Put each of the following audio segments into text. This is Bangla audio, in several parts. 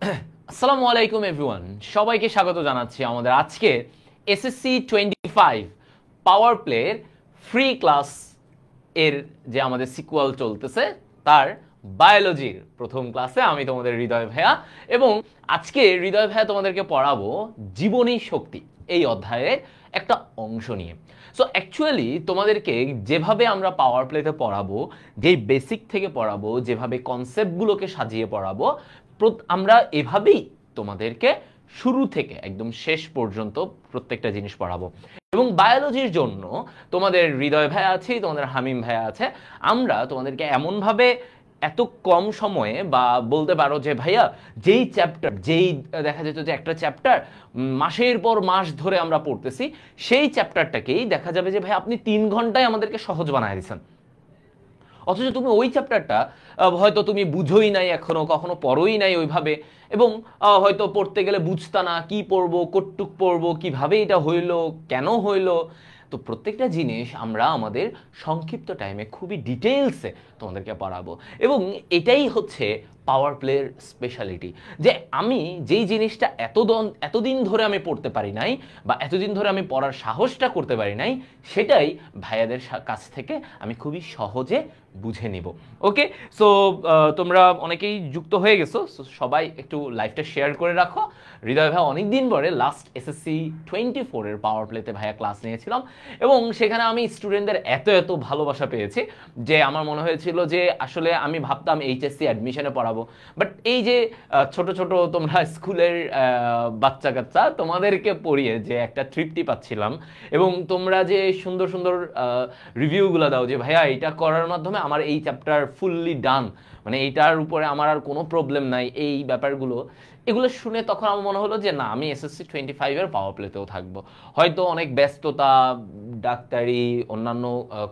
আসসালামু আলাইকুম এভরিওয়ান, সবাইকে স্বাগত জানাচ্ছি আমাদের আজকে এসএসসি 25 পাওয়ার প্লের ফ্রি ক্লাস এর যে আমাদের সিকুয়াল চলতেছে তার বায়োলজির প্রথম ক্লাসে। আমি তোমাদের হৃদয় ভাইয়া, এবং আজকে হৃদয় ভাইয়া তোমাদেরকে পড়াবো জীবনী শক্তি এই অধ্যায়ের একটা অংশ নিয়ে। সো অ্যাকচুয়ালি তোমাদেরকে যেভাবে আমরা পাওয়ার প্লেতে পড়াবো, যেই বেসিক থেকে পড়াবো, যেভাবে কনসেপ্টগুলোকে সাজিয়ে পড়াবো, আমরা এভাবেই তোমাদেরকে শুরু থেকে একদম শেষ পর্যন্ত প্রত্যেকটা জিনিস পড়াবো। এবং বায়োলজির জন্য তোমাদের হৃদয় ভাই আছে, তোমাদের হামিম ভাই আছে। আমরা তোমাদেরকে এমনভাবে এত কম সময়ে, বা বলতে পারো যে ভাইয়া যেই চ্যাপ্টার, যেই দেখা যেত যে একটা চ্যাপ্টার মাসের পর মাস ধরে আমরা পড়তেছি, সেই চ্যাপ্টারটাকেই দেখা যাবে যে ভাই আপনি 3 ঘন্টায় আমাদেরকে সহজ বানায় দিচ্ছেন। অথচ তুমি ওই চ্যাপ্টারটা হয়তো তুমি বুঝোই নাই, এখনো কখনো পড়োই নাই ওইভাবে, এবং হয়তো পড়তে গেলে বুঝতা না কি পড়বো, কটুক পড়বো, কিভাবে এটা হইলো, কেন হইলো। তো প্রত্যেকটা জিনিস আমরা আমাদের সংক্ষিপ্ত টাইমে খুবই ডিটেলসে তোমাদেরকে পড়াবো, এবং এটাই হচ্ছে পাওয়ার প্লের স্পেশালিটি। যে আমি যেই জিনিসটা এতদিন ধরে আমি পড়তে পারি নাই, বা এতদিন ধরে আমি পড়ার সাহসটা করতে পারি নাই, সেটাই ভাইয়াদের কাছ থেকে আমি খুবই সহজে বুঝে নিব। ওকে, সো তোমরা অনেকেই যুক্ত হয়ে গেছো, সবাই একটু লাইভটা শেয়ার করে রাখো। হৃদয় ভাই অনেকদিন পরে লাস্ট এসএসসি 24-এর পাওয়ার প্লেতে ভাইয়া ক্লাস নিয়েছিলাম, এবং সেখানে আমি স্টুডেন্টদের এত ভালোবাসা পেয়েছি যে আমার মনে হয়েছিল যে আসলে আমি ভাবতাম এইচএসসি অ্যাডমিশনে পড়াবো, বাট এই যে ছোট ছোট তোমরা স্কুলের বাচ্চা কাচ্চা, তোমাদেরকে পড়িয়ে যে একটা তৃপ্তি পাচ্ছিলাম, এবং তোমরা যে সুন্দর সুন্দর রিভিউগুলো দাও যে ভাইয়া এটা করার মাধ্যমে আমার এই চ্যাপ্টার ফুললি ডান, মানে এইটার উপরে আমার আর কোনো প্রবলেম নাই, এই ব্যাপারগুলো এগুলো শুনে তখন আমার মনে হলো যে না, আমি এসএসসি 25-এর পাওয়ার প্লেতেও থাকবো। হয়তো অনেক ব্যস্ততা, ডাক্তারি, অন্যান্য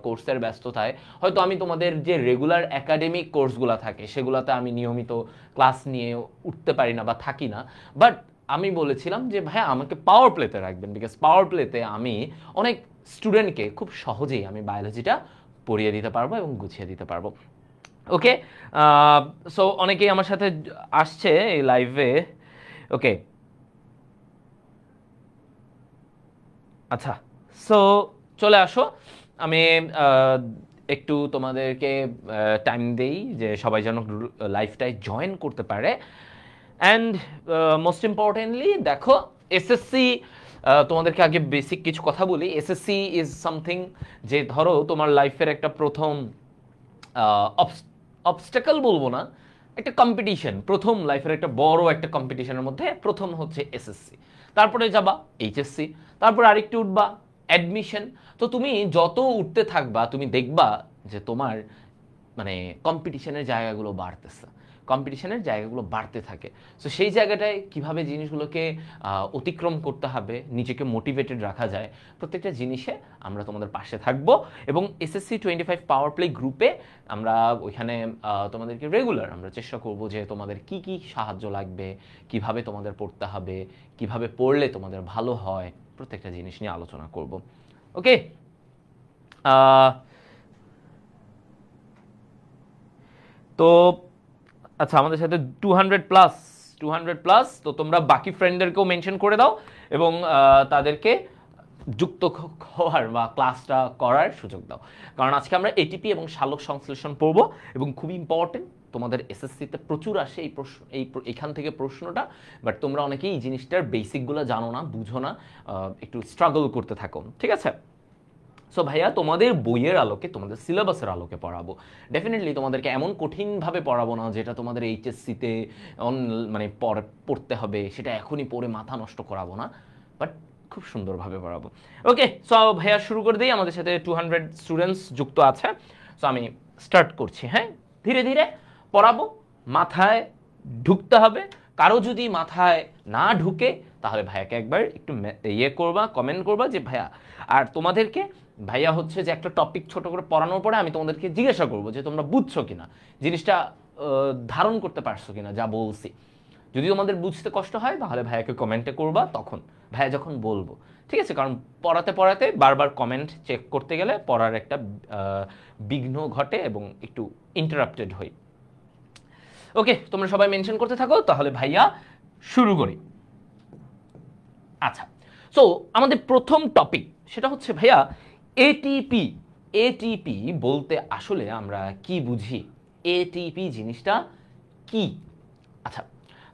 কোর্সের ব্যস্ততায় হয়তো আমি তোমাদের যে রেগুলার একাডেমিক কোর্সগুলো থাকে সেগুলোতে আমি নিয়মিত ক্লাস নিয়ে উঠতে পারি না বা থাকি না, বাট আমি বলেছিলাম যে ভাইয়া আমাকে পাওয়ার প্লেতে রাখবেন, বিকজ পাওয়ার প্লেতে আমি অনেক স্টুডেন্টকে খুব সহজেই আমি বায়োলজিটা পড়িয়ে দিতে পারবো এবং গুছিয়ে দিতে পারবো। ওকে, সো অনেকেই আমার সাথে আসছে এই লাইভে। ওকে, আচ্ছা, সো চলে আসো। আমি একটু তোমাদেরকে টাইম দেই যে সবাই যেন লাইভটায় জয়েন করতে পারে। অ্যান্ড মোস্ট ইম্পর্টেন্টলি দেখো, এসএসসি, তোমাদেরকে আগে বেসিক কিছু কথা বলি। এসএসসি ইজ সামথিং যে ধরো তোমার লাইফের একটা প্রথম অবস্টাকল বলবো না, একটা কম্পিটিশন, প্রথম লাইফের একটা বড় একটা কম্পিটিশনের মধ্যে প্রথম হচ্ছে এসএসসি, তারপরে যাবা এইচএসসি, তারপর আরেকটু উঠবা অ্যাডমিশন। তো তুমি যত উঠতে থাকবা তুমি দেখবা যে তোমার মানে কম্পিটিশনের জায়গাগুলো বাড়তেছে, কম্পিটিশনের জায়গাগুলো বাড়তে থাকে। সো সেই জায়গাটায় কিভাবে জিনিসগুলোকে অতিক্রম করতে হবে, নিজেকে মোটিভেটেড রাখা যায়, প্রত্যেকটা জিনিসে আমরা তোমাদের পাশে থাকব। এবং এসএসসি 25 পাওয়ার প্লে গ্রুপে আমরা ওইখানে তোমাদেরকে রেগুলার আমরা চেষ্টা করব যে তোমাদের কি কি সাহায্য লাগবে, কিভাবে তোমাদের পড়তে হবে, কিভাবে পড়লে তোমাদের ভালো হয়, প্রত্যেকটা জিনিস নিয়ে আলোচনা করব। ওকে, তো আচ্ছা, আমাদের সাথে 200 প্লাস, তো তোমরা বাকি ফ্রেন্ডদেরকেও মেনশন করে দাও, এবং তাদেরকে যুক্ত হওয়ার বা ক্লাসটা করার সুযোগ দাও। কারণ আজকে আমরা এটিপি এবং সালোক সংশ্লেষণ পড়ব, এবং খুবই ইম্পর্টেন্ট, তোমাদের এসএসসিতে প্রচুর আসে এই প্রশ্ন, এখান থেকে প্রশ্নটা, বাট তোমরা অনেকেই এই জিনিসটার বেসিকগুলো জানো না, বুঝো না, একটু স্ট্রাগল করতে থাকো, ঠিক আছে? সো ভাইয়া তোমাদের বইয়ের আলোকে, তোমাদের সিলেবাসের আলোকে পড়াবো। ডেফিনেটলি তোমাদেরকে এমন কঠিনভাবে পড়াবো না যেটা তোমাদের এইচএসসিতে মানে পড়তে হবে, সেটা এখনই পড়ে মাথা নষ্ট করাবো না, বাট খুব সুন্দরভাবে পড়াবো। ওকে, সো ভাইয়া শুরু করে দিই। আমাদের সাথে 200 স্টুডেন্টস যুক্ত আছে, সো আমি স্টার্ট করছি। হ্যাঁ, ধীরে ধীরে পড়াবো, মাথায় ঢুকতে হবে। কারো যদি মাথায় না ঢুকে তাহলে ভাইয়াকে একবার একটু ইয়ে করবা, কমেন্ট করবা যে ভাইয়া। আর তোমাদেরকে ভাইয়া হচ্ছে যে একটা টপিক ছোট করে পড়ানোর পরে আমি তোমাদেরকে জিজ্ঞাসা করবো যে তোমরা বুঝছো কিনা, জিনিসটা ধারণ করতে পারছো কিনা যা বলছি। যদি তোমাদের বুঝতে কষ্ট হয় তাহলে ভাইয়াকে কমেন্টে করবা, তখন ভাইয়া যখন বলবো, ঠিক আছে? কারণ পড়াতে পড়াতে বারবার কমেন্ট চেক করতে গেলে পড়ার একটা বিঘ্ন ঘটে এবং একটু ইন্টারাপ্টেড হই। ওকে, তোমরা সবাই মেনশন করতে থাকো, তাহলে ভাইয়া শুরু করি। আচ্ছা, সো আমাদের প্রথম টপিক সেটা হচ্ছে ভাইয়া এটিপি। এটিপি বলতে আসলে আমরা কি বুঝি, এটিপি জিনিসটা কি? আচ্ছা,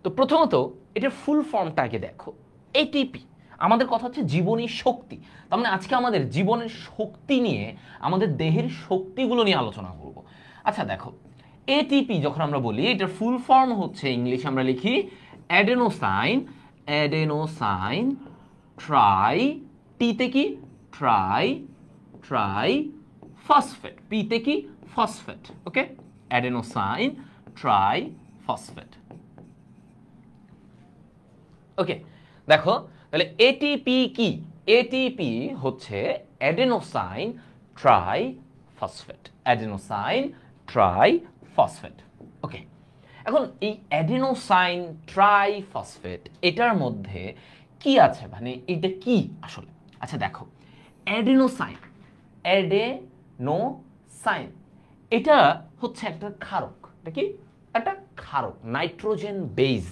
তো প্রথমত এটার ফুল ফর্মটা আগে দেখো। এটিপি আমাদের কথা হচ্ছে জীবনী শক্তি। তার মানে আজকে আমাদের জীবনের শক্তি নিয়ে, আমাদের দেহের শক্তিগুলো নিয়ে আলোচনা করব। আচ্ছা দেখো, এটিপি যখন আমরা বলি এটার ফুল ফর্ম হচ্ছে, ইংলিশে আমরা লিখি অ্যাডেনোসাইন। অ্যাডেনোসাইন ট্রাই, টিতে কি ট্রাই, ট্রাই ফসফেট, পিতে কি ফসফেট। ওকে, অ্যাডেনোসাইন ট্রাই ফসফেট। ওকে, দেখো তাহলে এটিপি কি? এটিপি হচ্ছে অ্যাডেনোসাইন ট্রাই ফসফেট, অ্যাডেনোসাইন ট্রাই ফসফেট। ওকে, এখন এই অ্যাডেনোসাইন ট্রাই ফসফেট এটার মধ্যে কি আছে, মানে এটা কি আসলে? আচ্ছা দেখো, অ্যাডেনোসাইন, অ্যাডেনোসাইন এটা হচ্ছে একটা ক্ষারক। এটা কি? একটা ক্ষারক, নাইট্রোজেন বেজ।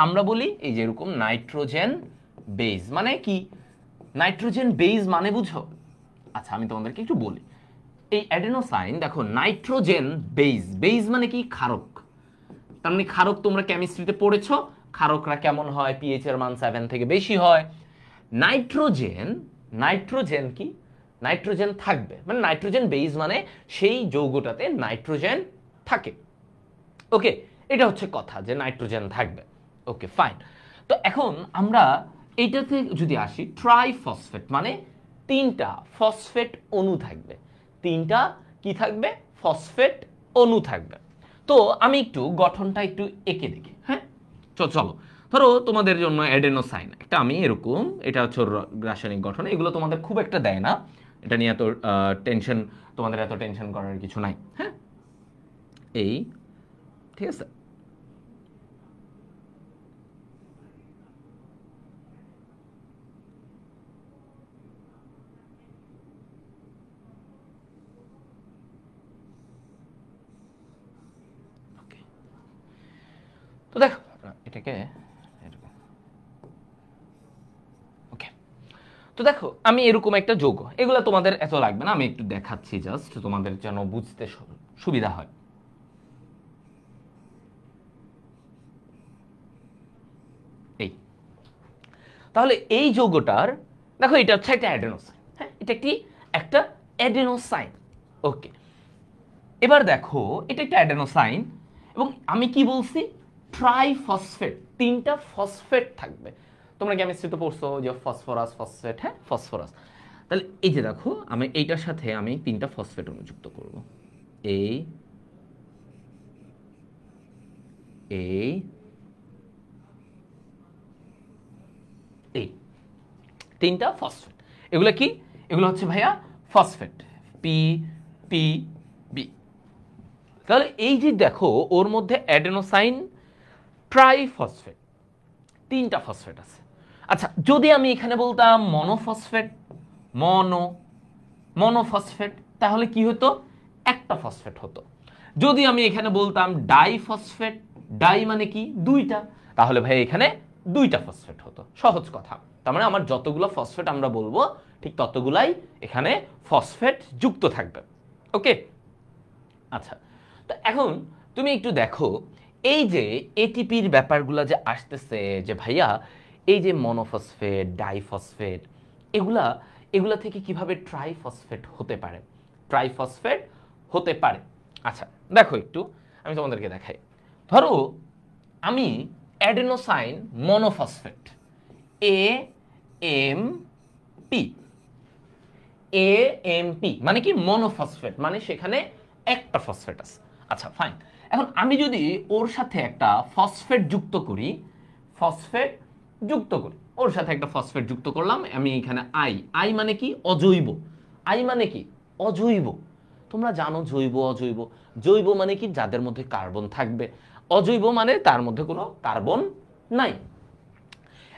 আমরা বলি এই যে এরকম নাইট্রোজেন বেজ মানে কি? নাইট্রোজেন বেজ মানে বুঝো? আচ্ছা আমি তোমাদেরকে একটু বলি। এই অ্যাডেনোসাইন দেখো নাইট্রোজেন বেজ, বেজ মানে কি? ক্ষারক। তার মানে ক্ষারক তোমরা কেমিস্ট্রিতে পড়েছো, ক্ষারকরা কেমন হয়? পিএইচ এর মান 7 থেকে বেশি হয়। নাইট্রোজেন, নাইট্রোজেন কি? নাইট্রোজেন থাকবে, মানে নাইট্রোজেন বেজ মানে সেই যৌগটাতে নাইট্রোজেন থাকে। ওকে, এটা হচ্ছে কথা যে নাইট্রোজেন থাকবে। Okay fine. তো এখন আমরা এইটাতে যদি আসি, ট্রাইফসফেট মানে তিনটা ফসফেট অণু থাকবে। তিনটা কি থাকবে? ফসফেট অণু থাকবে। তো আমি একটু গঠনটা একটু এঁকে দেখি। হ্যাঁ চলো, ধরো তোমাদের জন্য অ্যাডেনোসাইন একটা আমি এরকম, এটা হচ্ছে রাসায়নিক গঠন, এগুলো তোমাদের খুব একটা দেয় না, এটা নিয়ে এত টেনশন, তোমাদের এত টেনশন করার কিছু নাই। হ্যাঁ এই ঠিক আছে। তো দেখো এটাকে এরকম। ওকে, তো দেখো আমি এরকম একটা যৌগ, এগুলো তোমাদের এত লাগবে না, আমি একটু দেখাচ্ছি জাস্ট তোমাদের যেন বুঝতে সুবিধা হয়। এই তাহলে এই যৌগটার দেখো এটা হচ্ছে একটা অ্যাডেনোসাইন। হ্যাঁ এটা একটা অ্যাডেনোসাইন। ওকে, এবার দেখো এটা একটা অ্যাডেনোসাইন এবং আমি কি বলছি? ট্রাইফসফেট, তিনটা ফসফেট থাকবে। তোমরা কেমিস্ট্রিতে পড়ছো যে ফসফরাস ফসফেট। হ্যাঁ ফসফরাস। তাহলে এই যে দেখো আমি এইটার সাথে আমি তিনটা ফসফেট অনুযুক্ত করব। এই এই এই তিনটা ফসফেট, এগুলো কি? এগুলো হচ্ছে ভাইয়া ফসফেট, পি পি বি। তাহলে এই যে দেখো ওর মধ্যে অ্যাডেনোসাইন ট্রাইফসফেট, তিনটা ফসফেট আছে। আচ্ছা যদি আমি এখানে বলতাম মনোফসফেট, মনোফসফেট তাহলে কি হতো? একটা ফসফেট হতো। যদি আমি এখানে বলতাম ডাইফসফেট, ডাই মানে কি? দুইটা, তাহলে ভাই এখানে দুইটা ফসফেট হতো। সহজ কথা। তার মানে আমার যতগুলো ফসফেট আমরা বলবো ঠিক ততগুলাই এখানে ফসফেট যুক্ত থাকবে। ওকে আচ্ছা, তো এখন তুমি একটু দেখো এই যে এটিপির ব্যাপারগুলো যে আসতেছে যে ভাইয়া এই যে মনোফসফেট, ডাইফসফেট এগুলা থেকে কিভাবে ট্রাইফসফেট হতে পারে, ট্রাইফসফেট হতে পারে। আচ্ছা দেখো একটু আমি তোমাদেরকে দেখাই। ধরো আমি adenosine monophosphate A M P, AMP মানে কি? মনোফসফেট মানে সেখানে একটা ফসফেট আছে। আচ্ছা ফাইন, এখন আমি যদি ওর সাথে একটা ফসফেট যুক্ত করি, ফসফেট যুক্ত করি, ওর সাথে একটা ফসফেট যুক্ত করলাম আমি এখানে আই, আই মানে কি? অজৈব। আই মানে কি? অজৈব। তোমরা জানো জৈব অজৈব, জৈব মানে কি? যাদের মধ্যে কার্বন থাকবে, অজৈব মানে তার মধ্যে কোনো কার্বন নাই।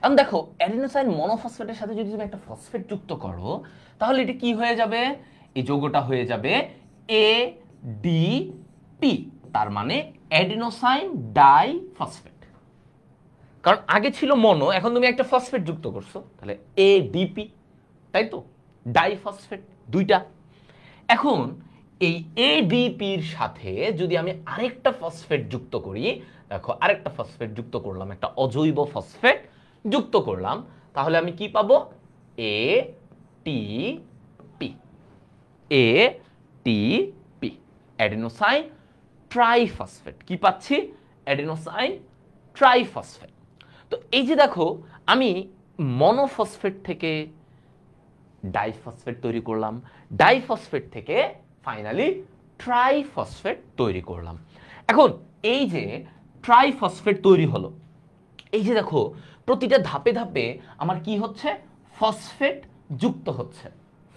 এখন দেখো অ্যাডিনোসাইন মনোফসফেটের সাথে যদি তুমি একটা ফসফেট যুক্ত করো তাহলে এটা কি হয়ে যাবে? এই যৌগটা হয়ে যাবে এডিপি, তার মানে অ্যাডিনোসাইন ডাইফসফেট। কারণ আগে ছিল মনো, এখন তুমি একটা ফসফেট যুক্ত করছো, তাহলে এডিপি, তাই তো, ডাইফসফেট দুইটা। এখন এই এডিপির সাথে যদি আমি আরেকটা ফসফেট যুক্ত করি, দেখো আরেকটা ফসফেট যুক্ত করলাম, একটা অজৈব ফসফেট যুক্ত করলাম, তাহলে আমি কি পাবো? ATP, ATP, adenosine triphosphate. কি পাচ্ছি? Adenosine triphosphate. তো এই যে দেখো, আমি মনোফসফেট থেকে ডাইফসফেট তৈরি করলাম, ডাইফসফেট থেকে ফাইনালি ট্রাইফসফেট তৈরি করলাম। এখন এই যে ট্রাইফসফেট তৈরি হলো, এই যে দেখো প্রতিটা ধাপে ধাপে আমার কি হচ্ছে? ফসফেট যুক্ত হচ্ছে,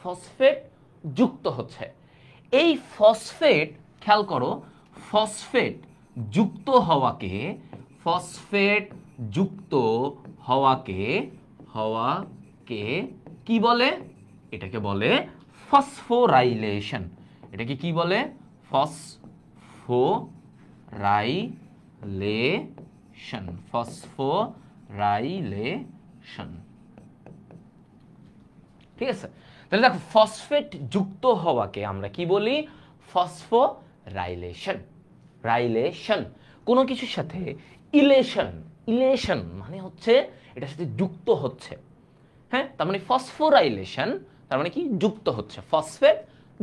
ফসফেট যুক্ত হচ্ছে। এই ফসফেট, খেয়াল করো, ফসফেট যুক্ত হওয়াকে, ফসফেট যুক্ত হওয়াকে কি বলে? এটাকে বলে ফসফোরাইলেশন। এটাকে কি বলে? Phosphorylation, phosphorylation. ঠিক আছে, তাহলে দেখো ফসফেট যুক্ত হওয়াকে আমরা কি বলি? ফসফোরাইলেশন। রাইলেশন, কোনো কিছুর সাথে ইলেশন, ইলেশন মানে হচ্ছে এটার সাথে যুক্ত হচ্ছে, হ্যাঁ, তার মানে ফসফোরাইলেশন, তার মানে কি? যুক্ত হচ্ছে, ফসফেট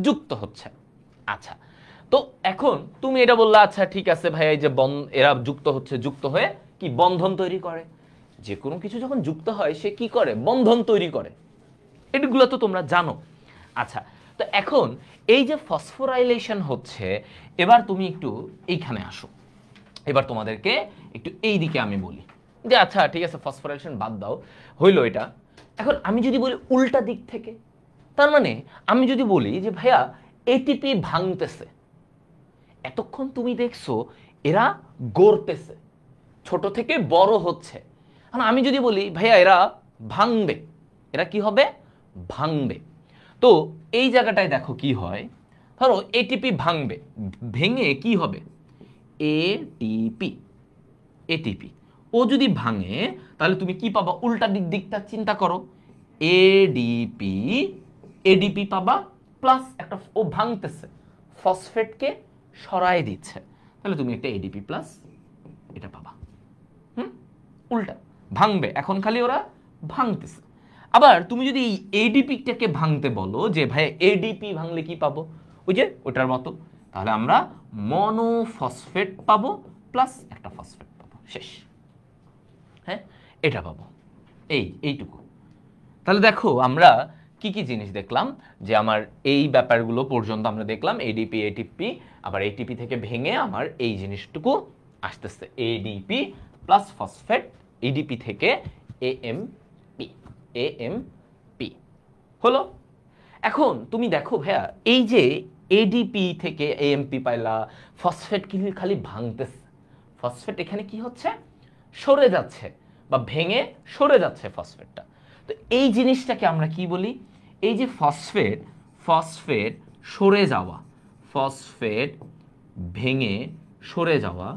যুক্ত হচ্ছে। আচ্ছা, তো এখন তুমি এটা বললা, আচ্ছা ঠিক আছে ভাই, এই যে এরা যুক্ত হচ্ছে, যুক্ত হয়ে কি বন্ধন তৈরি করে। যে কোনো কিছু যখন যুক্ত হয় সে কি করে? বন্ধন তৈরি করে, এগুলো তো তোমরা জানো। আচ্ছা, তো এখন এই যে ফসফোরাইলেশন হচ্ছে, এবার তুমি একটু এইখানে আসো, এবার তোমাদেরকে একটু এই দিকে আমি বলি যে আচ্ছা ঠিক আছে ফসফোরাইলেশন বাদ দাও, হইলো এটা। এখন আমি যদি বলি উল্টা দিক থেকে, তার মানে আমি যদি বলি যে ভাইয়া এটিপি ভাঙতেছে, এতক্ষণ তুমি দেখছো এরা গড়তেছে, ছোট থেকে বড় হচ্ছে। আমি যদি বলি ভাইয়া এরা ভাঙবে, এরা কি হবে? ভাঙবে। তো এই জায়গাটায় দেখো কি হয়, ধরো এটিপি ভাঙবে, ভেঙে কি হবে? এটিপি, এটিপি ও যদি ভাঙে তাহলে তুমি কি পাবা? উল্টা দিকটা চিন্তা করো, এডিপি, এডিপি পাবা, প্লাস একটা ও ভাঙতেছে, ফসফেটকে সরায় দিচ্ছে, তাহলে তুমি একটা এডিপি প্লাস এটা পাবা। উল্টা ভাঙবে, এখন খালি ওরা ভাঙতেছে। আবার তুমি যদি এই এডিপিটাকে ভাঙতে বলো যে ভাই এডিপি ভাঙলে কি পাবো? ওই যে ওটার মতো, তাহলে আমরা মনোফসফেট পাবো প্লাস একটা ফসফেট পাবো, শেষ। হ্যাঁ, এটা পাবো, এইটুকু। তাহলে দেখো আমরা কি কি জিনিস দেখলাম, যে আমার এই ব্যাপারগুলো পর্যন্ত আমরা দেখলাম, এডিপি, এটিপি, আবার এটিপি থেকে ভেঙে আমার এই জিনিসটুকু আসতেছে, এডিপি প্লাস ফসফেট, এডিপি থেকে এএমপি, এএমপি হলো। এখন তুমি দেখো ভাইয়া, এই যে এডিপি থেকে এএমপি পাইলা, ফসফেট কি খালি ভাঙতেছে, ফসফেট এখানে কি হচ্ছে? সরে যাচ্ছে, বা ভেঙে সরে যাচ্ছে ফসফেটটা। তো এই জিনিসটাকে আমরা কি বলি? এই যে ফসফেট, ফসফেট সরে যাওয়া, ফসফেট ভেঙে সরে যাওয়া,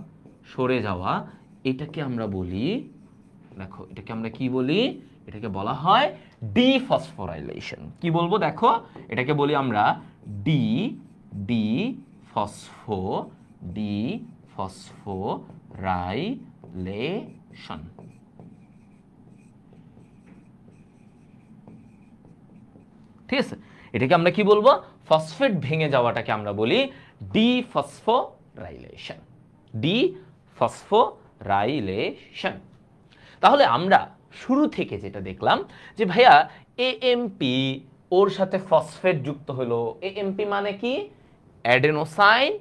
সরে যাওয়া, এটাকে আমরা বলি, দেখো এটাকে আমরা কি বলি? এটাকে বলা হয় ডিফসফোরাইলেশন। কি বলবো? দেখো এটাকে বলি আমরা ডিফসফোরাইলেশন। ঠিক আছে, এটাকে আমরা কি বলবো? ফসফেট ভেঙে যাওয়াটাকে আমরা বলি ডিফসফোরাইলেশন, ডিফসফোরাইলেশন। তাহলে আমরা শুরু থেকে যেটা দেখলাম যে ভাইয়া এএমপি ওর সাথে ফসফেট যুক্ত হলো, এএমপি মানে কি? অ্যাডেনোসাইন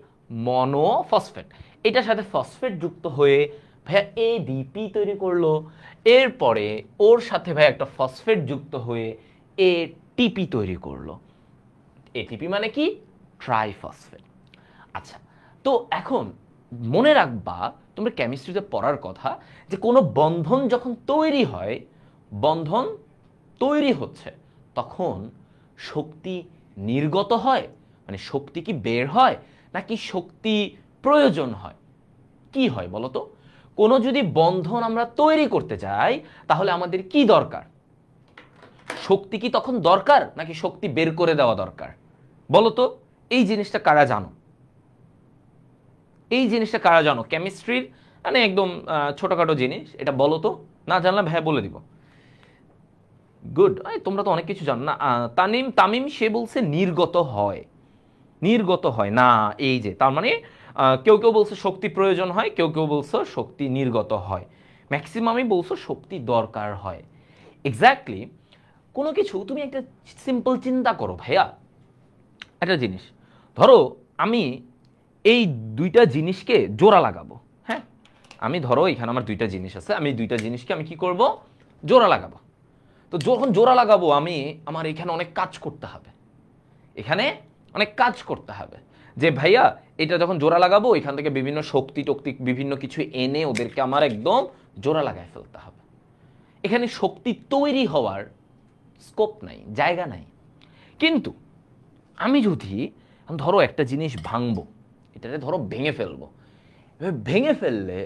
মনোফসফেট, এটার সাথে ফসফেট যুক্ত হয়ে ভাইয়া এডিপি তৈরি করলো, এরপরে ওর সাথে ভাইয়া একটা ফসফেট যুক্ত হয়ে এটিপি তৈরি করলো। এটিপি মানে কি? ট্রাইফসফেট। আচ্ছা, তো এখন মনে রাখবা, তোমরা কেমিস্ট্রিতে পড়ার কথা, যে কোনো বন্ধন যখন তৈরি হয়, বন্ধন তৈরি হচ্ছে, তখন শক্তি নির্গত হয়, মানে শক্তি কি বের হয় নাকি শক্তি প্রয়োজন হয়? কি হয় বলো তো? কোনো যদি বন্ধন আমরা তৈরি করতে চাই তাহলে আমাদের কি দরকার? শক্তি কি তখন দরকার নাকি শক্তি বের করে দেওয়া দরকার? বলো তো, এই জিনিসটা কারা জানো? এই জিনিসটা কারা জানো? কেমিস্ট্রির মানে একদম ছোটখাটো জিনিস, এটা বলো তো। না জানলে ভাই বলে দিব। গুড, তোমরা তো অনেক কিছু জানো না। তামিম সে বলছে নির্গত হয়। নির্গত হয় না, এই যে তার মানে কেউ কেউ বলছে শক্তি প্রয়োজন হয়, কেউ কেউ বলছে শক্তি নির্গত হয়, ম্যাক্সিমামই বলছো শক্তি দরকার হয়। এক্স্যাক্টলি। কোনো কিছু তুমি একটা সিম্পল চিন্তা করো ভাইয়া, একটা জিনিস ধরো আমি এই দুইটা জিনিসকে জোড়া লাগাবো। হ্যাঁ, আমি ধরো এখানে আমার দুইটা জিনিস আছে, আমি দুইটা জিনিসকে আমি কি করব? জোড়া লাগাবো। তো যখন জোড়া লাগাবো আমার এখানে অনেক কাজ করতে হবে, এখানে অনেক কাজ করতে হবে যে ভাইয়া এটা যখন জোড়া লাগাবো এখান থেকে বিভিন্ন শক্তি টক্তি বিভিন্ন কিছু এনে ওদেরকে আমার একদম জোড়া লাগায় ফেলতে হবে। এখানে শক্তি তৈরি হওয়ার স্কোপ নাই, জায়গা নাই। কিন্তু আমি যদি ধরো একটা জিনিস ভাঙবো, এটাতে ধরো ভেঙে ফেলবো, ভেঙে ফেললে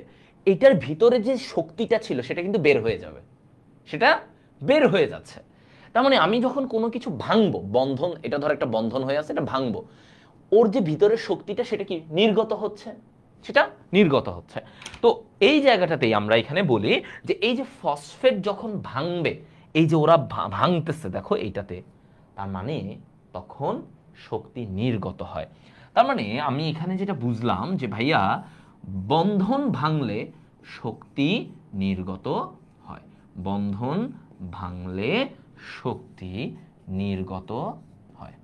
এটার ভিতরে যে শক্তিটা ছিল সেটা কিন্তু বের হয়ে যাবে, সেটা বের হয়ে যাচ্ছে। তার মানে আমি যখন কোনো কিছু ভাঙবো, বন্ধন, এটা ধর একটা বন্ধন হয়ে আছে, এটা ভাঙবো, ওর যে ভিতরের শক্তিটা সেটা কি নির্গত হচ্ছে, সেটা নির্গত হচ্ছে। তো এই জায়গাটাতেই আমরা এখানে বলি যে এই যে ফসফেট যখন ভাঙবে, এই যে ওরা ভাঙতেছে দেখো এইটাতে, তার মানে তখন শক্তি নির্গত হয়। তার মানে আমি এখানে যেটা বুঝলাম যে ভাইয়া বন্ধন ভাঙলে শক্তি নির্গত হয়, বন্ধন ভাঙলে শক্তি নির্গত হয়।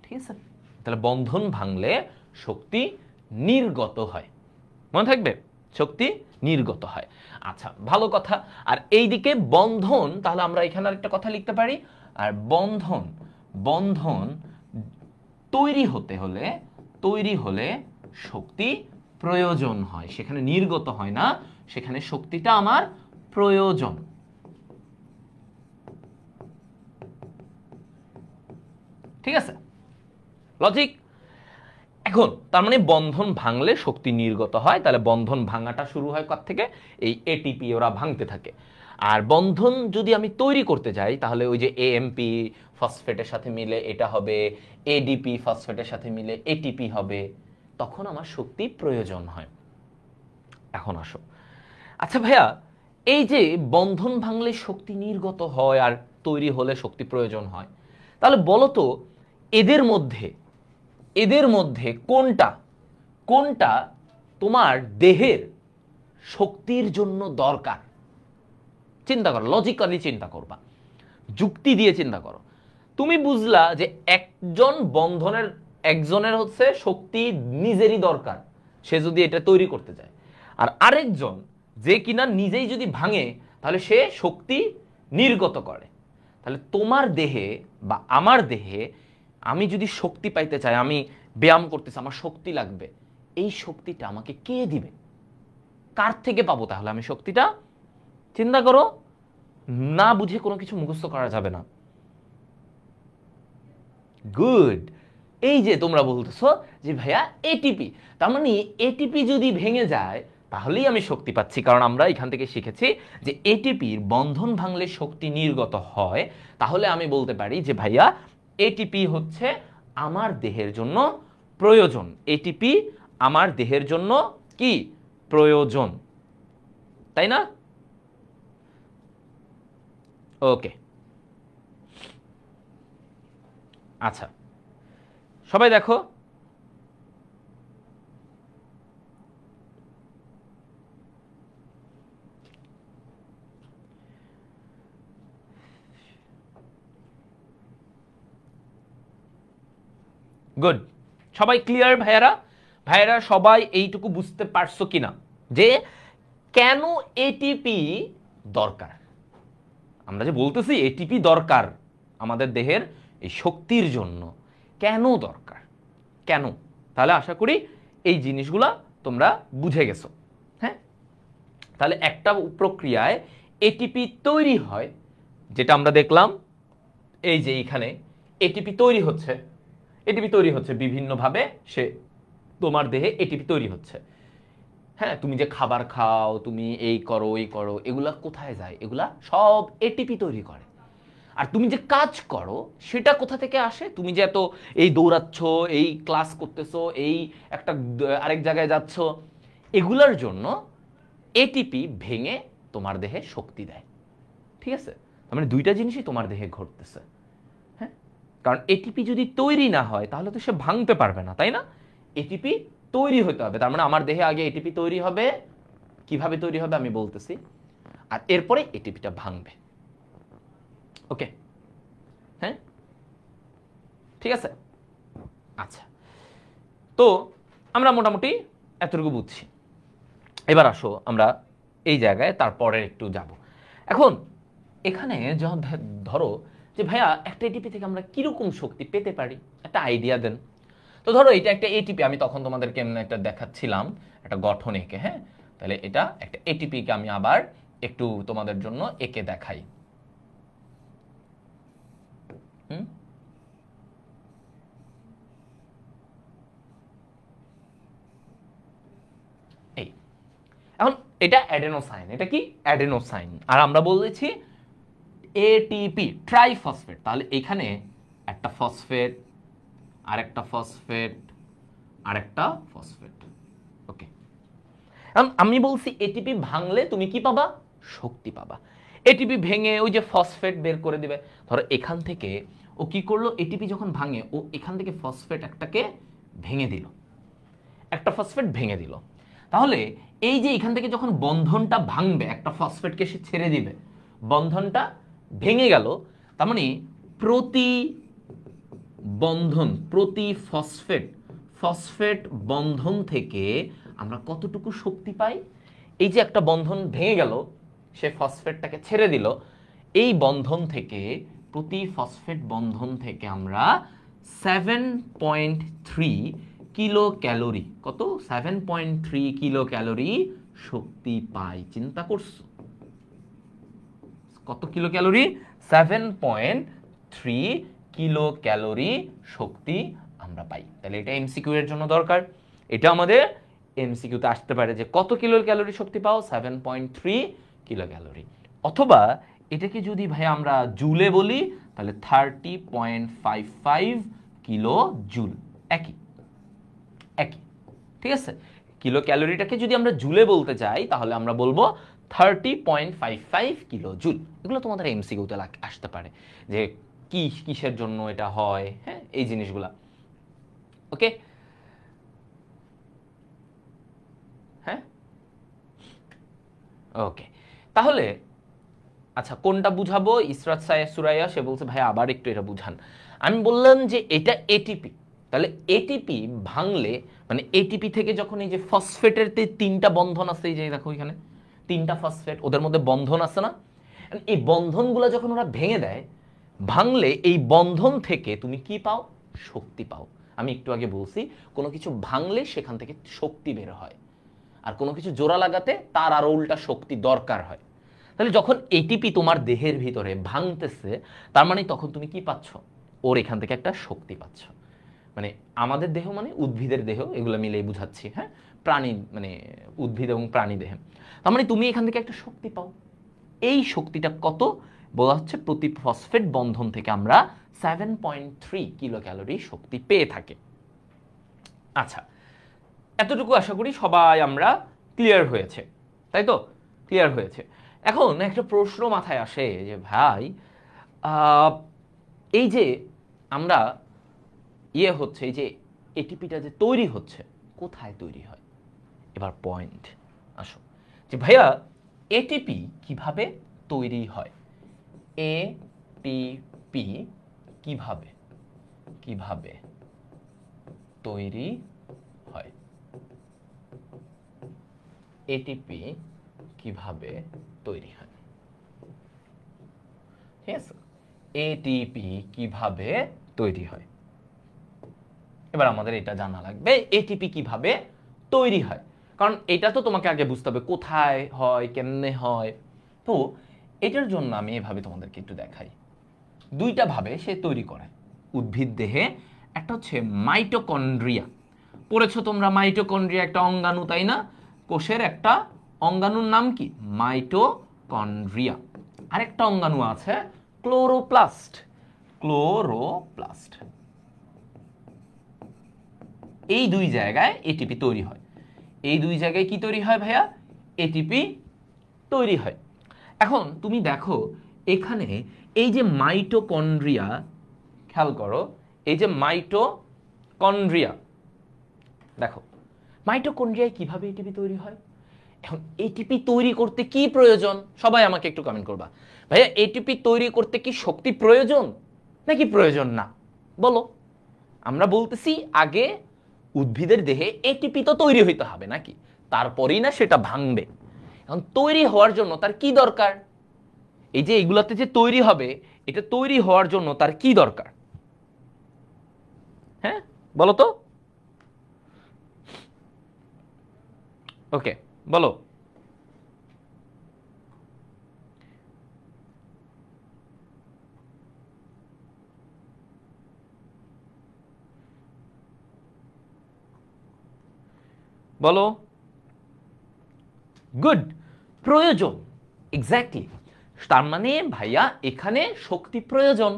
ঠিক আছে, তাহলে বন্ধন ভাঙলে শক্তি নির্গত হয়, মনে থাকবে, শক্তি নির্গত হয়। আচ্ছা, ভালো কথা। আর এইদিকে বন্ধন, তাহলে আমরা এখানে একটা কথা লিখতে পারি, আর বন্ধন, বন্ধন তৈরি হলে শক্তি প্রয়োজন হয়, সেখানে নির্গত হয় না, সেখানে শক্তিটা আমার প্রয়োজন। ঠিক আছে, লজিক। এখন তার মানে বন্ধন ভাঙলে শক্তি নির্গত হয়, তাহলে বন্ধন ভাঙাটা শুরু হয় কোথা থেকে? এই এটিপি ওরা ভাঙতে থাকে। আর বন্ধন যদি আমি তৈরি করতে যাই তাহলে ওই যে এএমপি ফসফেটের সাথে মিলে এটা হবে, এডিপি ফসফেটের সাথে মিলে এটিপি হবে, তখন আমার শক্তি প্রয়োজন হয়। এখন আসো, আচ্ছা ভাইয়া এই যে বন্ধন ভাঙলে শক্তি নির্গত হয় আর তৈরি হলে শক্তি প্রয়োজন হয়, তাহলে বলো তো এদের মধ্যে কোনটা তোমার দেহের শক্তির জন্য দরকার? চিন্তা করো, লজিক্যালি চিন্তা করবা, যুক্তি দিয়ে চিন্তা করো। তুমি বুঝলা যে একজনের হচ্ছে শক্তি নিজেরই দরকার, সে যদি এটা তৈরি করতে যায়, আর আরেকজন যে কিনা নিজেই যদি ভাঙে তাহলে সে শক্তি নির্গত করে। তাহলে তোমার দেহে বা আমার দেহে আমি যদি শক্তি পাইতে চাই, আমি ব্যায়াম করতেছি, আমার শক্তি লাগবে, এই শক্তিটা আমাকে কে দিবে? কার থেকে পাবো তাহলে আমি শক্তিটা? চিন্তা করো, না বুঝে কোনো কিছু মুখস্থ করা যাবে না। গুড, এই যে তোমরা বলতেছো যে ভাইয়া এটিপি, তার মানে এটিপি যদি ভেঙে যায় তাহলেই আমি শক্তি পাচ্ছি, কারণ আমরা এখান থেকে শিখেছি যে এটিপির বন্ধন ভাঙলে শক্তি নির্গত হয়। তাহলে আমি বলতে পারি যে ভাইয়া এটিপি হচ্ছে আমার দেহের জন্য প্রয়োজন, এটিপি আমার দেহের জন্য কি প্রয়োজন, তাই না? ওকে, আচ্ছা সবাই দেখো, গুড, সবাই ক্লিয়ার ভাইয়েরা সবাই এইটুকু বুঝতে পারছো কিনা যে কেন এটিপি দরকার? আমরা যে বলতেছি এটিপি দরকার আমাদের দেহের এই শক্তির জন্য, কেন দরকার, কেন? তাহলে আশা করি এই জিনিসগুলা তোমরা বুঝে গেছো। হ্যাঁ, তাহলে একটা প্রক্রিয়ায় এটিপি তৈরি হয়, যেটা আমরা দেখলাম এই যে এখানে এটিপি তৈরি হচ্ছে, এটিপি তৈরি হচ্ছে বিভিন্নভাবে, সে তোমার দেহে এটিপি তৈরি হচ্ছে। হ্যাঁ, তুমি যে খাবার খাও, তুমি এই করো এই করো, এগুলা কোথায় যায়? এগুলা সব এটিপি তৈরি করে। আর তুমি যে কাজ করো সেটা কোথা থেকে আসে? তুমি যে এত এই দৌড়াচ্ছ, এই ক্লাস করতেছো, এই একটা আরেক জায়গায় যাচ্ছ, এগুলার জন্য এটিপি ভেঙে তোমার দেহে শক্তি দেয়। ঠিক আছে, তার মানে দুইটা জিনিসই তোমার দেহে ঘটতেছে। হ্যাঁ, কারণ এটিপি যদি তৈরি না হয় তাহলে তো সে ভাঙতে পারবে না, তাই না? এটিপি তৈরি হতে হবে, তার মানে আমার দেহে আগে এটিপি তৈরি হবে। কিভাবে তৈরি হবে আমি বলতেছি, আর এরপরে এটিপিটা ভাঙবে। ওকে, হ্যাঁ, ঠিক আছে। আচ্ছা, তো আমরা মোটামুটি এতটুকু বুঝছি। এবার আসো আমরা এই জায়গায় তারপরে একটু যাব। এখন এখানে যখন ধরো যে ভাইয়া একটা এটিপি থেকে আমরা কিরকম শক্তি পেতে পারি, একটা আইডিয়া দেন। তো ধরো এটা একটা এটিপি, আমি তখন তোমাদেরকে এমনি একটা দেখাচ্ছিলাম একটা গঠন এঁকে। হ্যাঁ, তাহলে এটা একটা এটিপিকে আমি আবার একটু তোমাদের জন্য এঁকে দেখাই। এই এখন এটা অ্যাডেনোসাইন, এটা কি অ্যাডেনোসাইন, আর আমরা বলেছি এটিপি ট্রাইফসফেট। তাহলে এখানে একটা ফসফেট, আরেকটা ফসফেট, আরেকটা ফসফেট। ওকে, এখন আমি বলছি এটিপি ভাঙলে তুমি কি পাবা? শক্তি পাবা। এটিপি ভেঙে ওই যে ফসফেট বের করে দিবে। ধরো এখান থেকে ও কি করলো, এটিপি যখন ভাঙে ও এখান থেকে ফসফেট একটাকে ভেঙে দিল, একটা ফসফেট ভেঙে দিল। তাহলে এই যে এখান থেকে যখন বন্ধনটা ভাঙবে, একটা ফসফেটকে সে ছেড়ে দিবে, বন্ধনটা ভেঙে গেল। তার মানে প্রতি বন্ধন, প্রতি ফসফেট, ফসফেট বন্ধন থেকে আমরা কতটুকু শক্তি পাই? এই যে একটা বন্ধন ভেঙে গেল, সে ফসফেটটাকে ছেড়ে দিল, এই বন্ধন থেকে, প্রতি ফসফেট বন্ধন থেকে আমরা 7.3 কিলো ক্যালোরি, কত? 7.3 কিলো ক্যালোরি শক্তি পাই। চিন্তা করছো কত কিলো ক্যালোরি? 7.3 কিলো ক্যালোরি শক্তি আমরা পাই। তাহলে এটা এমসিকিউ এর জন্য দরকার। এটা আমাদের এমসিকিউতে আসতে পারে যে কত কিলো ক্যালোরি শক্তি পাও? 7.3 কিলো ক্যালোরি। অথবা এটাকে যদি ভাই আমরা জুলে বলি তাহলে 30.55 কিলো জুল। একই একই, ঠিক আছে। কিলো ক্যালোরিটাকে যদি আমরা জুলে বলতে চাই তাহলে আমরা বলবো 30.55 কিলো জুল। এগুলো তোমাদের এমসিকিউতে আসতে পারে যে কি কিসের জন্য এটা হয়, হ্যাঁ, এই জিনিসগুলা। ওকে, হ্যাঁ, ওকে। তাহলে আচ্ছা, কোনটা বুঝাবো? ইসরাত সুরাইয়া সে বলছে ভাই আবার একটু এটা বুঝান। আমি বললাম যে এটা এটিপি, তাহলে এটিপি ভাঙলে মানে এটিপি থেকে যখন এই যে ফসফেটের তিনটা বন্ধন আছে, এই যে দেখো এখানে তিনটা ফসফেট, ওদের মধ্যে বন্ধন আছে না? এই বন্ধনগুলো যখন ওরা ভেঙে দেয়, ভাঙলে এই বন্ধন থেকে তুমি কি পাও? শক্তি পাও। আমি একটু আগে বলছি কোনো কিছু ভাঙলে সেখান থেকে শক্তি বের হয়, আর কোনো কিছু জোড়া লাগাতে তার আরো উল্টা শক্তি দরকার হয়। তাহলে যখন এটিপি তোমার দেহের ভিতরে ভাঙতেছে, তার মানে তখন তুমি কি পাচ্ছ? ওর এখান থেকে একটা শক্তি পাচ্ছ। মানে আমাদের দেহ মানে উদ্ভিদের দেহ, এগুলো মিলেই বুঝাচ্ছি। হ্যাঁ, প্রাণী মানে উদ্ভিদ এবং প্রাণী দেহে। তার মানে তুমি এখান থেকে একটা শক্তি পাও। এই শক্তিটা কত বলা হচ্ছে? প্রতি ফসফেট বন্ধন থেকে আমরা 7.3 কিলো ক্যালোরি শক্তি পেয়ে থাকি। আচ্ছা, এতটুকু আশা করি সবাই আমরা ক্লিয়ার হয়েছে, তাই তো? ক্লিয়ার হয়েছে। এখন একটা প্রশ্ন মাথায় আসে যে ভাই এই যে আমরা হচ্ছে, এই যে এটিপিটা যে তৈরি হচ্ছে, কোথায় তৈরি হয়? এবার পয়েন্ট আসো যে ভাইয়া এটিপি কিভাবে তৈরি হয়? এটিপি কিভাবে কিভাবে তৈরি হয়? এটিপি কিভাবে তৈরি হয়? ঠিক আছে, এটিপি কিভাবে তৈরি হয়? এবার আমাদের এটা জানা লাগবে এটিপি কিভাবে তৈরি হয়, কারণ এটা তো তোমাকে আগে বুঝতে হবে কোথায় হয়, কেমনে হয়। তো এটার জন্য আমি এভাবে তোমাদেরকে একটু দেখাই। দুইটা ভাবে সে তৈরি করে। উদ্ভিদ দেহে একটা হচ্ছে মাইটোকন্ড্রিয়া। পড়েছো তোমরা মাইটোকন্ড্রিয়া একটা অঙ্গাণু, তাই না? কোষের একটা অঙ্গাণুর নাম কি? মাইটোকন্ড্রিয়া। আরেকটা অঙ্গাণু আছে ক্লোরোপ্লাস্ট। ক্লোরোপ্লাস্ট। এই দুই জায়গায় এটিপি তৈরি হয়। এই দুই জায়গায় কি তৈরি হয় ভাইয়া? এটিপি তৈরি হয়। এখন তুমি দেখো এখানে এই যে মাইটোকন্ড্রিয়া, খেয়াল করো এই যে মাইটোকন্ড্রিয়া, দেখো মাইটোকন্ড্রিয়ায় কিভাবে এটিপি তৈরি হয়। এখন এটিপি তৈরি করতে কি প্রয়োজন? সবাই আমাকে একটু কমেন্ট করবা ভাইয়া, এটিপি তৈরি করতে কি শক্তি প্রয়োজন নাকি প্রয়োজন না? বলো। আমরা বলতেছি আগে উদ্ভিদের দেহে এটিপি তো তৈরি হইতে হবে নাকি, তারপরেই না সেটা ভাঙবে। এখন তৈরি হওয়ার জন্য তার কি দরকার? এই যে এগুলাতে যে তৈরি হবে, এটা তৈরি হওয়ার জন্য তার কি দরকার? হ্যাঁ বলো তো। ওকে বলো। বলো। গুড, প্রয়োজন। এক্স্যাক্টলি। তার মানে ভাইয়া এখানে শক্তি প্রয়োজন।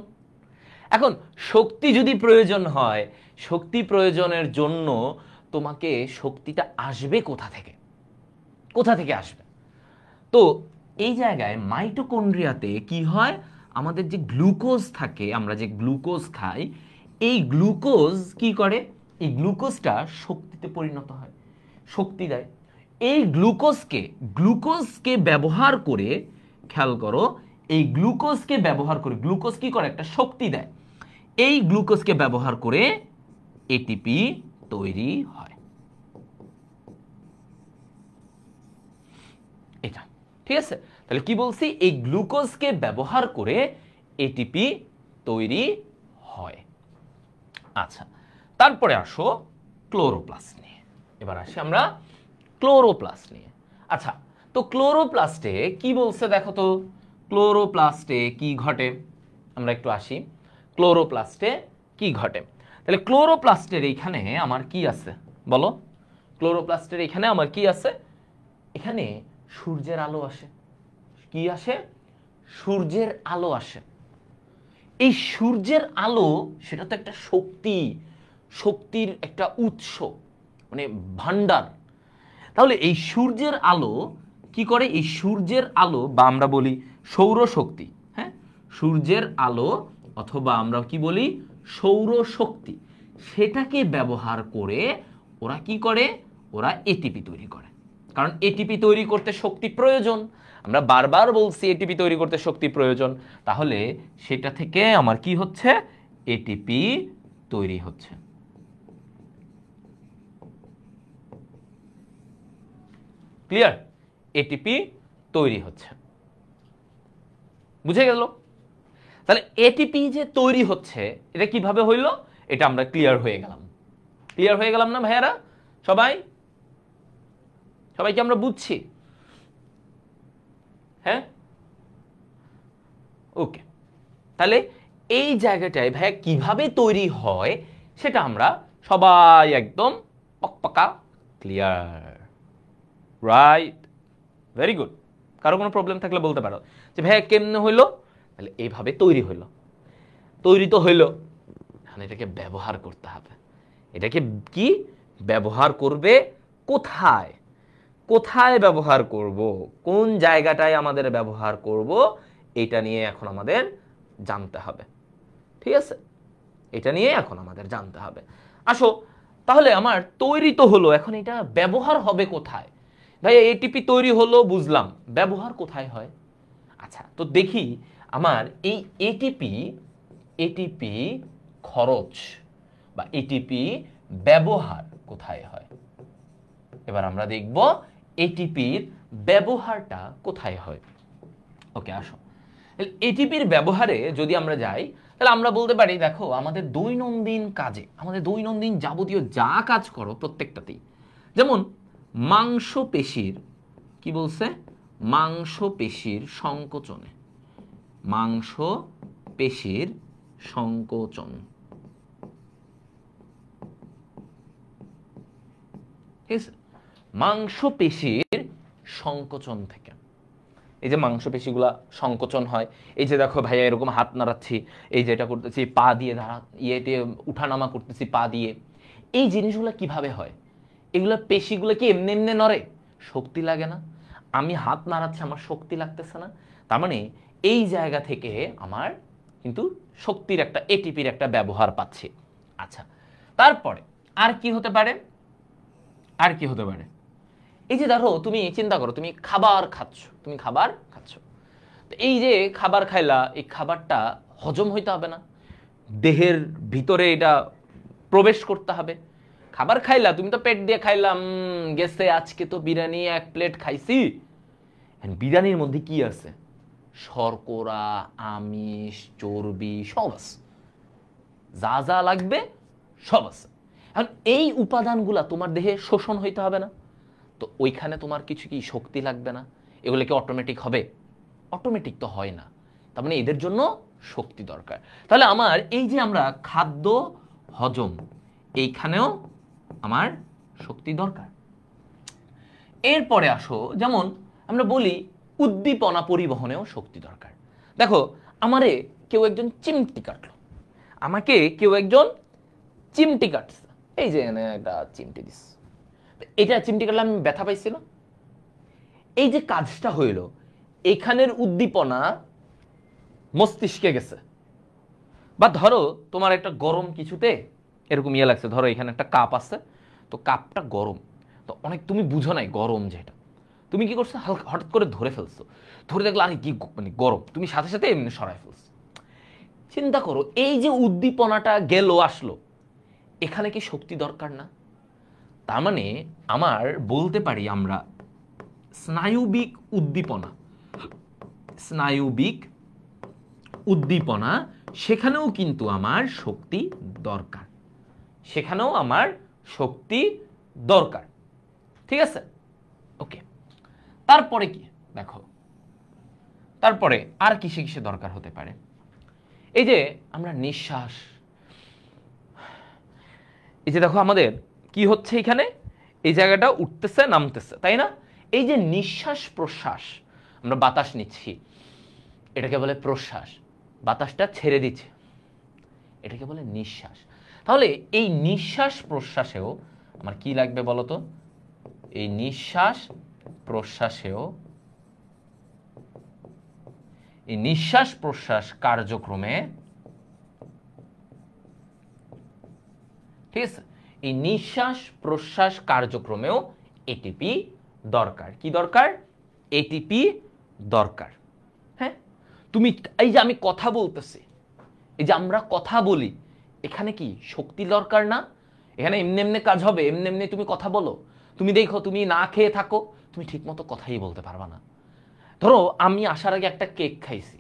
এখন শক্তি যদি প্রয়োজন হয়, শক্তি প্রয়োজনের জন্য তোমাকে শক্তিটা আসবে কোথা থেকে? কোথা থেকে আসবে? তো এই জায়গায় মাইটোকন্ড্রিয়াতে কি হয়, আমাদের যে গ্লুকোজ থাকে, আমরা যে গ্লুকোজ খাই, এই গ্লুকোজ কি করে? এই গ্লুকোজটা শক্তিতে পরিণত হয়, শক্তি দেয়। এই গ্লুকোজকে ব্যবহার করে, খেয়াল করো, এই গ্লুকোজকে ব্যবহার করে, গ্লুকোজ কি করে? একটা শক্তি দেয়। এই গ্লুকোজকে ব্যবহার করে এটিপি তৈরি হয়। এটা ঠিক আছে? তাহলে কি বলছি? এই গ্লুকোজকে ব্যবহার করে এটিপি তৈরি হয়। আচ্ছা, তারপরে আসো ক্লোরোপ্লাস্ট নিয়ে। এবার আসি আমরা ক্লোরোপ্লাস্ট নিয়ে। আচ্ছা, তো ক্লোরোপ্লাস্টে কি বলছে দেখো তো। ক্লোরোপ্লাস্টে কি ঘটে আমরা একটু আসি। ক্লোরোপ্লাস্টে কি ঘটে? তাহলে ক্লোরোপ্লাস্টের এইখানে আমার কি আছে বলো। ক্লোরোপ্লাস্টের এখানে আমার কি আছে? এখানে সূর্যের আলো আসে। কি আসে? সূর্যের আলো আসে। এই সূর্যের আলো, সেটা তো একটা শক্তির একটা উৎস, মানে ভান্ডার। তাহলে এই সূর্যের আলো কি করে? এই সূর্যের আলো, বা আমরা বলি সৌরশক্তি, হ্যাঁ, সূর্যের আলো অথবা আমরা কি বলি সৌরশক্তি, সেটাকে ব্যবহার করে ওরা কি করে? ওরা এটিপি তৈরি করে। কারণ এটিপি তৈরি করতে শক্তি প্রয়োজন। আমরা বারবার বলছি এটিপি তৈরি করতে শক্তি প্রয়োজন। তাহলে সেটা থেকে আমার কি হচ্ছে? এটিপি তৈরি হচ্ছে। ক্লিয়ার? এটিপি তৈরি হচ্ছে। বুঝে গেল? তাহলে এটিপি যে তৈরি হচ্ছে এটা কিভাবে হইল, এটা আমরা ক্লিয়ার হয়ে গেলাম। ক্লিয়ার হয়ে গেলাম না ভাইয়ারা? সবাইকে আমরা বুঝছি? হ্যাঁ, ওকে। তাহলে এই জায়গাটায় ভাইয়া কিভাবে তৈরি হয় সেটা আমরা সবাই একদম পকপকা ক্লিয়ার। Right, very good. কারো কোনো প্রবলেম থাকলে বলতে পারো যে ভাইয়া কেমনে হইলো? তাহলে এইভাবে তৈরি হইলো। তৈরি তো হইলো, এখন এটাকে ব্যবহার করতে হবে। এটাকে কি ব্যবহার করবে? কোথায় কোথায় ব্যবহার করব, কোন জায়গাটায় আমাদের ব্যবহার করব, এটা নিয়ে এখন আমাদের জানতে হবে। ঠিক আছে? এটা নিয়ে এখন আমাদের জানতে হবে। আসো, তাহলে আমার তৈরি তো হলো, এখন এটা ব্যবহার হবে কোথায়? ভাই এটিপি তৈরি হলো বুঝলাম, ব্যবহার কোথায় হয়? আচ্ছা, তো দেখি আমার এই এটিপি খরচ বা এটিপি ব্যবহার কোথায় হয়। এবার আমরা দেখব এটিপির ব্যবহারটা কোথায় হয়। ওকে, আসো। এটিপির ব্যবহারে যদি আমরা যাই, তাহলে আমরা বলতে পারি দেখো আমাদের দৈনন্দিন কাজে, আমাদের দৈনন্দিন যাবতীয় যা কাজ করো প্রত্যেকটাতেই, যেমন মাংসপেশির, কি বলছে? মাংসপেশির সংকোচনে, মাংসপেশির সংকোচন, ঠিক আছে, মাংসপেশির সংকোচন থেকে। এই যে মাংসপেশিগুলা সংকোচন হয়, এই যে দেখো ভাইয়া এরকম হাত নাড়াচ্ছি, এই যেটা করতেছি পা দিয়ে ইয়েতে উঠানামা করতেছি পা দিয়ে, এই জিনিসগুলো কিভাবে হয়? এগুলো পেশিগুলো কি এমনি এমনি নড়ে? শক্তি লাগে না? আমি হাত নাড়াচ্ছি, আমার শক্তি লাগতেছে না? তার মানে এই জায়গা থেকে আমার কিন্তু শক্তির একটা এটিপির একটা ব্যবহার পাচ্ছি। আচ্ছা, তারপরে আর কি হতে পারে? আর কি হতে পারে? এই যে ধরো তুমি চিন্তা করো, তুমি খাবার খাচ্ছ, তো এই যে খাবার খাইলা, এই খাবারটা হজম হইতে হবে না? দেহের ভিতরে এটা প্রবেশ করতে হবে। খাবার খাইলা, তুমি তো পেট দিয়ে খাইলাম, গেছে আজকে তো বিরিয়ানি 1 প্লেট খাইছি। বিরিয়ানির মধ্যে কি আছে? শর্করা, আমিষ, চর্বি সব আছে, যা যা লাগবে সব আছে। এখন এই উপাদানগুলা তোমার দেহে শোষণ হইতে হবে না? তো ওইখানে তোমার কিছু কি শক্তি লাগবে না? এগুলো কি অটোমেটিক হবে? অটোমেটিক তো হয় না। তার মানে এদের জন্য শক্তি দরকার। তাহলে আমার এই যে আমরা খাদ্য হজম, এইখানেও আমার শক্তি দরকার। এরপরে আসো, যেমন আমরা বলি উদ্দীপনা পরিবহনেও শক্তি দরকার। দেখো, আমারে কেউ একজন চিমটি কাটলো, আমাকে কেউ একজন চিমটি কাটছে, এই যে একটা চিমটি দিস, এটা চিমটি কাটলে আমি ব্যথা পাইছি না? এই যে কাজটা হইল, এখানের উদ্দীপনা মস্তিষ্কে গেছে। বা ধরো তোমার একটা গরম কিছুতে এরকম ইয়ে লাগছে, ধরো এখানে একটা কাপ আছে, তো কাপটা গরম, তো অনেক তুমি বুঝো নাই গরম, যেটা তুমি কি করছো, হালকা হঠাৎ করে ধরে ফেলছো, ধরে দেখলো আরে কি মানে গরম, তুমি সাথে সাথে এমনি সরাই ফেলছো। চিন্তা করো, এই যে উদ্দীপনাটা গেল আসলো, এখানে কি শক্তি দরকার না? তার মানে আমার বলতে পারি আমরা স্নায়ুবিক উদ্দীপনা, স্নায়ুবিক উদ্দীপনা, সেখানেও কিন্তু আমার শক্তি দরকার, সেখানেও আমার শক্তি দরকার। ঠিক আছে, ওকে। তারপরে কি দেখো, তারপরে আর কিসে কিসে দরকার হতে পারে? এই যে আমরা নিঃশ্বাস, এই যে দেখো আমাদের কি হচ্ছে এখানে, এই জায়গাটা উঠতেছে নামতেছে, তাই না? এই যে নিঃশ্বাস প্রশ্বাস, আমরা বাতাস নিচ্ছি, এটাকে বলে প্রশ্বাস, বাতাসটা ছেড়ে দিচ্ছে, এটাকে বলে নিঃশ্বাস। তাহলে এই নিঃশ্বাস প্রশ্বাসেও আমার কি লাগবে বলতো? এই নিঃশ্বাস প্রশ্বাসেও, এই নিঃশ্বাস প্রশ্বাস কার্যক্রমে, ঠিক আছে, এই নিঃশ্বাস প্রশ্বাস কার্যক্রমেও এটিপি দরকার। কি দরকার? এটিপি দরকার। হ্যাঁ, তুমি এই যে আমি কথা বলতেছি, এই যে আমরা কথা বলি, এখানে কি শক্তি দরকার না? এখানে এমনি এমনি কাজ হবে? এমনি এমনি তুমি কথা বলো, তুমি দেখো তুমি না খেয়ে থাকো, তুমি ঠিকমতো কথাই বলতে পারবা না। ধরো আমি আসার আগে একটা কেক খাইছি,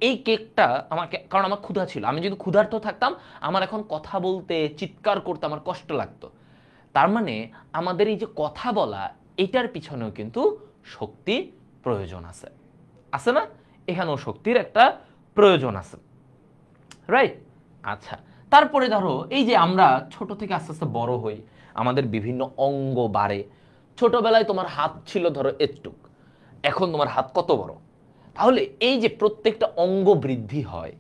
এই কেকটা আমাকে, কারণ আমার ক্ষুধা ছিল, আমি যদি ক্ষুধার্ত থাকতাম, আমার এখন কথা বলতে চিৎকার করতে আমার কষ্ট লাগতো। তার মানে আমাদের এই যে কথা বলা, এটার পিছনেও কিন্তু শক্তি প্রয়োজন আছে, আছে না? এখানেও শক্তির একটা প্রয়োজন আছে, রাইট? আচ্ছা, তারপরে ধরো এই যে আমরা ছোট থেকে আস্তে আস্তে বড় হই, আমাদের বিভিন্ন অঙ্গ বাড়ে। ছোটবেলায় তোমার হাত ছিল ধরো এটুক, এখন তোমার হাত কত বড়? তাহলে এই যে প্রত্যেকটা অঙ্গ বৃদ্ধি হয়,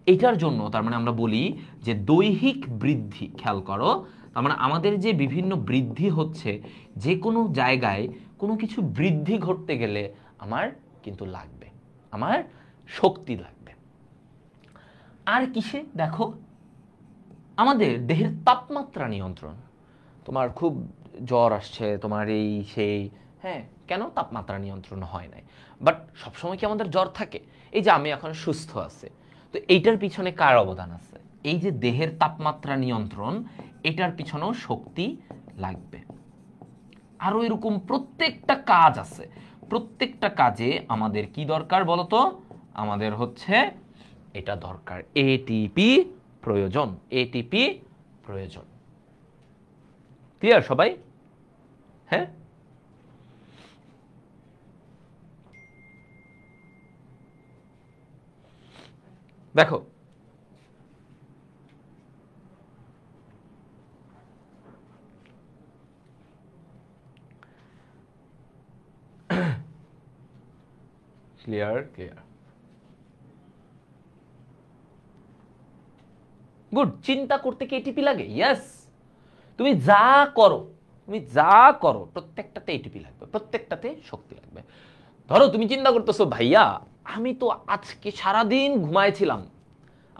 এটার জন্য তার মানে আমরা বলি যে দৈহিক বৃদ্ধি, খেয়াল করো, তার মানে আমাদের যে বিভিন্ন বৃদ্ধি হচ্ছে, যে কোনো জায়গায় কোনো কিছু বৃদ্ধি ঘটতে গেলে আমার কিন্তু লাগবে, আমার শক্তি লাগবে। আর কিসে দেখো, আমাদের দেহের তাপমাত্রা নিয়ন্ত্রণ। তোমার খুব জ্বর আসছে, তোমার এই সেই, হ্যাঁ, কেন? তাপমাত্রা নিয়ন্ত্রণ হয় নাই। বাট সবসময় কি আমাদের জ্বর থাকে? এই যে আমি এখন সুস্থ আছে, তো এইটার পিছনে কার অবদান আছে? এই যে দেহের তাপমাত্রা নিয়ন্ত্রণ, এটার পিছনেও শক্তি লাগবে। আরো এরকম প্রত্যেকটা কাজ আছে, প্রত্যেকটা কাজে আমাদের কি দরকার বলতো? আমাদের হচ্ছে এটা দরকার, এটিপি প্রয়োজন, এটিপি প্রয়োজন। ক্লিয়ার সবাই? হ্যাঁ, দেখো ক্লিয়ার ক্লিয়ার, গুড। চিন্তা করতে কি এটিপি লাগে? ইয়েস। তুমি যা করো, প্রত্যেকটাতে এটিপি লাগবে, প্রত্যেকটাতে শক্তি লাগবে। ধরো তুমি চিন্তা করতেছো, ভাইয়া আমি তো আজকে সারাদিন ঘুমাইছিলাম,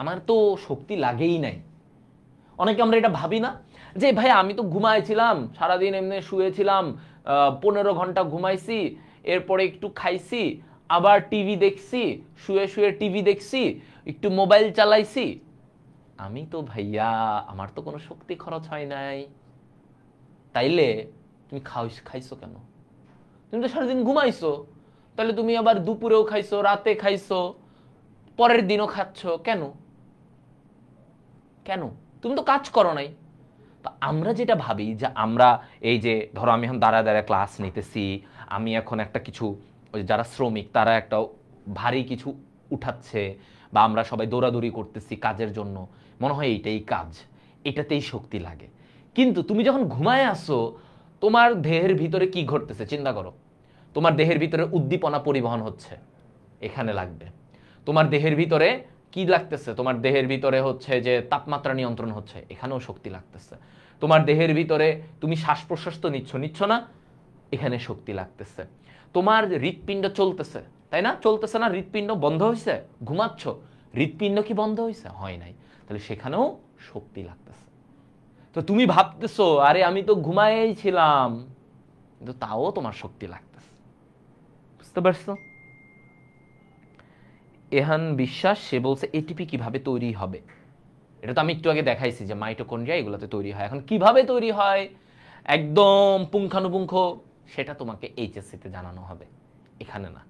আমার তো শক্তি লাগেই নাই। অনেকে আমরা এটা ভাবি না যে ভাই আমি তো ঘুমাইছিলাম সারাদিন, এমনি শুয়েছিলাম, 15 ঘন্টা ঘুমাইছি, এরপরে একটু খাইছি, আবার টিভি দেখছি, শুয়ে শুয়ে টিভি দেখছি, একটু মোবাইল চালাইছি, আমি তো ভাইয়া আমার তো কোনো শক্তি খরচ হয় নাই। তাইলে তুমি খাইছো কেন? তুমি তো সারাদিন ঘুমাইছো, তাহলে তুমি আবার দুপুরেও খাইছো, রাতে খাইছো, পরের দিনও খাচ্ছ কেন? কেন? তুমি তো কাজ করো নাই। তো আমরা যেটা ভাবি যে আমরা এই যে ধরো আমি এখন দাঁড়ায় দাঁড়ায় ক্লাস নিতেছি, আমি এখন একটা কিছু, ওই যারা শ্রমিক তারা একটা ভারী কিছু উঠাচ্ছে, বা আমরা সবাই দৌড়াদৌড়ি করতেছি কাজের জন্য, মনে হয় এইটাই কাজ, এটাতেই শক্তি লাগে। কিন্তু তুমি যখন ঘুমায় আসো, তোমার দেহের ভিতরে কি ঘটতেছে চিন্তা করো। তোমার দেহের ভিতরে উদ্দীপনা পরিবহন হচ্ছে, এখানে লাগবে। তোমার দেহের ভিতরে কি লাগতেছে? তোমার দেহের ভিতরে হচ্ছে যে তাপমাত্রা নিয়ন্ত্রণ হচ্ছে, এখানেও শক্তি লাগতেছে। তোমার দেহের ভিতরে তুমি শ্বাস প্রশ্বাস তো নিচ্ছ না, এখানে শক্তি লাগতেছে। তোমার হৃৎপিণ্ড চলতেছে, তাই না? চলতেছে না? হৃৎপিণ্ড বন্ধ হয়েছে, ঘুমাচ্ছ, হৃৎপিণ্ড কি বন্ধ হয়েছে? হয় নাই, তাহলে সেখানেও শক্তি লাগতেছে। তো তুমি ভাবতেছো আরে আমি তো ঘুমায়েই ছিলাম, কিন্তু তাও তোমার শক্তি লাগতেছে। বুঝতে পারছো? এহান বিশ্বাস সে বলছে এটিপি কিভাবে তৈরি হবে। এটা তো আমি একটু আগে দেখাইছি যে মাইটোকন্ড্রিয়া এগুলোতে তৈরি হয়। এখন কিভাবে তৈরি হয় একদম পুঙ্খানুপুঙ্খ সেটা তোমাকে এইচএসসিতে জানানো হবে, এখানে না।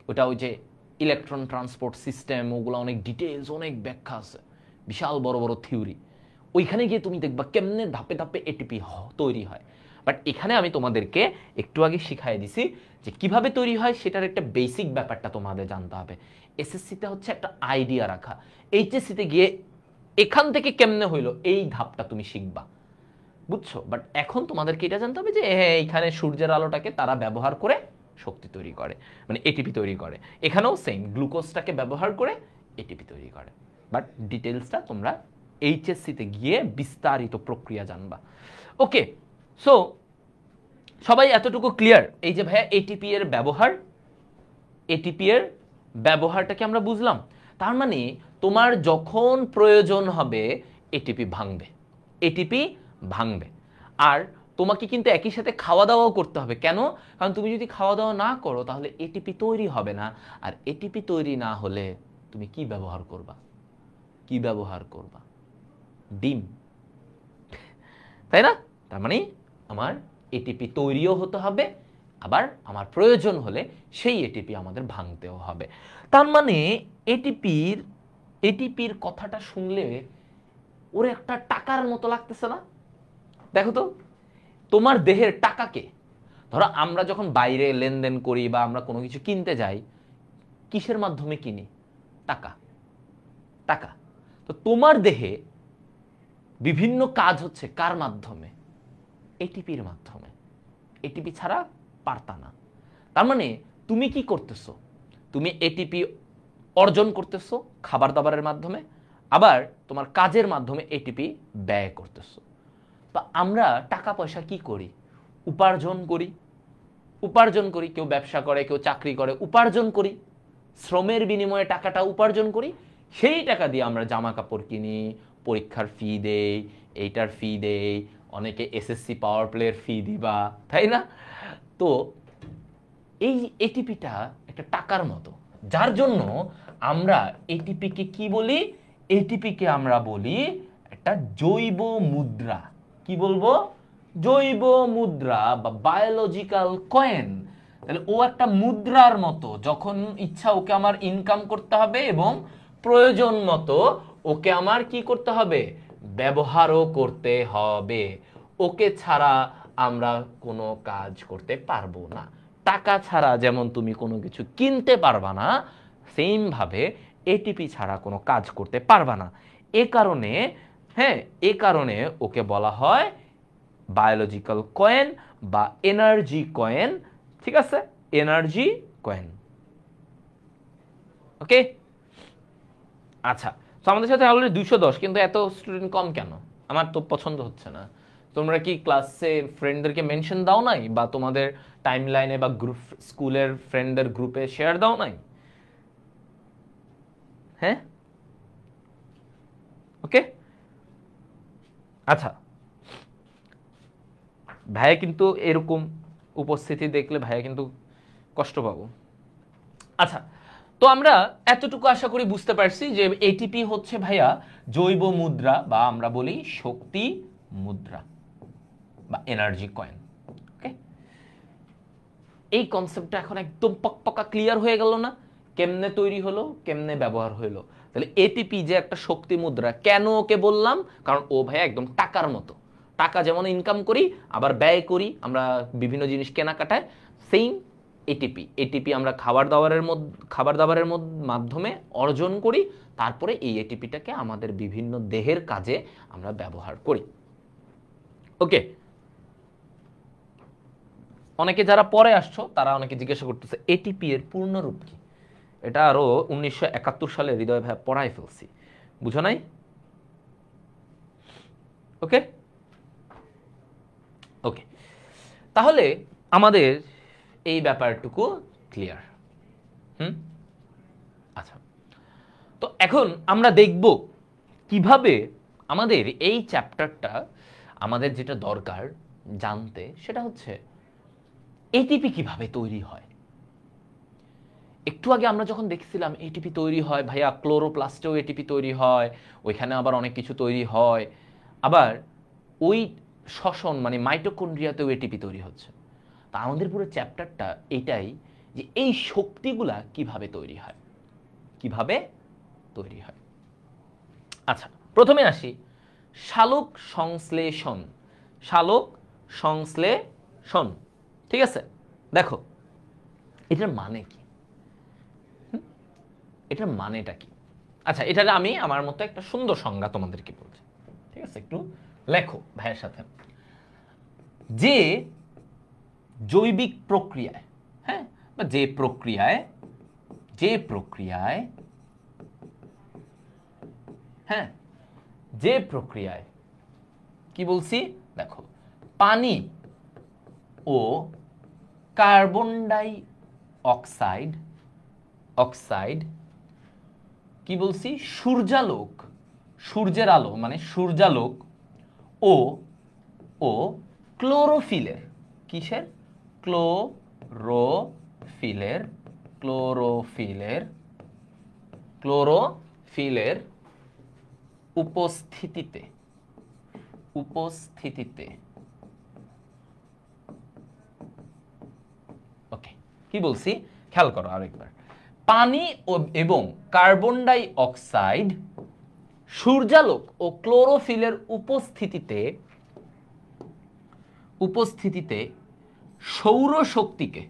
ওটা ওই যে ইলেকট্রন ট্রান্সপোর্ট সিস্টেম, ওগুলো অনেক ডিটেলস, অনেক ব্যাখ্যা আছে, বিশাল বড় বড় থিওরি। ওইখানে গিয়ে তুমি দেখবা কেমনে ধাপে ধাপে এটিপি তৈরি হয়। বাট এখানে আমি তোমাদেরকে একটু আগে শিখাই দিছি যে কিভাবে তৈরি হয়, সেটার একটা বেসিক ব্যাপারটা তোমাদের জানতে হবে। এসএসসিতে হচ্ছে একটা আইডিয়া রাখা, এইচএসসিতে গিয়ে এখান থেকে কেমনে হইলো এই ধাপটা তুমি শিখবা, বুঝছো? বাট এখন তোমাদেরকে এটা জানতে হবে যে হ্যাঁ এইখানে সূর্যের আলোটাকে তারা ব্যবহার করে শক্তি তৈরি করে, মানে এটিপি তৈরি করে। এখানেও সেম, গ্লুকোজটাকে ব্যবহার করে এটিপি তৈরি করে। বাট ডিটেলসটা তোমরা এইচএসসিতে গিয়ে বিস্তারিত প্রক্রিয়া জানবা। ওকে, সো সবাই এতটুকু ক্লিয়ার? এই যে ভাইয়া এটিপি এর ব্যবহার, এটিপি এর ব্যবহারটাকে আমরা বুঝলাম। তার মানে তোমার যখন প্রয়োজন হবে এটিপি ভাঙবে, এটিপি ভাঙবে। আর তোমাকে কিন্তু একই সাথে খাওয়া দাওয়াও করতে হবে। কেন? কারণ তুমি যদি খাওয়া দাওয়া না করো তাহলে এটিপি তৈরি হবে না। আর এটিপি তৈরি না হলে তুমি কি ব্যবহার করবা? কি ব্যবহার করবা? ডিম, তাই না? তার মানে আমার এটিপি তৈরিও হতে হবে, আবার আমার প্রয়োজন হলে সেই এটিপি আমাদের ভাঙতেও হবে। তার মানে এটিপির কথাটা শুনলে ওর একটা টাকার মতো লাগতেছে না? দেখো তো, তোমার দেহের টাকাকে, ধরো আমরা যখন বাইরে লেনদেন করি বা আমরা কোনো কিছু কিনতে যাই, কিসের মাধ্যমে কিনি? টাকা, টাকা। তো তোমার দেহে বিভিন্ন কাজ হচ্ছে কার মাধ্যমে? এটিপির মাধ্যমে। এটিপি ছাড়া পারতা না। তার মানে তুমি কি করতেছো? তুমি এটিপি অর্জন করতেছো খাবার দাবারের মাধ্যমে, আবার তোমার কাজের মাধ্যমে এটিপি ব্যয় করতেছো। তো আমরা টাকা পয়সা কি করি? উপার্জন করি, উপার্জন করি। কেউ ব্যবসা করে, কেউ চাকরি করে, উপার্জন করি, শ্রমের বিনিময়ে টাকাটা উপার্জন করি। সেই টাকা দিয়ে আমরা জামা কাপড় কিনি, পরীক্ষার ফি দেই, এইটার ফি দেই, অনেকে এসএসসি পাওয়ার প্লের ফি দিবা, তাই না? তো এই এটিপিটা একটা টাকার মতো, যার জন্য আমরা এটিপিকে কি বলি? এটিপিকে আমরা বলি একটা জৈব মুদ্রা। কি বলবো? জৈব মুদ্রা বা বায়োলজিক্যাল কয়েন। তাহলে ও একটা মুদ্রার মতো, যখন ইচ্ছা ওকে আমার ইনকাম করতে হবে এবং প্রয়োজন মতো ওকে আমার কি করতে হবে? ব্যবহারও করতে হবে। ওকে ছাড়া আমরা কোনো কাজ করতে পারবো না। টাকা ছাড়া যেমন তুমি কোনো কিছু কিনতে পারবা না, সেম ভাবে এটিপি ছাড়া কোনো কাজ করতে পারবা না। এ কারণে, হ্যাঁ, এ কারণে ওকে বলা হয় বায়োলজিক্যাল কয়েন বা এনার্জি কয়েন। ঠিক আছে, এনার্জি কয়েন। ওকে, আচ্ছা। তো আমাদের সাথে অলরেডি 210, কিন্তু এত স্টুডেন্ট কম কেন? আমার তো পছন্দ হচ্ছে না। তোমরা কি ক্লাসে ফ্রেন্ডদেরকে মেনশন দাও নাই, বা তোমাদের টাইম লাইনে বা গ্রুপ, স্কুলের ফ্রেন্ডদের গ্রুপে শেয়ার দাও নাই? হ্যাঁ, ওকে, আচ্ছা। ভাইয়া কিন্তু এরকম উপস্থিতি দেখলে ভাইয়া কিন্তু কষ্ট পাবো। আচ্ছা, তো আমরা এতটুকু আশা করি বুঝতে পারছি যে এটিপি হচ্ছে ভাইয়া জৈব মুদ্রা, বা আমরা বলি শক্তি মুদ্রা বা এনার্জি কয়েন। ওকে, এই কনসেপ্টটা এখন একদম পকপকা ক্লিয়ার হয়ে গেল না? কেমনে তৈরি হলো, কেমনে ব্যবহার হলো। তাহলে এটিপি যে একটা শক্তি মুদ্রা, কেন ওকে বললাম? কারণ ও ভাইয়া একদম টাকার মতো। টাকা যেমন ইনকাম করি আবার ব্যয় করি, আমরা বিভিন্ন জিনিস কেনাকাটায়, সেম এটিপি। এটিপি আমরা খাবার দাবারের মাধ্যমে অর্জন করি, তারপরে এই এটিপিটাকে আমাদের বিভিন্ন দেহের কাজে আমরা ব্যবহার করি। ওকে, অনেকে যারা পরে আসছো তারা অনেকে জিজ্ঞাসা করতেছে এটিপি এর পূর্ণরূপ কি? এটা আরো 1971 সালে হৃদয় ভাই পড়াই ফেলছি, বুঝো নাই? ওকে, ওকে, তাহলে আমাদের এই ব্যাপারটুকু ক্লিয়ার। আচ্ছা, তো এখন আমরা দেখব কিভাবে আমাদের এই চ্যাপ্টারটা, আমাদের যেটা দরকার জানতে সেটা হচ্ছে এটিপি কিভাবে তৈরি হয়। একটু আগে আমরা যখন দেখছিলাম এটিপি তৈরি হয় ভাইয়া ক্লোরোপ্লাস্টেও এটিপি তৈরি হয়, ওইখানে আবার অনেক কিছু তৈরি হয়, আবার ওই শ্বসন মানে মাইটোকন্ড্রিয়াতেও এটিপি তৈরি হচ্ছে। তা আমাদের পুরো চ্যাপ্টারটা এটাই যে এই শক্তিগুলা কিভাবে তৈরি হয়, কিভাবে তৈরি হয়। আচ্ছা, প্রথমে আসি সালোক সংশ্লেষণ। সালোক সংশ্লেষণ, ঠিক আছে? দেখো এটার মানে কি, এটার মানেটা কি? আচ্ছা, এটা আমি আমার মতো একটা সুন্দর সংজ্ঞা তোমাদেরকে বলছি, ঠিক আছে? একটু লেখো ভাইয়ের সাথে। যে জৈবিক প্রক্রিয়ায়, হ্যাঁ, বা যে প্রক্রিয়ায় হ্যাঁ, যে প্রক্রিয়ায় কি বলছি দেখো, পানি ও কার্বন ডাই অক্সাইড কি বলছি, সূর্যালোক, সূর্যের আলো মানে সূর্যালোক ও ও ক্লোরোফিলের, কিসের? ক্লোরোফিলের উপস্থিতিতে ওকে, কি বলছি খেয়াল করো আরেকবার। পানি এবং কার্বন ডাই অক্সাইড সূর্যালোক ও ক্লোরোফিলের উপস্থিতিতে সৌরশক্তিকে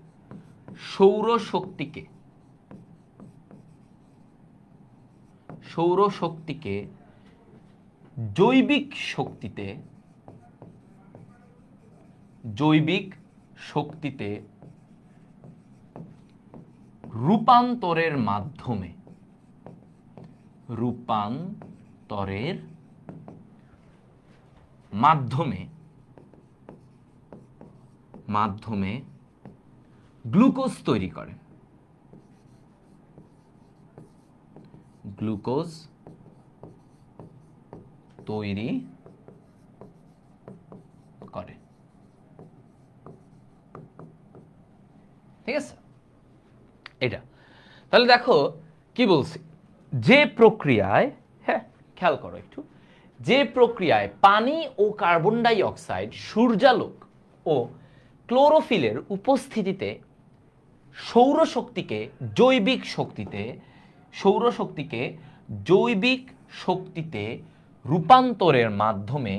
জৈবিক শক্তিতে রূপান্তরের মাধ্যমে গ্লুকোজ তৈরি করে। ঠিক আছে, এটা তাহলে দেখো কি বলছি, যে প্রক্রিয়ায়, হ্যাঁ খেয়াল করো একটু, যে প্রক্রিয়ায় পানি ও কার্বন ডাই অক্সাইড সূর্যালোক ও ক্লোরোফিলের উপস্থিতিতে সৌরশক্তিকে জৈবিক শক্তিতে রূপান্তরের মাধ্যমে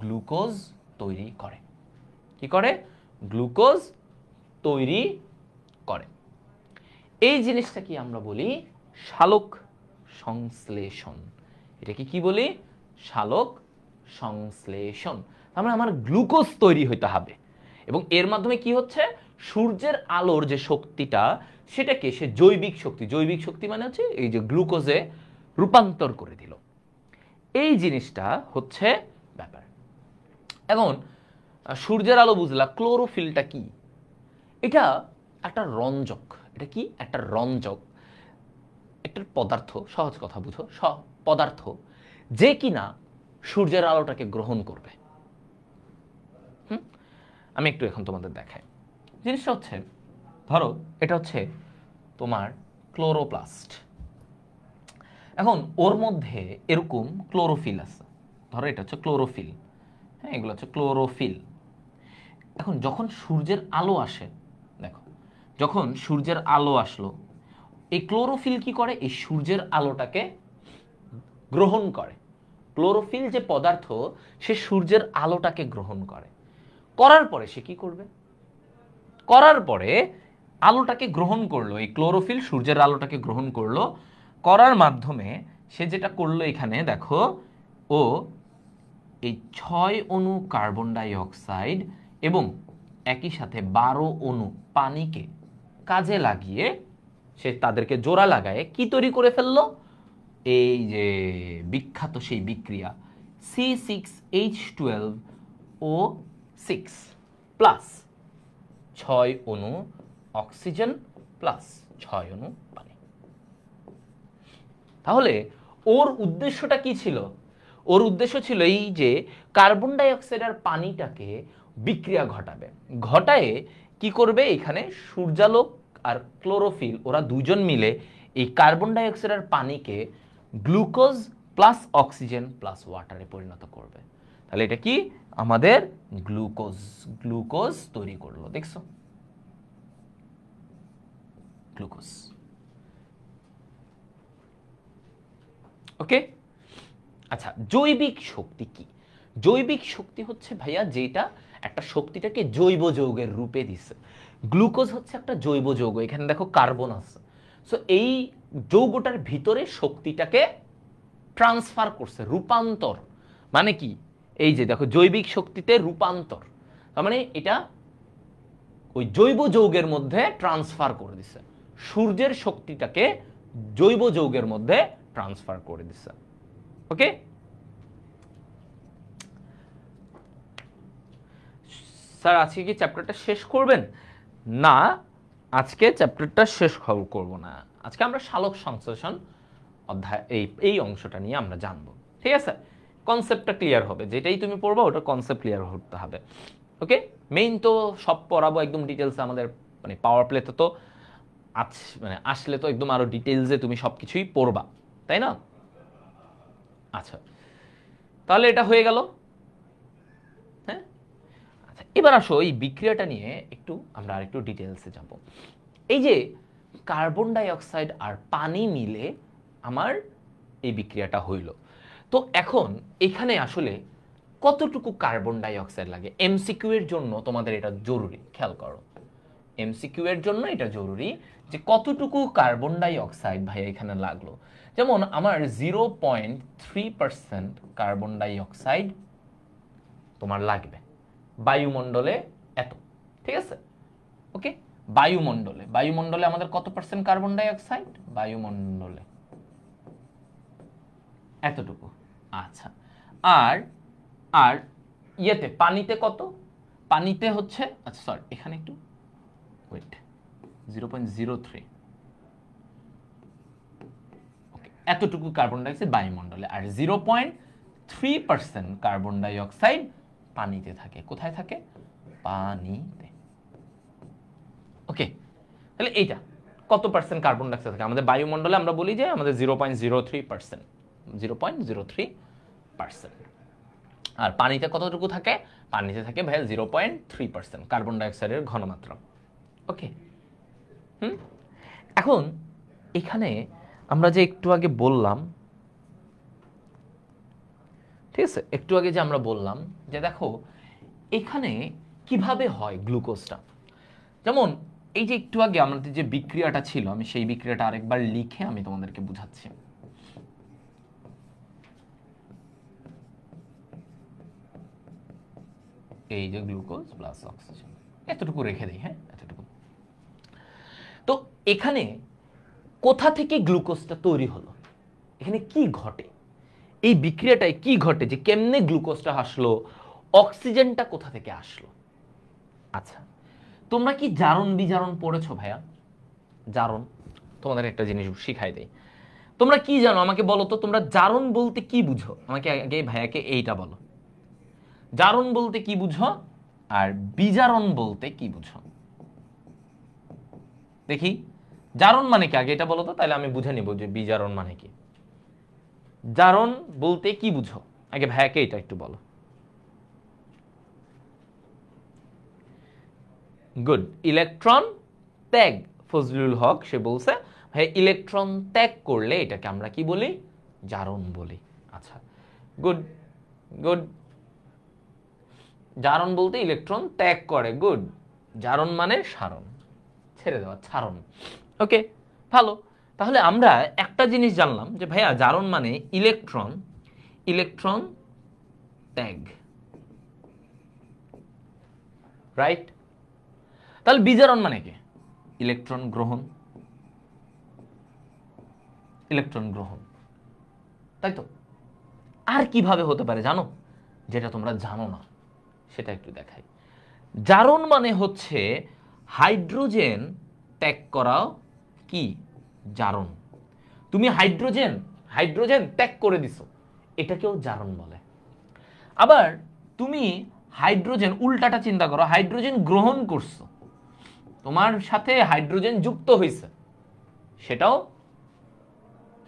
গ্লুকোজ তৈরি করে। কি করে? গ্লুকোজ তৈরি করে। এই জিনিসটা কি আমরা বলি সালোক সংশ্লেষণ। এটাকে কি বলি? সালোক সংশ্লেষণ। তার মানে আমার গ্লুকোজ তৈরি হইতে হবে, এবং এর মাধ্যমে কি হচ্ছে? সূর্যের আলোর যে শক্তিটা সেটাকে সে জৈবিক শক্তি, জৈবিক শক্তি মানে হচ্ছে এই যে গ্লুকোজে রূপান্তর করে দিল। এই জিনিসটা হচ্ছে ব্যাপার। এখন সূর্যের আলো বুঝলা, ক্লোরোফিলটা কি? এটা একটা রঞ্জক। এটা কি? একটা রঞ্জক, একটা পদার্থ, সহজ কথা বুঝো, পদার্থ যে কিনা সূর্যের আলোটাকে গ্রহণ করবে। আমি একটু এখন তোমাদের দেখাই। জিনিসটা হচ্ছে, ধরো এটা হচ্ছে তোমার ক্লোরোপ্লাস্ট। এখন ওর মধ্যে এরকম ক্লোরোফিল আছে। ধরো এটা হচ্ছে ক্লোরোফিল, হ্যাঁ, এগুলো হচ্ছে ক্লোরোফিল। এখন যখন সূর্যের আলো আসে, দেখো যখন সূর্যের আলো আসলো, এই ক্লোরোফিল কি করে? এই সূর্যের আলোটাকে গ্রহণ করে। ক্লোরোফিল যে পদার্থ, সে সূর্যের আলোটাকে গ্রহণ করে। করার পরে সে কি করবে? করার পরে আলোটাকে গ্রহণ করলো, এই ক্লোরোফিল সূর্যের আলোটাকে গ্রহণ করলো, করার মাধ্যমে সে যেটা করলো এখানে দেখো, ও এই 6 অণু কার্বন ডাই অক্সাইড এবং একই সাথে 12 অণু পানিকে কাজে লাগিয়ে সে তাদেরকে জোড়া লাগায় কি তৈরি করে ফেললো? এই যে বিখ্যাত সেই বিক্রিয়া C6H12O6 প্লাস 6 অণু অক্সিজেন প্লাস 6 অণু পানি। তাহলে ওর উদ্দেশ্যটা কি ছিল? ওর উদ্দেশ্য ছিল এই যে কার্বন ডাই অক্সাইড আর পানিটাকে বিক্রিয়া ঘটাবে, ঘটায় কি করবে? এখানে সূর্যালোক আর ক্লোরোফিল ওরা দুজন মিলে এই কার্বন ডাই অক্সাইড আর পানিকে গ্লুকোজ প্লাস অক্সিজেন প্লাস ওয়াটারে পরিণত করবে। তাহলে এটা কি? আমাদের গ্লুকোজ, গ্লুকোজ তৈরি করলো। দেখছো? গ্লুকোজ। ওকে, আচ্ছা, জৈবিক শক্তি কি? জৈবিক শক্তি হচ্ছে ভাইয়া যেটা একটা শক্তিটাকে জৈব যৌগের রূপে দিছে। গ্লুকোজ হচ্ছে একটা জৈব যৌগ, এখানে দেখো কার্বন আছে। সো এই যৌগটার ভিতরে শক্তিটাকে ট্রান্সফার করছে, রূপান্তর। মানে কি? এই যে দেখো জৈবিক শক্তিতে রূপান্তর, তার মানে এটা ওই জৈব যৌগের মধ্যে ট্রান্সফার করে দিছে, সূর্যের শক্তিটাকে জৈব যৌগের মধ্যে ট্রান্সফার করে দিছে। ওকে, স্যার আজকে কি চ্যাপ্টারটা শেষ করবেন? না, আজকে চ্যাপ্টারটা শেষ করব না। আজকে আমরা সালোক সংশ্লেষণ অধ্যায় এই অংশটা নিয়ে আমরা জানবো। ঠিক আছে, কনসেপ্টটা ক্লিয়ার হবে, যেটাই তুমি পড়বা ওটা কনসেপ্ট ক্লিয়ার করতে হবে। ওকে, মেইন তো সব পড়াবো একদম ডিটেলসে। আমাদের মানে পাওয়ার প্লেতে তো মানে আসলে তো একদম আরো ডিটেলসে তুমি সব কিছুই পড়বা, তাই না? আচ্ছা, তাহলে এটা হয়ে গেল। হ্যাঁ, আচ্ছা, এবার আসো এই বিক্রিয়াটা নিয়ে একটু আমরা আরেকটু ডিটেলসে যাব। এই যে কার্বন ডাই অক্সাইড আর পানি মিলে আমার এই বিক্রিয়াটা হইল, তো এখন এখানে আসলে কতটুকু কার্বন ডাই অক্সাইড লাগে? এমসিকিউ এর জন্য তোমাদের এটা জরুরি, খেয়াল করো। এমসিকিউ এর জন্য এটা জরুরি যে কতটুকু কার্বন ডাই অক্সাইড ভাই এখানে লাগলো। যেমন আমার 0.3% কার্বন ডাই অক্সাইড তোমার লাগবে বায়ুমণ্ডলে, এত। ঠিক আছে, ওকে, বায়ুমণ্ডলে, বায়ুমণ্ডলে আমাদের কত পার্সেন্ট কার্বন ডাই অক্সাইড? বায়ুমণ্ডলে এতটুকু। আচ্ছা, আর আর ইয়েতে পানিতে কত? পানিতে হচ্ছে, আচ্ছা সরি এখানে একটু ওয়েট, 0.03, ওকে, এতটুকু কার্বন ডাই অক্সাইড বায়ুমণ্ডলে, আর 0.3% কার্বন ডাই অক্সাইড পানিতে থাকে। কোথায় থাকে? পানিতে। ওকে, তাহলে এইটা কত পার্সেন্ট কার্বন ডাই অক্সাইড থাকে আমাদের বায়ুমণ্ডলে? আমরা বলি যে আমাদের 0.03%, 0.03%। আর পানিতে কতটুকু থাকে? পানিতে থাকে ভাই 0.3% কার্বন ডাই অক্সাইডের ঘনমাত্রা। ওকে, এখন এখানে আমরা যে একটু আগে বললাম, ঠিক আছে, একটু আগে যে আমরা বললাম যে দেখো এখানে কিভাবে হয় গ্লুকোজটা। যেমন এই যে একটু আগে আমাদের যে বিক্রিয়াটা ছিল, আমি সেই বিক্রিয়াটা আরেকবার লিখে আমি তোমাদেরকে বুঝাচ্ছি। এই যে গ্লুকোজ প্লাস অক্সিজেন, এতটুকু রেখে দিই, হ্যাঁ এতটুকু এখানে কোথা থেকে গ্লুকোজটা তৈরি হলো, এখানে কি ঘটে, এই বিক্রিয়াটায় কি ঘটে, যে কেমনে গ্লুকোজটা আসলো, অক্সিজেনটা কোথা থেকে আসলো। আচ্ছা, তোমরা কি জারণ বিজারণ পড়েছো ভাইয়া? জারণ, তোমাদের একটা জিনিস শিখাই দেই। তোমরা কি জানো আমাকে বলো তো, তোমরা জারণ বলতে কি বুঝো? আমাকে আগে ভাইয়াকে এইটা বলো, জারণ বলতে কি বুঝো আর বিজারণ বলতে কি বুঝো? দেখি, জারণ মানে কি আগে এটা বলো তো, তাহলে আমি বুঝে নিব যে বিজারণ মানে কি। জারণ বলতে কি বুঝো আগে ভাইয়াকে এটা একটু বলো। গুড, ইলেকট্রন ত্যাগ। ফজলুল হক সে বলছে ভাই ইলেকট্রন ত্যাগ করলে এটাকে আমরা কি বলি? জারণ বলি। আচ্ছা, গুড গুড, জারণ বলতে ইলেকট্রন ত্যাগ করে। গুড, জারণ মানে সারণ, ছেড়ে দেওয়া, ছাড়ন। ওকে, ভালো। তাহলে আমরা একটা জিনিস জানলাম যে ভাইয়া জারণ মানে ইলেকট্রন, ইলেকট্রন ত্যাগ, রাইট? তাহলে বিজারণ মানে কি? ইলেকট্রন গ্রহণ, ইলেকট্রন গ্রহণ, তাই তো? আর কিভাবে হতে পারে জানো? যেটা তোমরা জানো না সেটা একটু দেখাই। জারণ মানে হচ্ছে হাইড্রোজেন ত্যাগ করা, কি জারণ। তুমি হাইড্রোজেন হাইড্রোজেন ত্যাগ করে দিছো, এটাকেও জারণ বলে। আবার তুমি হাইড্রোজেন, উল্টাটা চিন্তা করো, হাইড্রোজেন গ্রহণ করছো, তোমার সাথে হাইড্রোজেন যুক্ত হয়েছে,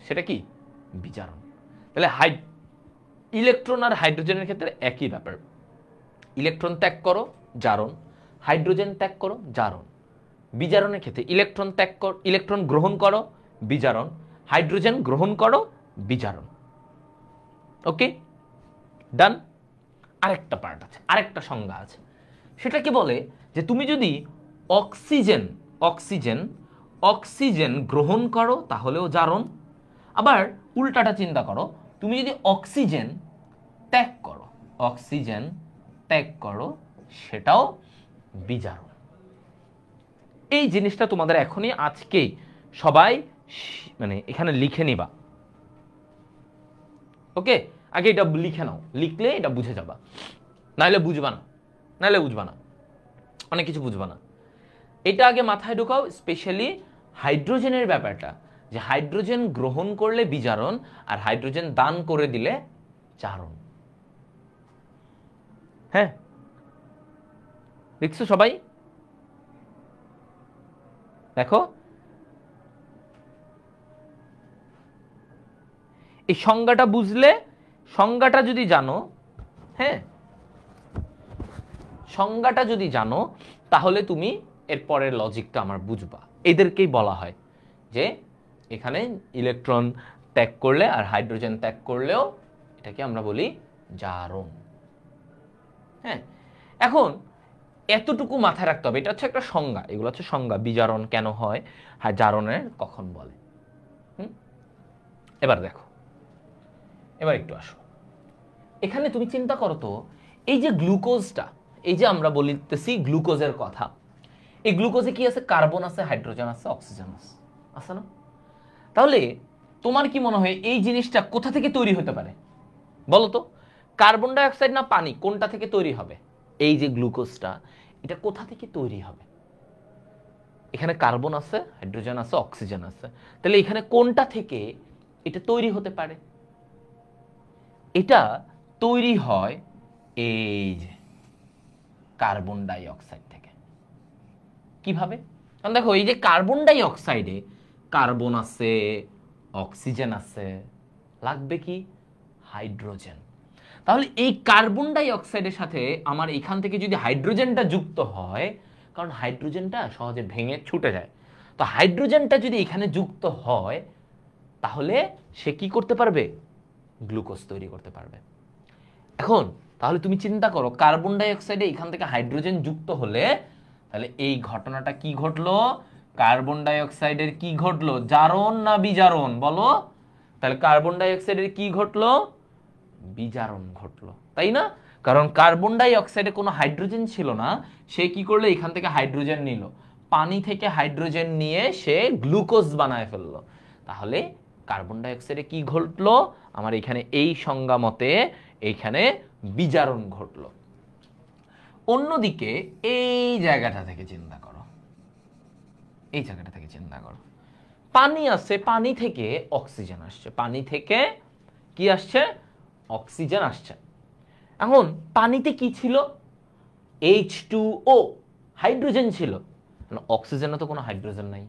সেটা কি? বিজারণ। তাহলে ইলেকট্রন আর হাইড্রোজেনের ক্ষেত্রে একই ব্যাপার। ইলেকট্রন ত্যাগ করো, জারণ। হাইড্রোজেন ত্যাগ করো, জারণ। বিজারণের ক্ষেত্রে ইলেকট্রন ত্যাগ করো, ইলেকট্রন গ্রহণ করো, বিজারণ। হাইড্রোজেন গ্রহণ করো, বিজারণ। ওকে, ডান। আরেকটা পার্ট আছে, আরেকটা সংজ্ঞা আছে, সেটা কি বলে যে তুমি যদি অক্সিজেন অক্সিজেন অক্সিজেন গ্রহণ করো তাহলেও জারণ। আবার উল্টাটা চিন্তা করো, তুমি যদি অক্সিজেন ত্যাগ করো, অক্সিজেন ত্যাগ করো, সেটাও বিজারণ। এই জিনিসটা তোমাদের এখনই আজকেই সবাই মানে এখানে লিখে নিবা। ওকে, আগে এটা লিখে নাও, লিখলে এটা বুঝে যাবা, নাহলে বুঝবা না, অনেক কিছু বুঝবা না। এটা আগে মাথায় ঢোকাও, স্পেশালি হাইড্রোজেনের ব্যাপারটা, যে হাইড্রোজেন গ্রহণ করলে বিজারণ আর হাইড্রোজেন দান করে দিলে জারণ। হ্যাঁ, দেখছো সবাই? দেখো, এই সংজ্ঞাটা বুঝলে, সংজ্ঞাটা যদি জানো, হ্যাঁ, সংজ্ঞাটা যদি জানো তাহলে তুমি এর পরের লজিকটা আমার বুঝবা। এদেরকেই বলা হয় যে এখানে ইলেকট্রন ত্যাগ করলে আর হাইড্রোজেন ত্যাগ করলেও এটাকে আমরা বলি জারণ। হ্যাঁ, এখন এতটুকু মাথায় রাখতে হবে, এটা হচ্ছে একটা সংজ্ঞা, এগুলো হচ্ছে সংজ্ঞা, বিজারণ কেন হয়, হ্যাঁ জারণের কখন বলে। এবার দেখো, এবার একটু আসো এখানে, তুমি চিন্তা করো তো, এই যে গ্লুকোজটা, এই যে আমরা বলতেছি গ্লুকোজের কথা, এই গ্লুকোজে কি আছে? কার্বন আছে, হাইড্রোজেন আছে, অক্সিজেন আছে না? তাহলে তোমার কি মনে হয় এই জিনিসটা কোথা থেকে তৈরি হতে পারে বলো তো? কার্বন ডাই অক্সাইড না পানি, কোনটা থেকে তৈরি হবে? এই যে গ্লুকোজটা, এটা কোথা থেকে তৈরি হবে? এখানে কার্বন আছে, হাইড্রোজেন আছে, অক্সিজেন আছে, তাহলে এখানে কোনটা থেকে এটা তৈরি হতে পারে? এটা তৈরি হয় এই যে কার্বন ডাই অক্সাইড থেকে। কিভাবে? কারণ দেখো, এই যে কার্বন ডাই অক্সাইডে কার্বন আছে, অক্সিজেন আছে, লাগবে কি? হাইড্রোজেন। তাহলে এই কার্বন ডাই অক্সাইডের সাথে আমার এখান থেকে যদি হাইড্রোজেনটা যুক্ত হয়, কারণ হাইড্রোজেনটা সহজে ভেঙে ছুটে যায়, তো হাইড্রোজেনটা যদি এখানে যুক্ত হয় তাহলে সে কি করতে পারবে? গ্লুকোজ তৈরি করতে পারবে। এখন তাহলে তুমি চিন্তা করো, কার্বন ডাই অক্সাইডে এখান থেকে হাইড্রোজেন যুক্ত হলে তাহলে এই ঘটনাটা কি ঘটলো? কার্বন ডাই অক্সাইডের কি ঘটলো? জারণ না বিজারণ বলো? তাহলে কার্বন ডাই অক্সাইডের কি ঘটলো? বিজারণ ঘটলো, তাই না? কারণ কার্বন ডাই অক্সাইডে কোনো হাইড্রোজেন ছিল না, সে কি করলো? এখান থেকে হাইড্রোজেন নিল, পানি থেকে হাইড্রোজেন নিয়ে সে গ্লুকোজ বানায় ফেললো, তাহলে কার্বন ডাই অক্সাইডে কি ঘটলো? আমার এখানে এই সংজ্ঞা মতে এইখানে বিজারণ ঘটলো। অন্যদিকে এই জায়গাটা থেকে চিন্তা করো, এই জায়গাটা থেকে চিন্তা করো, পানি আছে, পানি থেকে অক্সিজেন আসছে, পানি থেকে কি আসছে? অক্সিজেন আসছে। এখন পানিতে কি ছিল? H2O, হাইড্রোজেন ছিল। অক্সিজেনে তো কোনো হাইড্রোজেন নাই।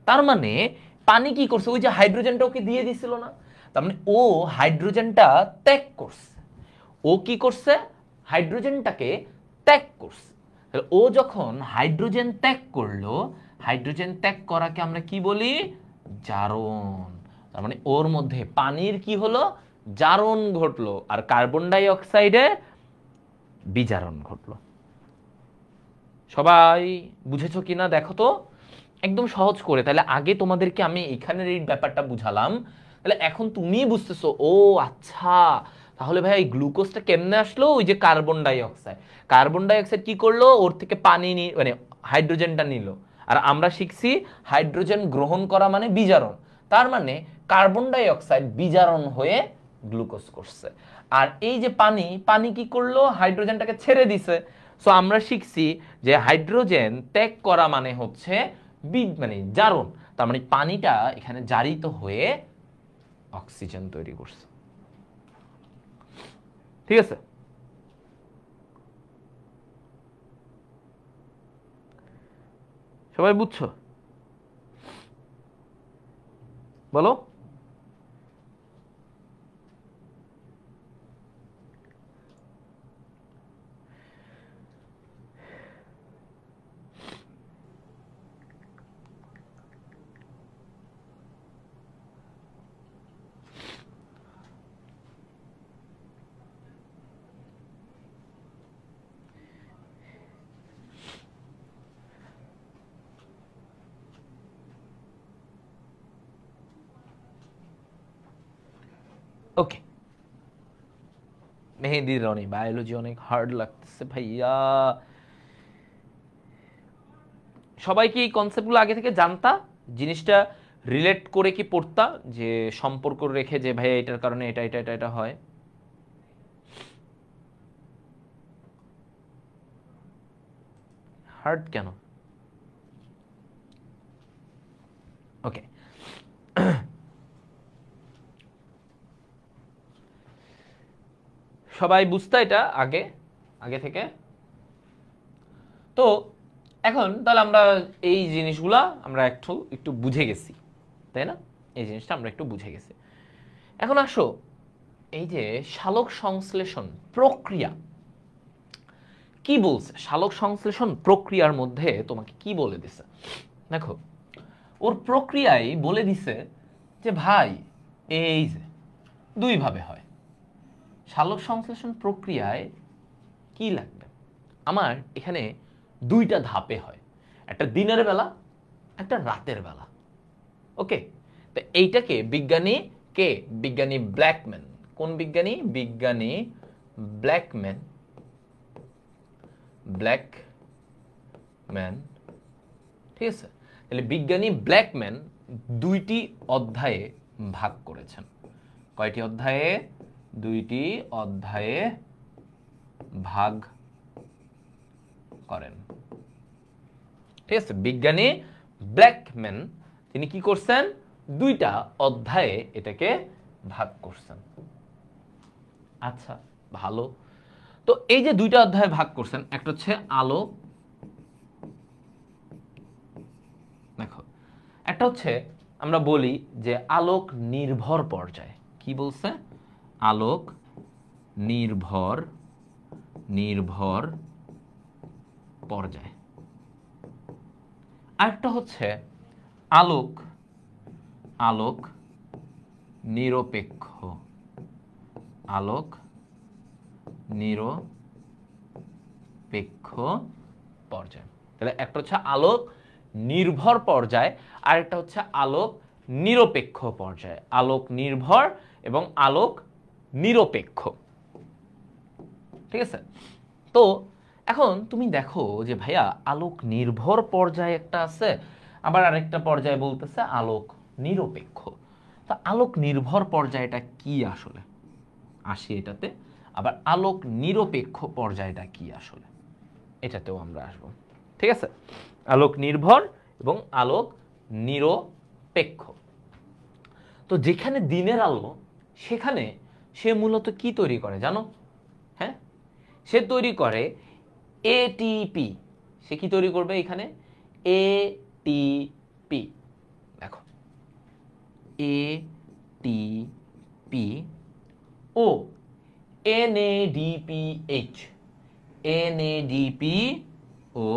তার মানে পানি কি করছে? ওই যে হাইড্রোজেনটা ওকে দিয়ে দিছিল না, তার মানে ও হাইড্রোজেনটা ত্যাগ করছে। ও কি করছে? হাইড্রোজেনটাকে ত্যাগ করছে। তাহলে ও যখন হাইড্রোজেন ত্যাগ করলো, হাইড্রোজেন ত্যাগ করাকে আমরা কি বলি? জারণ। তার মানে ওর মধ্যে পানির কি হলো? জারণ ঘটলো, আর কার্বন ডাই অক্সাইডে বিজারণ ঘটলো। সবাই বুঝেছো কিনা দেখো তো, একদম সহজ করে। তাহলে আগে তোমাদেরকে আমি এখানের এই ব্যাপারটা বুঝালাম, তাহলে এখন তুমি বুঝতেছো, ও আচ্ছা, তাহলে ভাই এই গ্লুকোজটা কেমনে আসলো? ওই যে carbon die oxide, carbon die oxide কি করলো? ওর থেকে পানি মানে হাইড্রোজেনটা নিল, আর আমরা শিখছি হাইড্রোজেন গ্রহণ করা মানে বিজারণ। তার মানে কার্বন ডাই অক্সাইড বিজারণ হয়ে গ্লুকোজ করছে। আর এই যে পানি, পানি কি করলো? হাইড্রোজেনটাকে ছেড়ে দিছে। সো আমরা শিখছি যে হাইড্রোজেন ত্যাগ করা মানে হচ্ছে মানে জারণ। তার মানে পানিটা এখানে জারিত হয়ে অক্সিজেন তৈরি করছে। ঠিক আছে? সবাই বুঝছো? বলো। ওকে, মেহেদি রনি, বায়োলজি অনেক হার্ড লাগতেছে ভাইয়া। সবাই কি এই কনসেপ্টগুলো আগে থেকে জানতা? জিনিসটা রিলেট করে কি পড়তা, যে সম্পর্ক রেখে যে ভাইয়া এটার কারণে এটা এটা এটা এটা হয়? হার্ড কেন? ওকে, সবাই বুঝতা এটা আগে আগে থেকে? তো এখন তাহলে আমরা এই জিনিসগুলা আমরা একটু একটু বুঝে গেছি, তাই না? এই জিনিসটা আমরা একটু বুঝে গেছি। এখন আসো, এই যে সালোক সংশ্লেষণ প্রক্রিয়া কি বলছে? সালোক সংশ্লেষণ প্রক্রিয়ার মধ্যে তোমাকে কি বলে দিছে দেখো। ওর প্রক্রিয়ায় বলে দিছে যে ভাই এই যে দুই ভাবে হয়। সালোক সংশ্লেষণ প্রক্রিয়ায় কি লাগবে? আমার এখানে দুইটা ধাপে হয়, একটা দিনের বেলা, একটা রাতের বেলা। ওকে, তো এইটাকে বিজ্ঞানী কে? বিজ্ঞানী ব্ল্যাকম্যান। কোন বিজ্ঞানী? বিজ্ঞানী ব্ল্যাকম্যান। ব্ল্যাকম্যান, ঠিক আছে? তাহলে বিজ্ঞানী ব্ল্যাকম্যান দুইটি অধ্যায়ে ভাগ করেছেন। কয়টি অধ্যায়ে? দুইটি অধ্যায়ে ভাগ করেন। ঠিক আছে? বিজ্ঞানী ব্ল্যাকম্যান তিনি কি করছেন? দুইটা অধ্যায়ে এটাকে ভাগ করছেন। আচ্ছা, ভালো। তো এই যে দুইটা অধ্যায়ে ভাগ করছেন, একটা হচ্ছে আলোক, দেখো একটা হচ্ছে আমরা বলি যে আলোক নির্ভর পর্যায়। কি বলছে? আলোক নির্ভর নির্ভর পর্যায়। আরেকটা হচ্ছে আলোক আলোক নিরপেক্ষ। আলোক নিরপেক্ষ পর্যায়। তাহলে একটা হচ্ছে আলোক নির্ভর পর্যায়, আর একটা হচ্ছে আলোক নিরপেক্ষ পর্যায়। আলোক নির্ভর এবং আলোক নিরপেক্ষ। ঠিক আছে? তো এখন তুমি দেখো যে ভাইয়া আলোক নির্ভর পর্যায়ে একটা আছে, আবার আরেকটা পর্যায়ে বলতেছে আলোক নিরপেক্ষ। তা আলোক নির্ভর পর্যায়টা কি আসলে, আসি এটাতে। আবার আলোক নিরপেক্ষ পর্যায়টা কি আসলে, এটাতেও আমরা আসবো। ঠিক আছে, আলোক নির্ভর এবং আলোক নিরপেক্ষ। তো যেখানে দিনের আলো, সেখানে সে মূলত কি তৈরি করে জানো? হ্যাঁ, সে তৈরি করে এটিপি। সে কি তৈরি করবে এখানে? এটিপি। দেখো, এটিপি ও এনএডিপিএইচ। এনএডিপি ও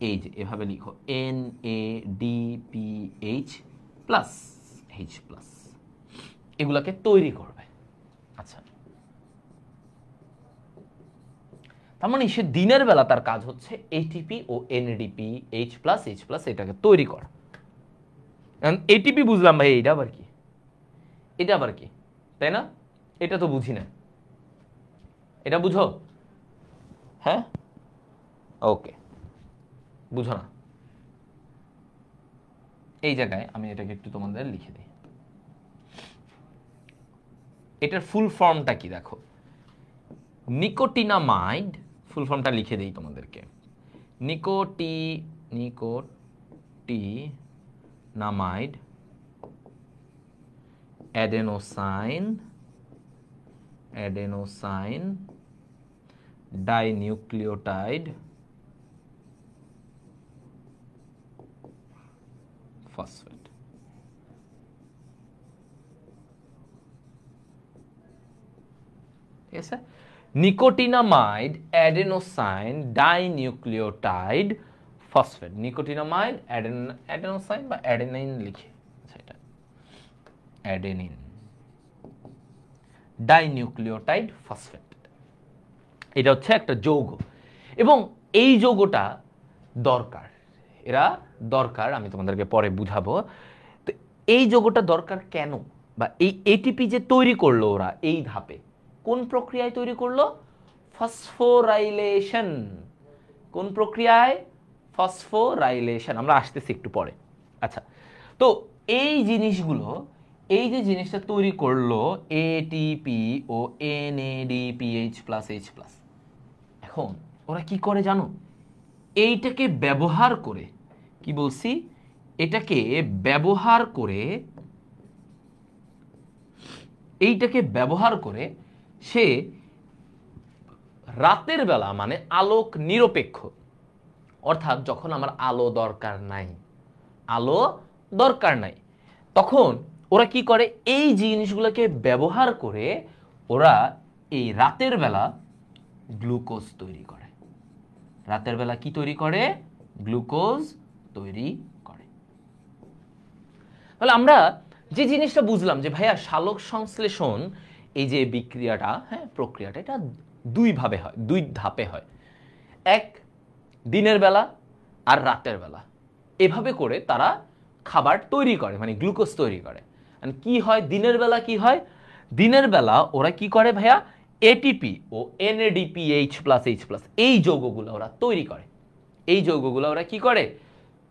এই যে এভাবে লিখো, NADPH প্লাস H প্লাস, এগুলাকে তৈরি করবে। আচ্ছা, তার মানে সে দিনের বেলা তার কাজ হচ্ছে ATP ও NADPH প্লাস H প্লাস এটাকে তৈরি করা। ATP বুঝলাম ভাই, এটা আবার কি? এটা আবার কি, তাই না? এটা তো বুঝি না, এটা বুঝো? হ্যাঁ, ওকে, বুঝো না। এই জায়গায় আমি এটাকে একটু তোমাদের লিখে দিই। এটার ফুল ফর্মটা কি দেখো, নিকোটিনামাইড। ফুল ফর্মটা লিখে দিই তোমাদেরকে। Nicotinamide adenosine dinucleotide phosphate. ঠিক আছে, nicotinamide adenosine dinucleotide phosphate. Nicotinamide adenosine বা অ্যাডেনাইন লিখে, সেটা অ্যাডেনিন ডাইনিউক্লিওটাইড ফসফেট। এটা হচ্ছে একটা যৌগ এবং এই যৌগটা দরকার, এরা দরকার, আমি তোমাদেরকে পরে বুঝাবো। তো এই যৌগটা দরকার কেন, বা এই এটিপি যে তৈরি করলো ওরা এই ধাপে, কোন প্রক্রিয়ায় তৈরি করলো? ফসফোরাইলেশন। কোন প্রক্রিয়ায়? ফসফোরাইলেশন। আমরা আসতেছি একটু পরে। আচ্ছা, তো এই জিনিসগুলো, এই যে জিনিসটা তৈরি করলো এটিপি ও NADPH প্লাস H প্লাস, এখন ওরা কি করে জানো? এইটাকে ব্যবহার করে, কি বলছি, এটাকে ব্যবহার করে, এইটাকে ব্যবহার করে সে রাতের বেলা, মানে আলোক নিরপেক্ষ, অর্থাৎ যখন আমার আলো দরকার নাই, আলো দরকার নাই, তখন ওরা কি করে? এই জিনিসগুলোকে ব্যবহার করে ওরা এই রাতের বেলা গ্লুকোজ তৈরি করে। রাতের বেলা কি তৈরি করে? গ্লুকোজ তৈরি করে। তাহলে আমরা যে জিনিসটা বুঝলাম যে ভাইয়া সালোক সংশ্লেষণ, এই যে বিক্রিয়াটা, হ্যাঁ প্রক্রিয়াটা, এটা দুই ভাবে হয়, দুই ধাপে হয়। এক, দিনের বেলা আর রাতের বেলা, এভাবে করে তারা খাবার তৈরি করে, মানে গ্লুকোজ তৈরি করে। কি হয় দিনের বেলা? কি হয় দিনের বেলা? ওরা কি করে ভাইয়া? এটিপি ও NADPH প্লাস H প্লাস এই যৌগগুলো ওরা তৈরি করে। এই যৌগগুলো ওরা কি করে?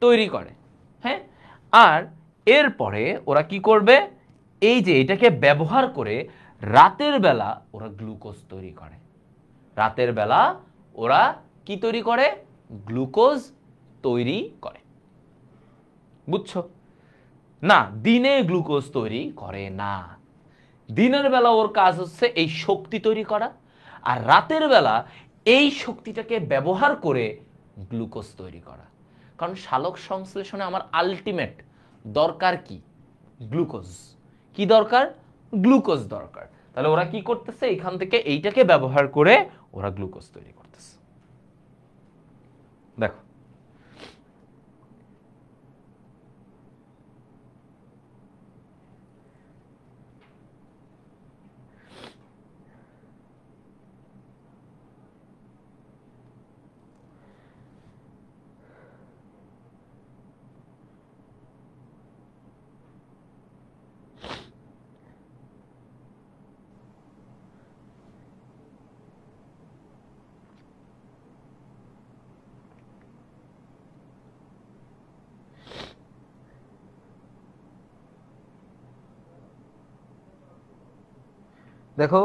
তৈরি করে। হ্যাঁ, আর এরপরে ওরা কি করবে? এই যে এটাকে ব্যবহার করে রাতের বেলা ওরা গ্লুকোজ তৈরি করে। রাতের বেলা ওরা কি তৈরি করে? গ্লুকোজ তৈরি করে। বুঝছো না? দিনে গ্লুকোজ তৈরি করে না। দিনের বেলা ওর কাজ হচ্ছে এই শক্তি তৈরি করা, আর রাতের বেলা এই শক্তিটাকে ব্যবহার করে গ্লুকোজ তৈরি করা। কারণ সালোক সংশ্লেষণে আমার আলটিমেট দরকার কি? গ্লুকোজ। কি দরকার? গ্লুকোজ দরকার। তাহলে ওরা কি করতেছে? এখান থেকে এইটাকে ব্যবহার করে ওরা গ্লুকোজ তৈরি করতেছে। দেখো, দেখো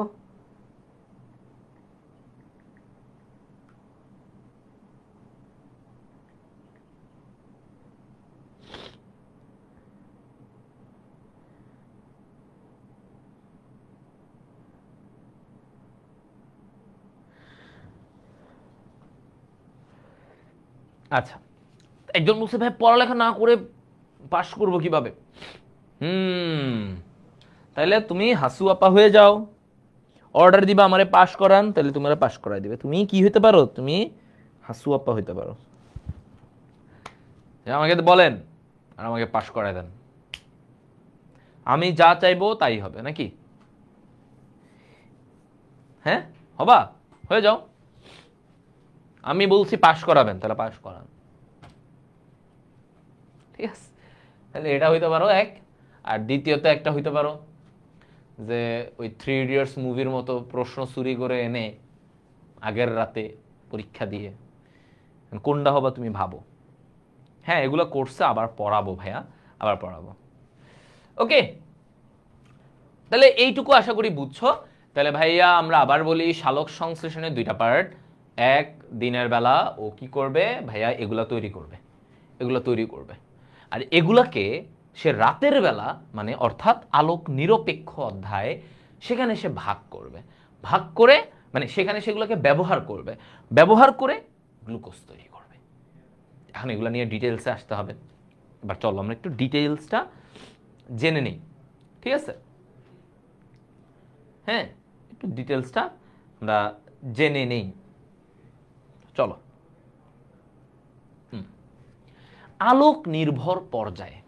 আচ্ছা, একজন বলছে ভাই পড়ালেখা না করে পাশ করব কিভাবে? তাহলে তুমি হাসু আপা হয়ে যাও, অর্ডার দিবা আমারে পাশ করান, তাহলে তোমার পাশ করাই দিবে। তুমি কি হইতে পারো? তুমি হাসু আপা হইতে পারো। আমাকে বলেন আর আমাকে পাশ করাই দেন, আমি যা চাইবো তাই হবে নাকি? হ্যাঁ, হবা, হয়ে যাও। আমি বলছি পাশ করাবেন, তাহলে পাশ করান, ঠিক আছে? তাহলে এটা হইতে পারো এক। আর দ্বিতীয়ত একটা হইতে পারো যে ওই 3 ইডিয়টস মুভির মতো প্রশ্ন চুরি করে এনে আগের রাতে পরীক্ষা দিয়ে, কোনটা হবা তুমি ভাবো। হ্যাঁ, এগুলো কোর্সে আবার পড়াবো ভাইয়া, আবার পড়াবো। ওকে, তাহলে এইটুকু আশা করি বুঝছো। তাহলে ভাইয়া আমরা আবার বলি, সালোক সংশ্লেষণের 2টা পার্ট। এক, দিনের বেলা ও কি করবে ভাইয়া? এগুলা তৈরি করবে, এগুলো তৈরি করবে। আর এগুলাকে সে রাতের বেলা, মানে অর্থাৎ আলোক নিরপেক্ষ অধ্যায়, সেখানে সে ভাগ করবে। ভাগ করে মানে সেখানে সেগুলোকে ব্যবহার করবে, ব্যবহার করে গ্লুকোজ তৈরি করবে। এখন এগুলো নিয়ে ডিটেলসে আসতে হবে। এবার চলো আমরা একটু ডিটেলসটা জেনে নিই, ঠিক আছে? হ্যাঁ, একটু ডিটেলসটা আমরা জেনে নেই, চলো। আলোক নির্ভর পর্যায়ে,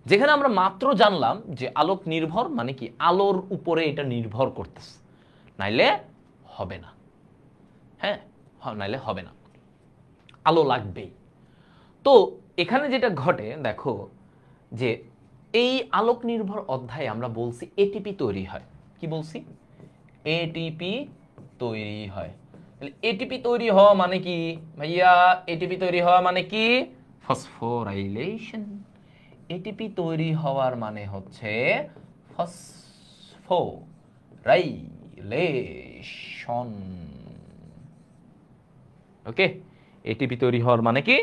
যেখানে আমরা মাত্র জানলাম যে আলোক নির্ভর মানে কি, আলোর উপরে এটা নির্ভর করতেছে, নাইলে হবে না। হ্যাঁ, নাইলে হবে না, আলো লাগবেই। তো এখানে যেটা ঘটে দেখো, যে এই আলোক নির্ভর অধ্যায়ে আমরা বলছি এটিপি তৈরি হয়। কি বলছি? এটিপি তৈরি হয়। তাহলে এটিপি তৈরি হওয়া মানে কি ভাইয়া? এটিপি তৈরি হওয়া মানে কি? ফসফোরাইলেশন। এটিপি তৈরি হওয়ার মানে হচ্ছে ফসফোরাইলেশন। ওকে, এটিপি তৈরি হওয়ার মানে কি?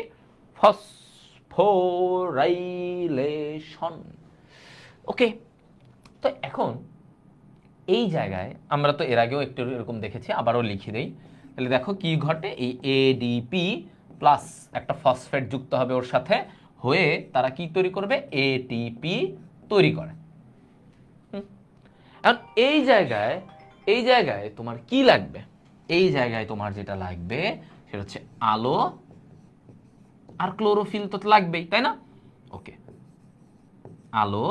ফসফোরাইলেশন। ওকে, তো এখন এই জায়গায় আমরা তো এর আগেও একটু এরকম দেখেছি, আবারও লিখে দেই। তাহলে দেখো কি ঘটে, এই এডিপি প্লাস একটা ফসফেট যুক্ত হবে ওর সাথে, হয়ে তারা কি তৈরি করবে? এটিপি তৈরি করে। এখন এই জায়গায় তোমার কি লাগবে? এই জায়গায় তোমার যেটা লাগবে সেটা হচ্ছে আলো আর ক্লোরোফিল তো লাগবেই, তাই না? ওকে, আলো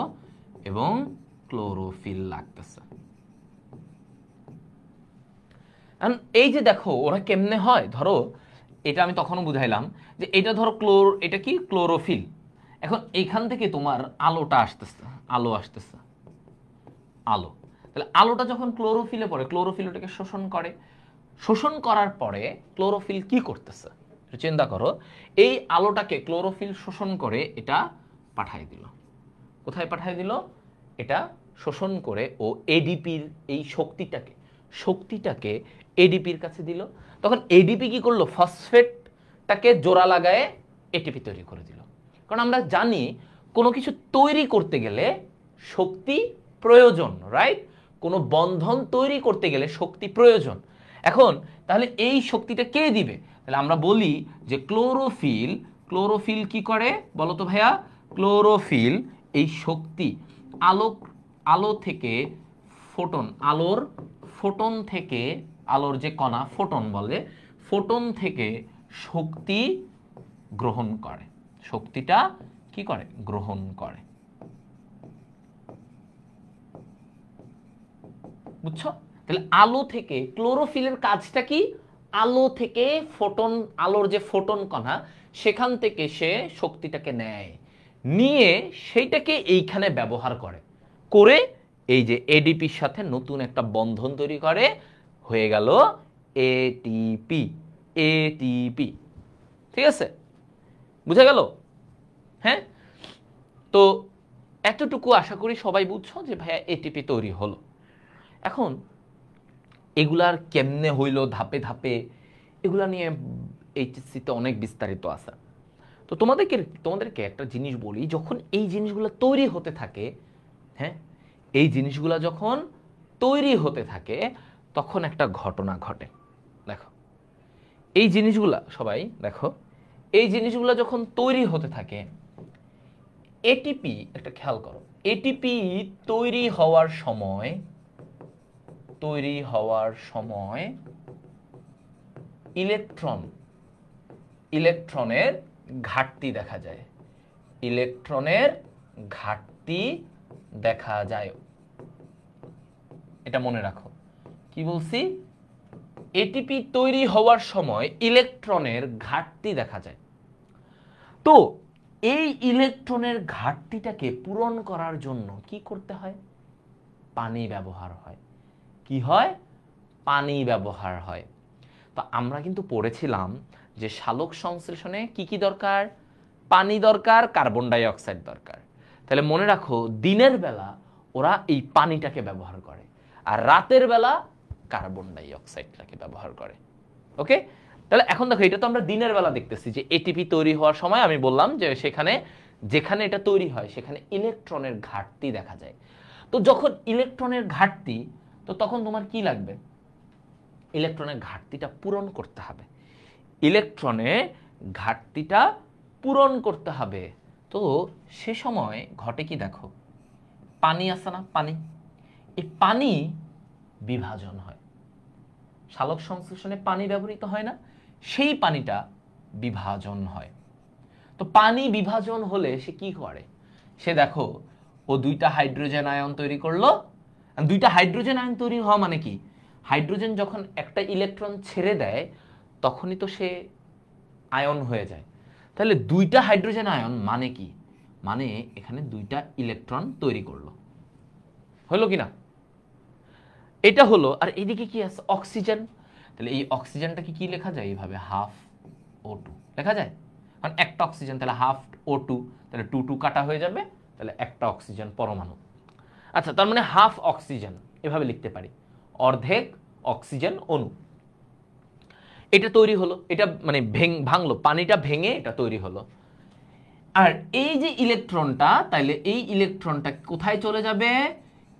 এবং ক্লোরোফিল লাগতেছে। এই যে দেখো ওরা কেমনে হয়, ধরো এটা আমি তখনও বুঝাইলাম যে এটা ধরো এটা কি? ক্লোরোফিল। এখন এইখান থেকে তোমার আলোটা আসতেছে, আলো আসতেছে, আলো। তাহলে আলোটা যখন ক্লোরোফিলে পড়ে, ক্লোরোফিল ওটাকে শোষণ করে। শোষণ করার পরে ক্লোরোফিল কি করতেছে চিন্তা করো, এই আলোটাকে ক্লোরোফিল শোষণ করে এটা পাঠায় দিল। কোথায় পাঠায় দিল? এটা শোষণ করে ও এডিপির এই শক্তিটাকে এডিপির কাছে দিল। তখন এডিপি কি করলো? ফসফেটটাকে জোড়া লাগায় এটিপি তৈরি করে দিল। কারণ আমরা জানি কোনো কিছু তৈরি করতে গেলে শক্তি প্রয়োজন, রাইট? কোনো বন্ধন তৈরি করতে গেলে শক্তি প্রয়োজন। এখন তাহলে এই শক্তিটা কে দিবে? তাহলে আমরা বলি যে ক্লোরোফিল কি করে বলো তো ভাইয়া? ক্লোরোফিল এই শক্তি আলো থেকে ফোটন, ফোটন থেকে, আলোর যে কণা ফোটন বলে, ফোটন থেকে শক্তি গ্রহণ করে। শক্তিটা কি করে? গ্রহণ করে। বুঝছো? তাহলে আলো থেকে ক্লোরোফিলের কাজটা কি? আলো থেকে ফোটন, আলোর যে ফোটন কণা সেখান থেকে সে শক্তিটাকে নেয়, নিয়ে সেইটাকে এইখানে ব্যবহার করে এই যে এডিপির সাথে নতুন একটা বন্ধন তৈরি করে, হয়ে গেল এটিপি। ঠিক আছে, বুঝা গেল? হ্যাঁ, তো এতটুকু আশা করি সবাই বুঝছো যে ভাইয়া এটিপি তৈরি হলো। এখন এগুলার কেমনে হইল ধাপে ধাপে, এগুলা নিয়ে এইচএসসিতে অনেক বিস্তারিত আছে। তো তোমাদেরকে একটা জিনিস বলি, যখন এই জিনিসগুলো তৈরি হতে থাকে, হ্যাঁ, এই জিনিসগুলো যখন তৈরি হতে থাকে তখন একটা ঘটনা ঘটে। দেখো এই জিনিসগুলা সবাই দেখো, এই জিনিসগুলো যখন তৈরি হতে থাকে, এটিপি, একটা খেয়াল করো, এটিপি তৈরি হওয়ার সময় ইলেকট্রনের ঘাটতি দেখা যায়, ইলেকট্রনের ঘাটতি দেখা যায়। এটা মনে রাখো, কি বলছি? এটিপি তৈরি হওয়ার সময় ইলেকট্রনের ঘাটতি দেখা যায়। তো এই ইলেকট্রনের ঘাটতিটাকে পূরণ করার জন্য কি করতে হয়? পানি ব্যবহার হয়। কি হয়? পানি ব্যবহার হয়। তো আমরা কিন্তু পড়েছিলাম যে সালোক সংশ্লেষণে কি কি দরকার? পানি দরকার, কার্বন ডাই অক্সাইড দরকার। তাহলে মনে রাখো, দিনের বেলা ওরা এই পানিটাকে ব্যবহার করে, আর রাতের বেলা কার্বন ডাই অক্সাইডটাকে ব্যবহার করে। ওকে, তাহলে এখন দেখো, এটা তো আমরা দিনের বেলা দেখতেছি যে এটিপি তৈরি হওয়ার সময় আমি বললাম যে যেখানে এটা তৈরি হয় সেখানে ইলেকট্রনের ঘাটতি দেখা যায়। তো যখন ইলেকট্রনের ঘাটতি, তো তখন তোমার কি লাগবে? ইলেকট্রনের ঘাটতিটা পূরণ করতে হবে, ইলেকট্রনের ঘাটতিটা পূরণ করতে হবে। তো সে সময় ঘটে কি দেখো, পানি আছে না, পানি, এই পানি বিভাজন হয়। সালোক সংশ্লেষণে পানি ব্যবহৃত হয় না, সেই পানিটা বিভাজন হয়। তো পানি বিভাজন হলে সে কি করে? সে দেখো, ও দুইটা হাইড্রোজেন আয়ন তৈরি করলো। দুইটা হাইড্রোজেন আয়ন তৈরি হওয়া মানে কি? হাইড্রোজেন যখন একটা ইলেকট্রন ছেড়ে দেয় তখনই তো সে আয়ন হয়ে যায়। তাহলে দুইটা হাইড্রোজেন আয়ন মানে কি? মানে এখানে দুইটা ইলেকট্রন তৈরি করলো, হলো কিনা? এটা হলো। আর এইদিকে কি আছে? অক্সিজেন। তাহলে এই অক্সিজেনটাকে কি লেখা যায়? এইভাবে ½ O2 লেখা যায়। কারণ একটা অক্সিজেন, তাহলে ½ O2, তাহলে 2 2 কাটা হয়ে যাবে, তাহলে একটা অক্সিজেন পরমাণু। আচ্ছা, তার মানে হাফ অক্সিজেন, এভাবে লিখতে পারি, অর্ধেক অক্সিজেন অণু। এটা তৈরি হলো, এটা মানে ভাঙলো, পানিটা ভেঙে এটা তৈরি হলো। আর এই যে ইলেকট্রনটা, তাইলে এই ইলেকট্রনটা কোথায় চলে যাবে?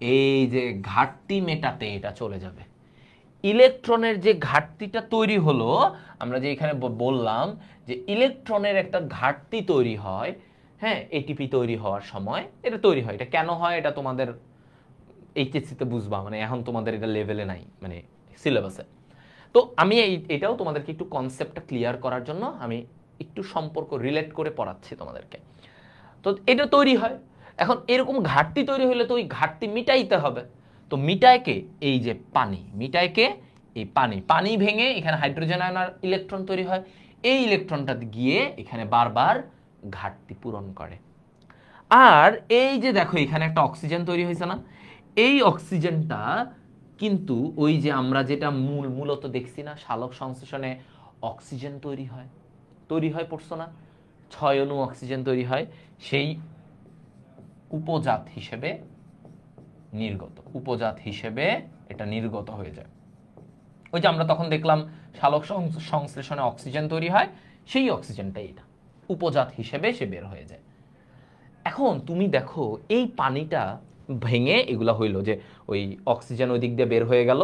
এই যে ঘাটতি মেটাতে এটা চলে যাবে। ইলেকট্রনের যে ঘাটতিটা তৈরি হলো, আমরা যে এখানে বললাম যে ইলেকট্রনের একটা ঘাটতি তৈরি হয়, হ্যাঁ, এটিপি তৈরি হওয়ার সময় এটা তৈরি হয়। এটা কেন হয় এটা তোমাদের এইচএসসিতে বুঝবা, মানে এখন তোমাদের এটা লেভেলে নাই, মানে সিলেবাসে। তো আমি এটাও তোমাদেরকে একটু কনসেপ্টটা ক্লিয়ার করার জন্য আমি একটু সম্পর্ক রিলেট করে পড়াচ্ছি তোমাদেরকে। তো এটা তৈরি হয়। এখন এরকম ঘাটতি তৈরি হলে তো ওই ঘাটতি মিটাইতে হবে। তো মিটায়কে এই যে পানি, মিটায়কে এই পানি ভেঙে এখানে হাইড্রোজেন আয়ন আর ইলেকট্রন তৈরি হয়। এই ইলেকট্রনটা গিয়ে এখানে বারবার ঘাটতি পূরণ করে। আর এই যে দেখো, এখানে একটা অক্সিজেন তৈরি হয়েছে না? এই অক্সিজেনটা কিন্তু ওই যে আমরা যেটা মূলত দেখছি না, সালোক সংশ্লেষণে অক্সিজেন তৈরি হয়, পড়ছো না? 6 অণু অক্সিজেন তৈরি হয়, সেই উপজাত হিসেবে এটা নির্গত হয়ে যায়। ওই যে আমরা তখন দেখলাম সালোক সংশ্লেষণে অক্সিজেন তৈরি হয়, সেই অক্সিজেনটাই এটা উপজাত হিসেবে সে বের হয়ে যায়। এখন তুমি দেখো, এই পানিটা ভেঙে এগুলা হইলো যে ওই অক্সিজেন ওই দিক দিয়ে বের হয়ে গেল,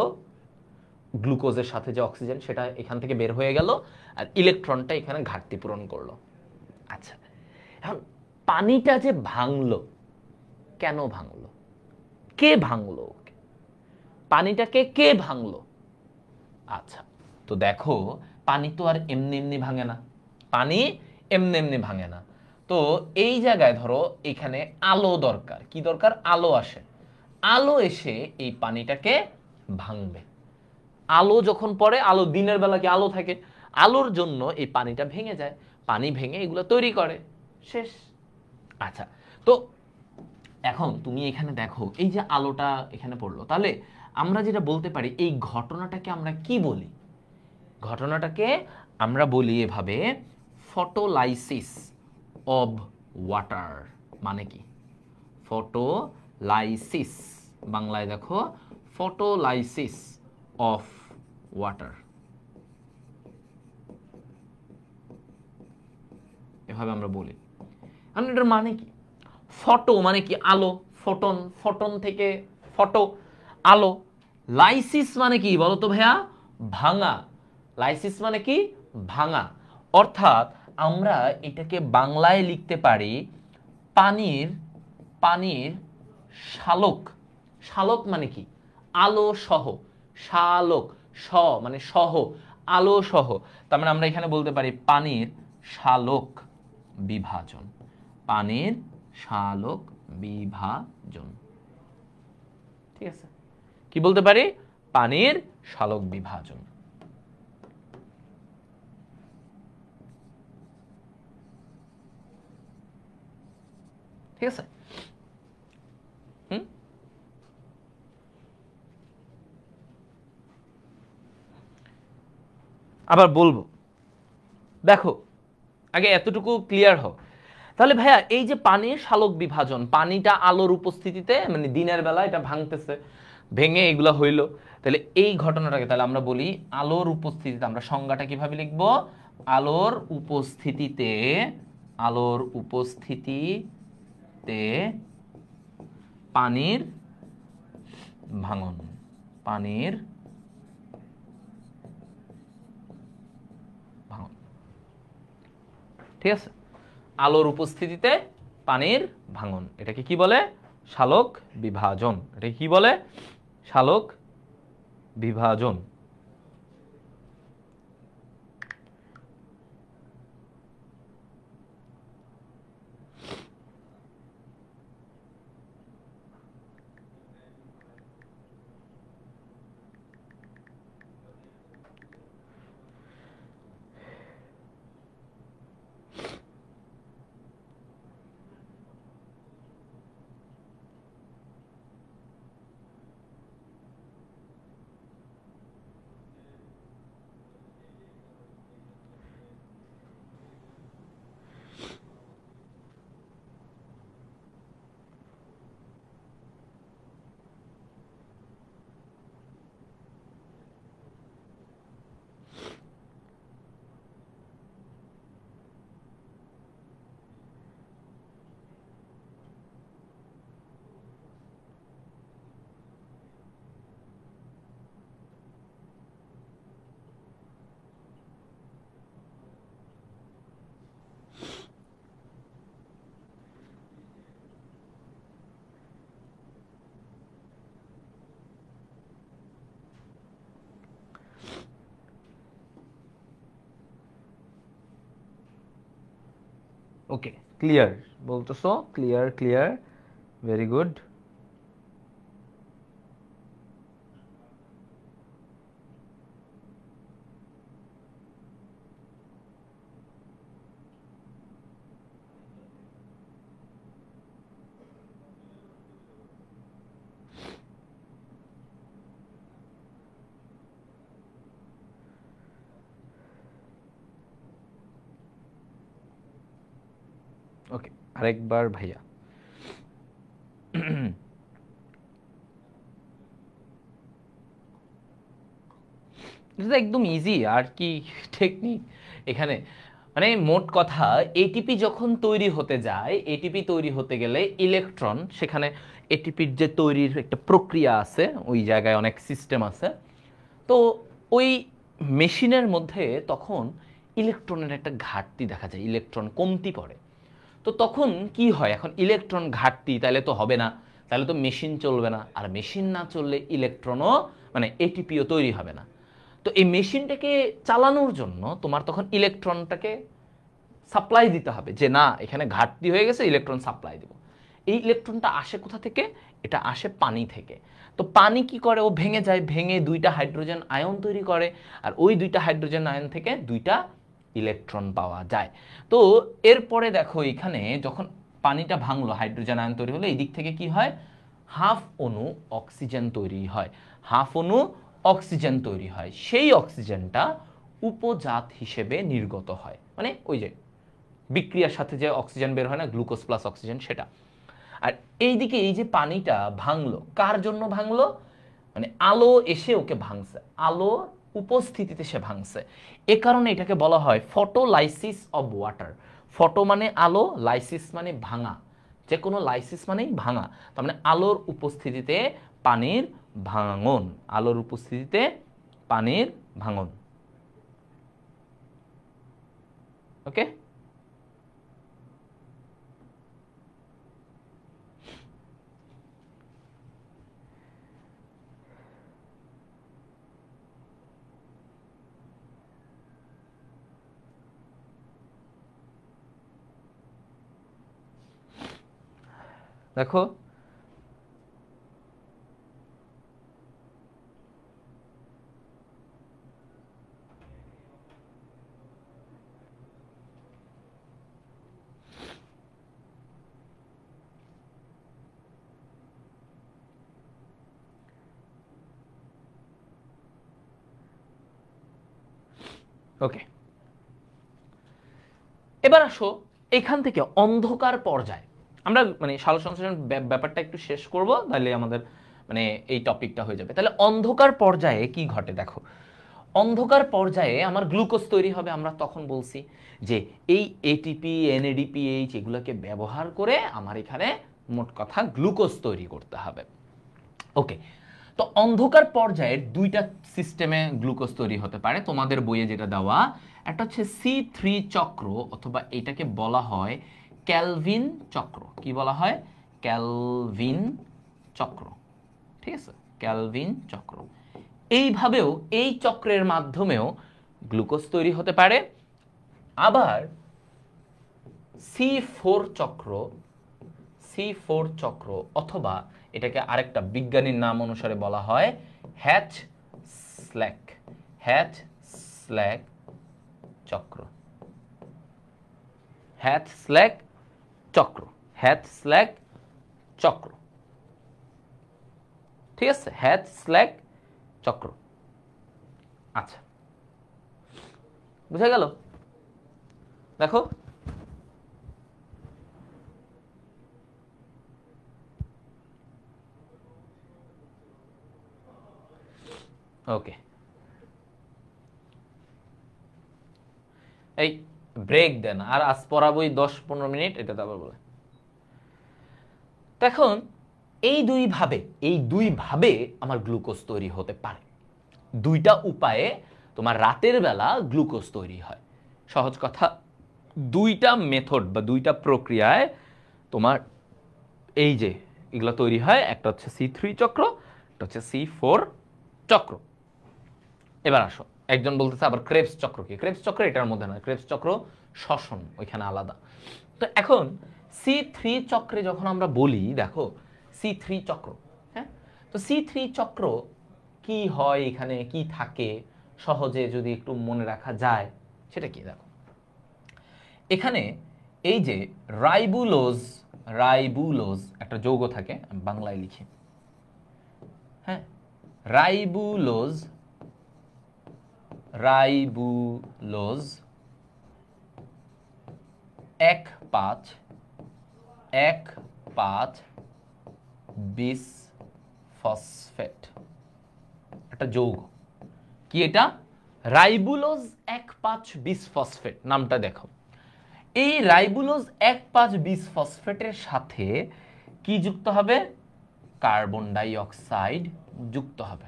গ্লুকোজের সাথে যে অক্সিজেন সেটা এখান থেকে বের হয়ে গেল, আর ইলেকট্রনটা এখানে ঘাটতি পূরণ করলো। আচ্ছা, এখন পানিটা যে ভাঙলো, কেন ভাঙলো? কে ভাঙলো? পানিটাকে কে ভাঙলো? আচ্ছা, তো দেখো, পানি তো আর এমনি এমনি ভাঙে না, পানি এমনি এমনি ভাঙে না। তো এই জায়গায় ধরো এখানে আলো দরকার। কি দরকার? আলো আসে, আলো এসে এই পানিটাকে ভাঙবে। আলো যখন পড়ে, আলো দিনের বেলা কি আলো থাকে, আলোর জন্য এই পানিটা ভেঙে যায়, পানি ভেঙে এগুলো তৈরি করে, শেষ। আচ্ছা, তো এখন তুমি এখানে দেখো, এই যে আলোটা এখানে পড়লো, তাহলে আমরা যেটা বলতে পারি, এই ঘটনাটাকে আমরা কি বলি? ঘটনাটাকে আমরা বলি এভাবে, ফটোলাইসিস অব ওয়াটার। মানে কি? ফটোলাইসিস, বাংলায় দেখো, ফটোলাইসিস অফ ওয়াটার, এভাবে আমরা বলি। কারণ এটার মানে কি, ফটো মানে কি আলো, ফোটন, ফোটন থেকে ফটো আলো। লাইসিস মানে কি বলো তো ভাইয়া, ভাঙা। লাইসিস মানে কি ভাঙা। অর্থাৎ আমরা এটাকে বাংলায় লিখতে পারি পানির, পানির শালক। শালক মানে কি আলো সহ, শালক, স মানে সহ, আলো সহ। তার মানে আমরা এখানে বলতে পারি পানির শালক বিভাজন, পানির শালক বিভাজন। ঠিক আছে, কি বলতে পারি, পানির শালক বিভাজন। ঠিক আছে, আবার বলবো, দেখো আগে এতটুকু ক্লিয়ার হোক। তাহলে ভাইয়া এই যে পানির শালক বিভাজন, পানিটা আলোর উপস্থিতিতে মানে দিনের বেলা এটা ভাঙতেছে, ভেঙে এগুলা হইল, তাহলে এই ঘটনাটাকে তাহলে আমরা বলি আলোর উপস্থিতিতে। আমরা সংজ্ঞাটা কিভাবে লিখব, আলোর উপস্থিতিতে, আলোর উপস্থিতিতে পানির ভাঙন, পানির ভাঙন। ঠিক আছে, আলোর উপস্থিতিতে পানির ভাঙন, এটাকে কি বলে, শালক বিভাজন। এটাকে কি বলে, শালক বিভাজন। ওকে, ক্লিয়ার বলতেছো, ক্লিয়ার ক্লিয়ার, ভেরি গুড। ওকে, আরেকবার ভাইয়া। এটা একদম ইজি, আর কি টেকনিক এখানে, মানে মোট কথা এটিপি যখন তৈরি হতে যায়, এটিপি তৈরি হতে গেলে ইলেকট্রন সেখানে, এটিপির যে তৈরির একটা প্রক্রিয়া আছে, ওই জায়গায় অনেক সিস্টেম আছে, তো ওই মেশিনের মধ্যে তখন ইলেকট্রনের একটা ঘাটতি দেখা যায়, ইলেকট্রন কমতি পড়ে। তো তখন কি হয়, এখন ইলেকট্রন ঘাটতি, তাহলে তো হবে না, তাহলে তো মেশিন চলবে না, আর মেশিন না চললে ইলেকট্রনও মানে এটিপিও তৈরি হবে না। তো এই মেশিনটাকে চালানোর জন্য তোমার তখন ইলেকট্রনটাকে সাপ্লাই দিতে হবে, যে না এখানে ঘাটতি হয়ে গেছে, ইলেকট্রন সাপ্লাই দেব। এই ইলেকট্রনটা আসে কোথা থেকে, এটা আসে পানি থেকে। তো পানি কি করে, ও ভেঙে যায়, ভেঙে দুইটা হাইড্রোজেন আয়ন তৈরি করে, আর ওই দুইটা হাইড্রোজেন আয়ন থেকে দুইটা ইলেকট্রন পাওয়া যায়। তো এরপরে দেখো এখানে যখন পানিটা ভাঙলো, হাইড্রোজেন আয়ন তৈরি হলো, এই দিক থেকে কি হয়, হাফ অণু অক্সিজেন তৈরি হয়, হাফ অণু অক্সিজেন তৈরি হয়, সেই অক্সিজেনটা উপজাত হিসেবে নির্গত হয়, মানে ওই যে বিক্রিয়ার সাথে যে অক্সিজেন বের হয় না, গ্লুকোজ প্লাস অক্সিজেন, সেটা। আর এইদিকে এই যে পানিটা ভাঙলো, কার জন্য ভাঙলো, মানে আলো এসে ওকে ভাঙছে, আলো উপস্থিতিতে সে ভাঙছে। এ কারণে এটাকে বলা হয় ফটোলাইসিস অব ওয়াটার। ফটো মানে আলো, লাইসিস মানে ভাঙা, যে কোনো লাইসিস মানেই ভাঙা। তার মানে আলোর উপস্থিতিতে পানির ভাঙন, আলোর উপস্থিতিতে পানির ভাঙন। ওকে, দেখো ওকে, এবার আসো এখান থেকে অন্ধকার পর্যায়ে আমরা মানে সালোকসংশ্লেষণ ব্যাপারটা একটু শেষ করব, তাহলে আমাদের মানে এই টপিকটা হয়ে যাবে। তাহলে অন্ধকার পর্যায়ে কি ঘটে দেখো, অন্ধকার পর্যায়ে আমার গ্লুকোজ তৈরি হবে। আমরা তখন বলছি যে এই এটিপি এনএডিপিএইচ এগুলোকে ব্যবহার করে আমার এখানে মোট কথা গ্লুকোজ তৈরি করতে হবে। ওকে, তো অন্ধকার পর্যায়ের দুইটা সিস্টেমে গ্লুকোজ তৈরি হতে পারে, তোমাদের বইয়ে যেটা দেওয়া, একটা হচ্ছে C3 চক্র, অথবা এটাকে বলা হয় ক্যালভিন চক্র। কি বলা হয়? ক্যালভিন চক্র, ঠিক আছে, ক্যালভিন চক্র। এইভাবেও এই চক্রের মাধ্যমেও গ্লুকোজ তৈরি হতে পারে। আবার C4 চক্র, C4 চক্র, অথবা এটাকে আরেকটা বিজ্ঞানীর নাম অনুসারে বলা হয় হ্যাচ স্ল্যাক, হ্যাচ স্ল্যাক চক্র, হ্যাচ স্ল্যাক চক্র, হ্যাচ স্ল্যাক চক্র, ঠিক আছে, হ্যাচ স্ল্যাক চক্র। আচ্ছা, বুঝা গেল? দেখো ওকে, এই ব্রেক দেন, আর আজ পড়াবই 10-15 মিনিট, এটা তো আবার বলে। এখন এই দুই ভাবে আমার গ্লুকোজ তৈরি হতে পারে। দুইটা উপায়ে তোমার রাতের বেলা গ্লুকোজ তৈরি হয়। সহজ কথা, দুইটা মেথড বা দুইটা প্রক্রিয়ায় তোমার এই যে এগুলো তৈরি হয়, একটা হচ্ছে C3 চক্র, একটা হচ্ছে C4 চক্র। এবার আসো, একজন বলতেছে আবার ক্রেবস চক্র কি? ক্রেবস চক্র এটার মধ্যে না, ক্রেবস চক্র শ্বসন, ওইখানে আলাদা। তো এখন C3 চক্রে যখন আমরা বলি, দেখো C3 চক্র, হ্যাঁ, তো C3 চক্র কি হয়, এখানে কি থাকে, সহজে যদি একটু মনে রাখা যায় সেটা কি দেখো। এখানে এই যে রাইবুলোজ, রাইবুলোজ একটা যৌগ থাকে, আমি বাংলায় লিখি, হ্যাঁ, রাইবুলোজ, রাইবুলোজ 1,5 বিসফসফেট একটা যৌগ। কি এটা? Ribulose 1,5 bisphosphate. নামটা দেখো, এই রাইবুলোজ 1,5 বিসফসফেটের সাথে কি যুক্ত হবে? কার্বন ডাই অক্সাইড যুক্ত হবে,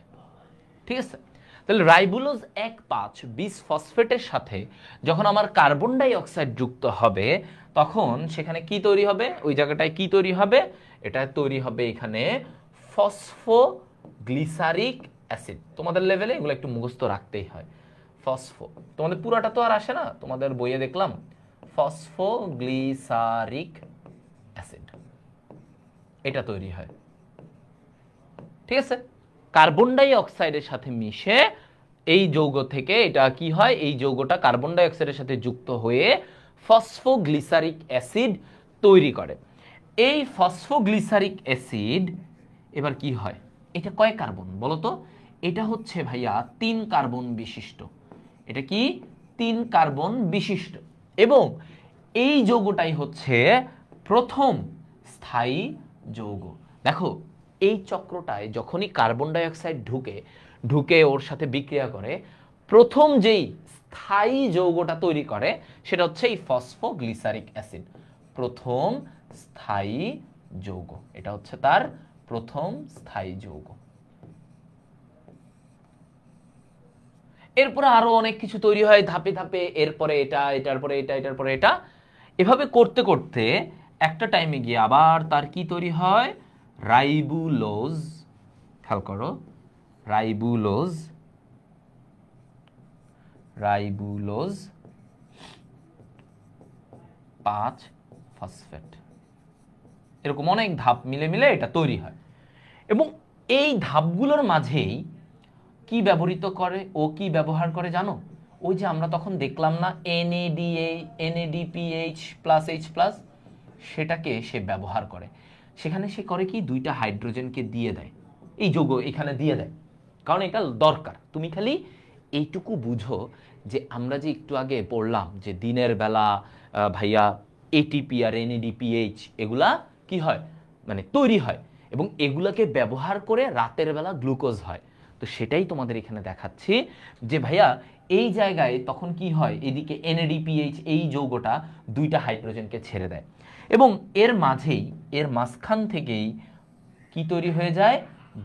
ঠিক আছে। তাহলে রাইবুলোজ 1,5 বিসফসফেটের সাথে যখন আমার কার্বন ডাই অক্সাইড যুক্ত হবে, তখন সেখানে কি তৈরি হবে? ওই জায়গাটায় কি তৈরি হবে? এটা তৈরি হবে এখানে ফসফোগ্লিসারিক অ্যাসিড। তোমাদের লেভেলে এগুলো একটু মুখস্থ রাখতেই হয়। ফসফো, তোমাদের পুরাটা তো আর আসে না, তোমাদের বইয়ে দেখলাম ফসফোগ্লিসারিক অ্যাসিড, এটা তৈরি হয়, ঠিক আছে। কার্বন ডাই অক্সাইডের সাথে মিশে এই যৌগ থেকে এটা কি হয়? এই যৌগটা কার্বন ডাই অক্সাইডের সাথে যুক্ত হয়ে ফসফোগ্লিসারিক অ্যাসিড তৈরি করে। এই ফসফোগ্লিসারিক অ্যাসিড এবার কি হয়? এটা কয় কার্বন বলো তো? এটা হচ্ছে ভাইয়া 3 কার্বন বিশিষ্ট। এটা কি? 3 কার্বন বিশিষ্ট। এবং এই যৌগটাই হচ্ছে প্রথম স্থায়ী যৌগ। দেখো এই চক্রটায় যখনই কার্বন ডাই অক্সাইড ঢুকে ওর সাথে বিক্রিয়া করে, প্রথম যেই স্থায়ী যৌগটা তৈরি করে সেটা হচ্ছে এই ফসফোগ্লিসারিক অ্যাসিড। প্রথম স্থায়ী যৌগ, এটা হচ্ছে তার প্রথম স্থায়ী যৌগ। এরপরে আরো অনেক কিছু তৈরি হয় ধাপে ধাপে, এরপরে এটা, এটার পরে এটা, এটার পরে এটা, এভাবে করতে করতে একটা টাইমে গিয়ে আবার তার কি তৈরি হয়, রাইবুলোজ। খেয়াল করো, রাইবুলোজ 5-ফসফেট। এরকম অনেক ধাপ মিলে মিলে এটা তৈরি হয়। এবং এই ধাপগুলোর মাঝেই কি ব্যবহৃত করে, ও কি ব্যবহার করে জানো? ওই যে আমরা তখন দেখলাম না NADPH+H+, সেটাকে সে ব্যবহার করে। সেখানে সে করে কি, দুইটা হাইড্রোজেনকে দিয়ে দেয়, এই যৌগ এখানে দিয়ে দেয়, কারণ এটা দরকার। তুমি খালি এইটুকু বুঝো যে আমরা যে একটু আগে পড়লাম যে দিনের বেলা ভাইয়া ATP আর NADPH এগুলা কি হয়, মানে তৈরি হয়, এবং এগুলাকে ব্যবহার করে রাতের বেলা গ্লুকোজ হয়। তো সেটাই তোমাদের এখানে দেখাচ্ছি যে ভাইয়া এই জায়গায় তখন কি হয়, এদিকে NADPH এই যৌগটা দুইটা হাইড্রোজেনকে ছেড়ে দেয়, এবং এর মাঝখান থেকেই কি তৈরি হয়ে যায়,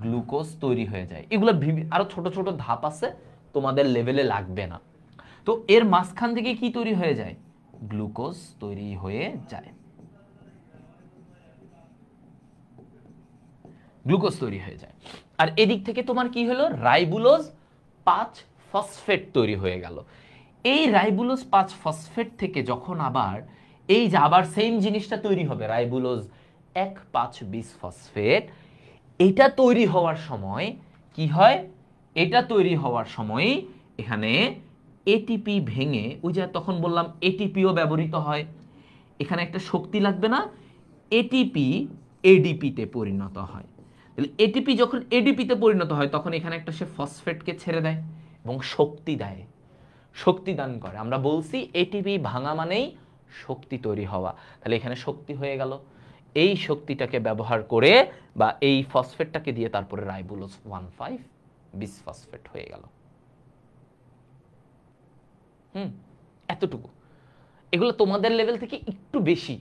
গ্লুকোজ তৈরি হয়ে যায়। এগুলো আরো ছোট ছোট ধাপ আছে, তোমাদের লেভেলে লাগবে না। তো এর মাঝখান থেকে কি তৈরি হয়ে যায়, গ্লুকোজ তৈরি হয়ে যায়, গ্লুকোজ তৈরি হয়ে যায়। আর এদিক থেকে তোমার কি হলো, রাইবুলোজ 5-ফসফেট তৈরি হয়ে গেল। এই রাইবুলোজ 5-ফসফেট থেকে যখন আবার এই যে আবার সেম জিনিসটা তৈরি হবে, রাইবুলোজ 1,5-বিসফসফেট, এটা তৈরি হওয়ার সময় কি হয়, এটা তৈরি হওয়ার সময় এখানে এটিপি ভেঙে, ওই যে তখন বললাম এটিপিও ব্যবহৃত হয়, এখানে একটা শক্তি লাগবে না, এটিপি এডিপিতে পরিণত হয়। এটিপি যখন এডিপিতে পরিণত হয় তখন এখানে একটা সে ফসফেটকে ছেড়ে দেয় এবং শক্তি দেয়, শক্তি দান করে। আমরা বলছি এটিপি ভাঙা মানেই শক্তি তৈরি হওয়া, তাহলে এখানে শক্তি হয়ে গেল। এই শক্তিটাকে ব্যবহার করে বা এই ফসফেটটাকে দিয়ে তারপরে রাইবুলোজ 1,5-বিসফসফেট হয়ে গেল। এতটুকু। এগুলো তোমাদের লেভেল থেকে একটু বেশি,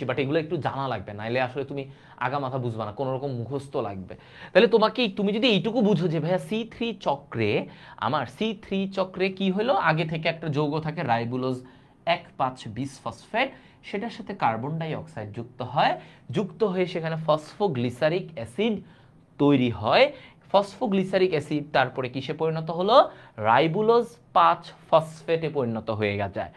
বাট এগুলো একটু জানা লাগবে, নাইলে আসলে তুমি আগা মাথা বুঝবা না, কোনো রকম মুখস্থ লাগবে। তাহলে তুমি যদি এইটুকু বুঝো যে ভাইয়া C3 চক্রে কি হলো, আগে থেকে একটা যৌগ থাকে রাইবুলোজ 1,5-বিসফসফেট, সেটার সাথে কার্বন ডাই অক্সাইড যুক্ত হয়ে সেখানে ফসফোগ্লিসারিক অ্যাসিড তৈরি হয়। ফসফোগ্লিসারিক অ্যাসিড তারপরে কিসে পরিণত হলো, রাইবুলোজ 5-ফসফেটে পরিণত হয়ে যায়।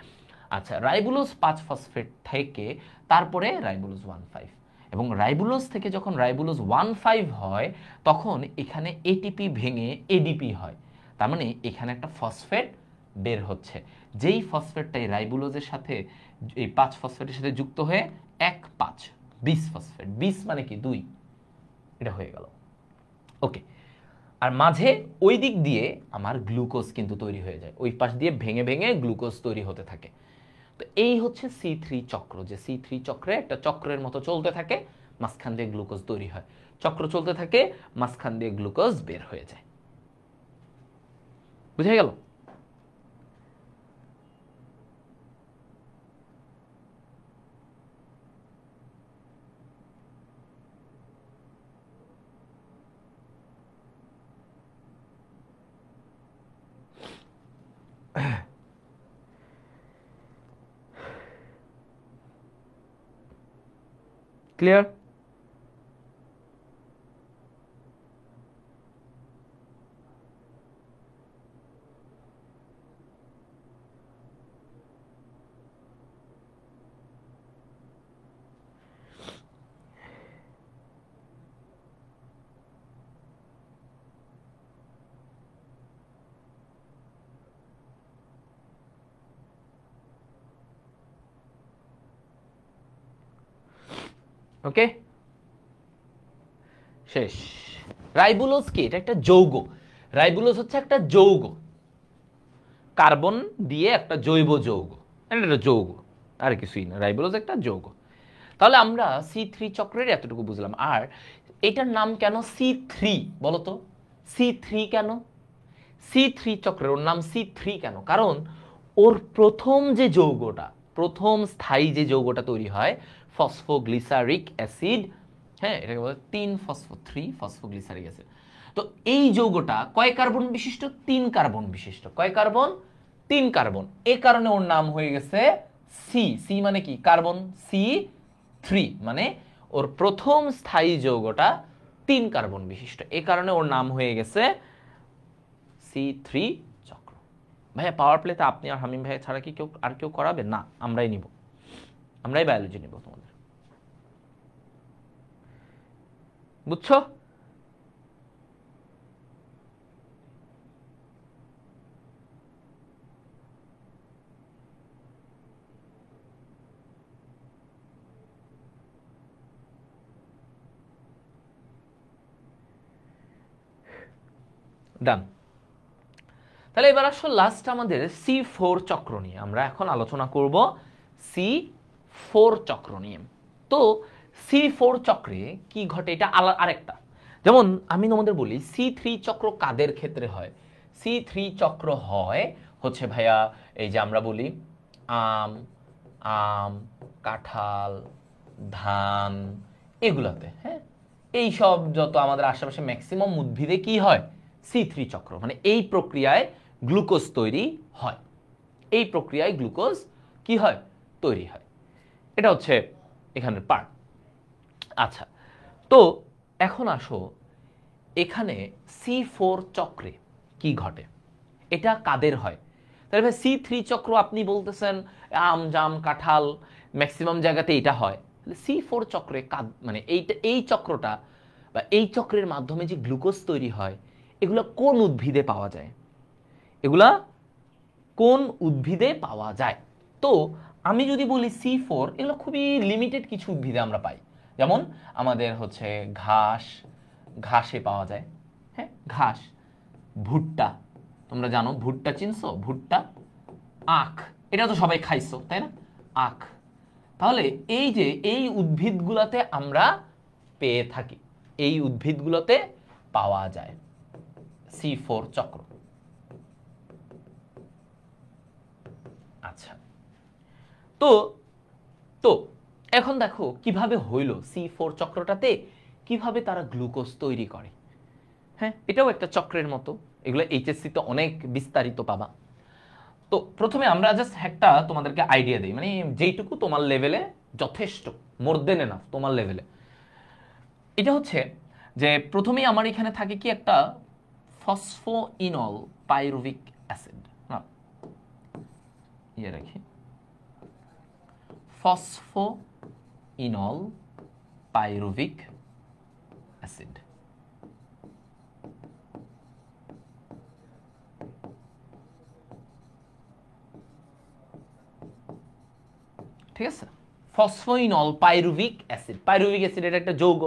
আচ্ছা, রাইবুলোজ 5-ফসফেট থেকে তারপরে রাইবুলোজ 1,5, এবং রাইবুলোজ থেকে যখন রাইবুলোজ 1,5 হয় তখন এখানে এটিপি ভেঙে এডিপি হয়, তার মানে এখানে একটা ফসফেট বের হচ্ছে, যেই ফসফেটটাই রাইবুলোজের সাথে এই 5-ফসফেটের সাথে যুক্ত হয়ে 1,5-বিসফসফেট, বিস মানে কি 2, এটা হয়ে গেল। ওকে, আর মাঝে ওই দিক দিয়ে আমার গ্লুকোজ কিন্তু তৈরি হয়ে যায়, ওই পাশ দিয়ে ভেঙে ভেঙে গ্লুকোজ তৈরি হতে থাকে। তো এই হচ্ছে C3 চক্র, যে C3 চক্রে একটা চক্রের মতো চলতে থাকে, মাঝখান দিয়ে গ্লুকোজ তৈরি হয়, চক্র চলতে থাকে, মাঝখান দিয়ে গ্লুকোজ বের হয়ে যায়। বুঝা গেল? ক্লিয়ার? ওকে, শেষ। রাইবুলোজ কি? এটা একটা যৌগ। রাইবুলোজ হচ্ছে একটা যৌগ, কার্বন দিয়ে একটা জৈব যৌগ, এটা একটা যৌগ, আর কিছুই না। রাইবুলোজ একটা যৌগ। তাহলে আমরা C3 চক্রের এতটুকু বুঝলাম। আর এটার নাম কেন C3 বলো তো? C3 কেন? C3 চক্রের ওর নাম C3 কেন? কারণ ওর প্রথম যে যৌগটা, প্রথম স্থায়ী যে যৌগটা তৈরি হয় ফসফোগ্লিসারিক অ্যাসিড, হ্যাঁ এটাকে বলে 3 ফসফোগ্লিসারিক অ্যাসিড। তো এই যৌগটা কয় কার্বন বিশিষ্ট? 3 কার্বন বিশিষ্ট। কয় কার্বন? 3 কার্বন। এই কারণে ওর নাম হয়ে গেছে সি। সি মানে কি? কার্বন। C3 মানে ওর প্রথম স্থায়ী যৌগটা 3 কার্বন বিশিষ্ট, এই কারণে ওর নাম হয়ে গেছে C3 চক্র। ভাইয়া পাওয়ার প্লেতে আপনি আর হামিম ভাই ছাড়া কি কেউ করাবে? না, আমরাই নিব, আমরাই বায়োলজি নিব তোমাদের, বুঝছো? ডান। তাহলে এবার আসলে লাস্ট আমাদের C4 চক্র নিয়ে আমরা এখন আলোচনা করব। C4 চক্র নিয়ে। তো C4 চক্রে কি ঘটে এটা আরেকটা, যেমন আমি তোমাদের বলি C3 চক্র কাদের ক্ষেত্রে হয়? C3 চক্র হয় হচ্ছে ভাইয়া এই যে আমরা বলি আম, কাঁঠাল, ধান, এগুলাতে, হ্যাঁ এই সব যত আমাদের আশেপাশে ম্যাক্সিমাম উদ্ভিদে কি হয়? C3 চক্র, মানে এই প্রক্রিয়ায় গ্লুকোজ তৈরি হয়, এই প্রক্রিয়ায় গ্লুকোজ কি হয়? তৈরি হয়। এটা হচ্ছে এখানের পার্ট। আচ্ছা, তো এখন আসো এখানে C4 চক্রে কি ঘটে, এটা কাদের হয়? তাহলে ভাই C3 চক্র আপনি বলতেছেন আম, জাম, কাঁঠাল ম্যাক্সিমাম জায়গাতে এটা হয়, C4 চক্রে মানে এই চক্রটা বা এই চক্রের মাধ্যমে যে গ্লুকোজ তৈরি হয় এগুলা কোন উদ্ভিদে পাওয়া যায়? এগুলা কোন উদ্ভিদে পাওয়া যায়? তো আমি যদি বলি C4, এগুলো খুবই লিমিটেড কিছু উদ্ভিদে আমরা পাই, যেমন আমাদের হচ্ছে ঘাসে পাওয়া যায়, হ্যাঁ ঘাস, ভুট্টা, তোমরা জানো ভুট্টা চিনছো? ভুট্টা, আখ, এটা তো সবাই খাইছো তাই না? আখ। তাহলে এই যে এই উদ্ভিদগুলোতে আমরা পেয়ে থাকি, এই উদ্ভিদগুলোতে পাওয়া যায় C4 চক্র। আচ্ছা, তো তো এখন দেখো কিভাবে হইল C4 চক্রটাতে কিভাবে তারা গ্লুকোজ তৈরি করে। হ্যাঁ এটাও একটা চক্রের মতো, এগুলো এইচএসসি তে অনেক বিস্তারিত পাবা। তো প্রথমে আমরা জাস্ট একটা তোমাদেরকে আইডিয়া দিই, মানে যেইটুকু তোমার লেভেলে যথেষ্ট, মোর দেন এনাফ তোমার লেভেলে। এটা হচ্ছে যে প্রথমেই আমার এখানে থাকে কি একটা ফসফোইনল পাইরুভিক অ্যাসিড, না ইয়ে রাখি, ফসফোইনল পাইরুভিক অ্যাসিড। ঠিক আছে, ফসফোইনল পাইরুভিক অ্যাসিড। পাইরুভিক অ্যাসিড এটা একটা যৌগ,